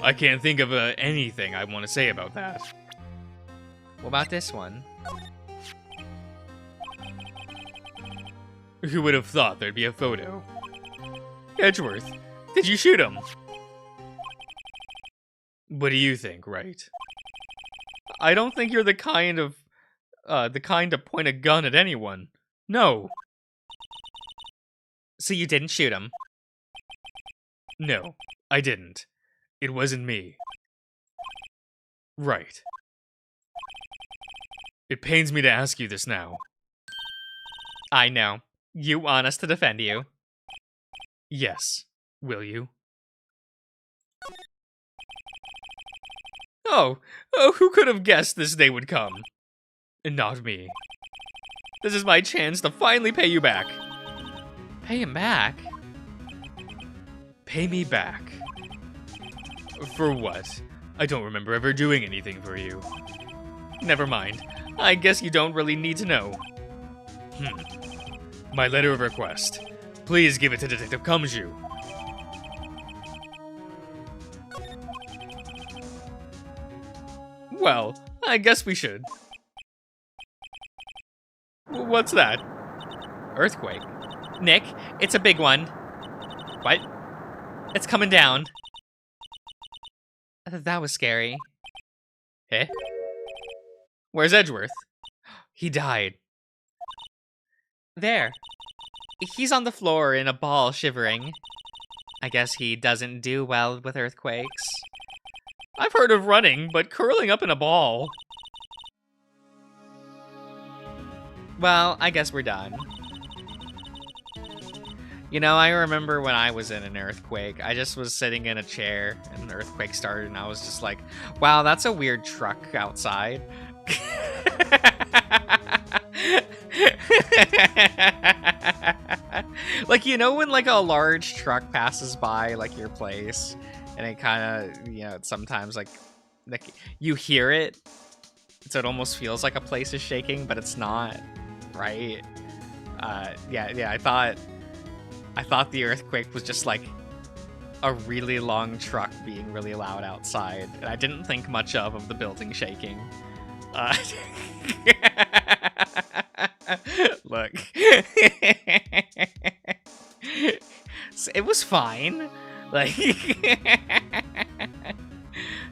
I can't think of anything I want to say about that. What about this one? Who would have thought there'd be a photo? Edgeworth, did you shoot him? What do you think, Wright? I don't think you're the kind to point a gun at anyone. No. So you didn't shoot him? No, I didn't. It wasn't me. Right. It pains me to ask you this now. I know. You want us to defend you. Yes. Will you? Oh, who could have guessed this day would come? Not me. This is my chance to finally pay you back. Pay him back? Pay me back. For what? I don't remember ever doing anything for you. Never mind. I guess you don't really need to know. My letter of request. Please give it to Detective Kumju. Well, I guess we should. What's that? Earthquake. Nick, it's a big one. What? It's coming down. That was scary. Eh? Where's Edgeworth? He died. There. He's on the floor in a ball, shivering. I guess he doesn't do well with earthquakes. I've heard of running, but curling up in a ball. Well, I guess we're done. You know, I remember when I was in an earthquake, I just was sitting in a chair and an earthquake started and I was just like, wow, that's a weird truck outside. Like, you know when like a large truck passes by like your place and it kind of, you know, sometimes like you hear it, so it almost feels like a place is shaking, but it's not, right? Yeah, I thought the earthquake was just like a really long truck being really loud outside, and I didn't think much of the building shaking. Look. It was fine. Like,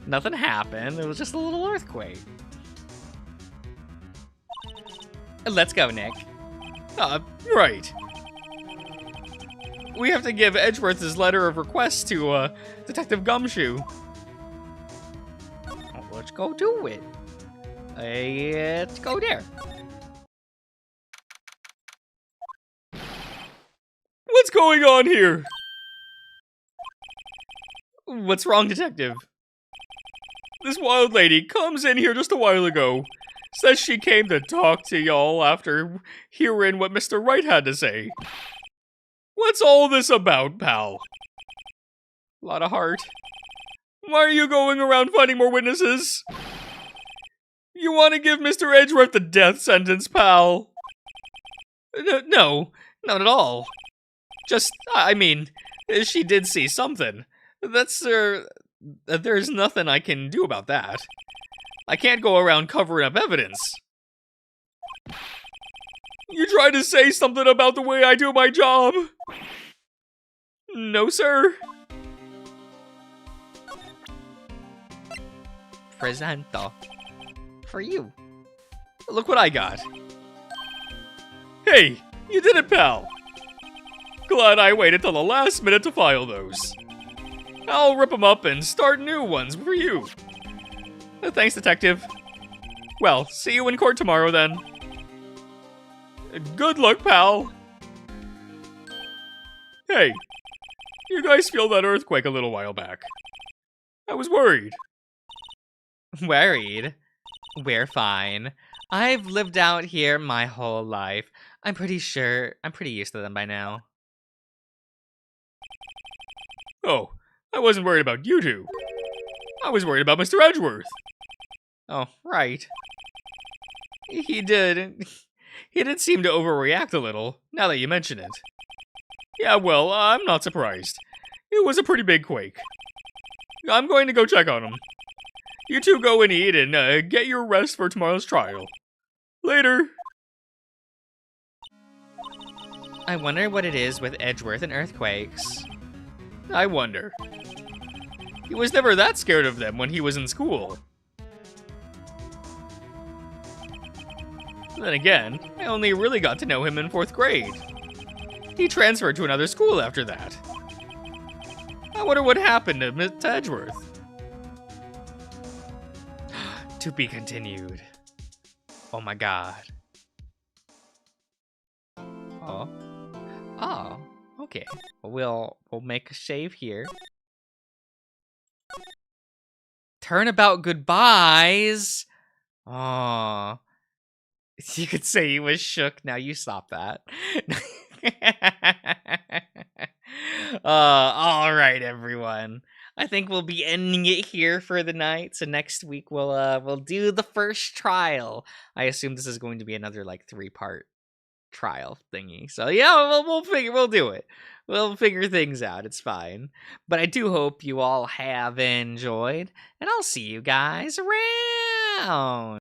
nothing happened. It was just a little earthquake. Let's go, Nick. Right. We have to give Edgeworth his letter of request to, Detective Gumshoe. Well, let's go do it. Let's go there. What's going on here? What's wrong, Detective? This wild lady comes in here just a while ago. Says she came to talk to y'all after hearing what Mr. Wright had to say. What's all this about, pal? A lot of heart. Why are you going around finding more witnesses? You want to give Mr. Edgeworth the death sentence, pal? No, not at all. Just, I mean, she did see something. There's nothing I can do about that. I can't go around covering up evidence. You try to say something about the way I do my job? No, sir. Presento. For you. Look what I got. Hey, you did it, pal. Glad I waited till the last minute to file those. I'll rip them up and start new ones for you. Thanks, Detective. Well, see you in court tomorrow, then. Good luck, pal. Hey, you guys feel that earthquake a little while back? I was worried. Worried? We're fine. I've lived out here my whole life. I'm pretty used to them by now. Oh, I wasn't worried about you two. I was worried about Mr. Edgeworth. Oh, right. He did seem to overreact a little, now that you mention it. Yeah, well, I'm not surprised. It was a pretty big quake. I'm going to go check on him. You two go and eat and get your rest for tomorrow's trial. Later. I wonder what it is with Edgeworth and earthquakes. I wonder. He was never that scared of them when he was in school. Then again, I only really got to know him in 4th grade. He transferred to another school after that. I wonder what happened to Edgeworth. To be continued. Oh my god. Oh. Oh, okay. We'll make a shave here. Turnabout goodbyes. Oh. You could say he was shook. Now you stop that. All right, everyone. I think we'll be ending it here for the night. So next week we'll do the first trial. I assume this is going to be another like 3-part trial thingy. So yeah, we'll do it. We'll figure things out. It's fine. But I do hope you all have enjoyed, and I'll see you guys around.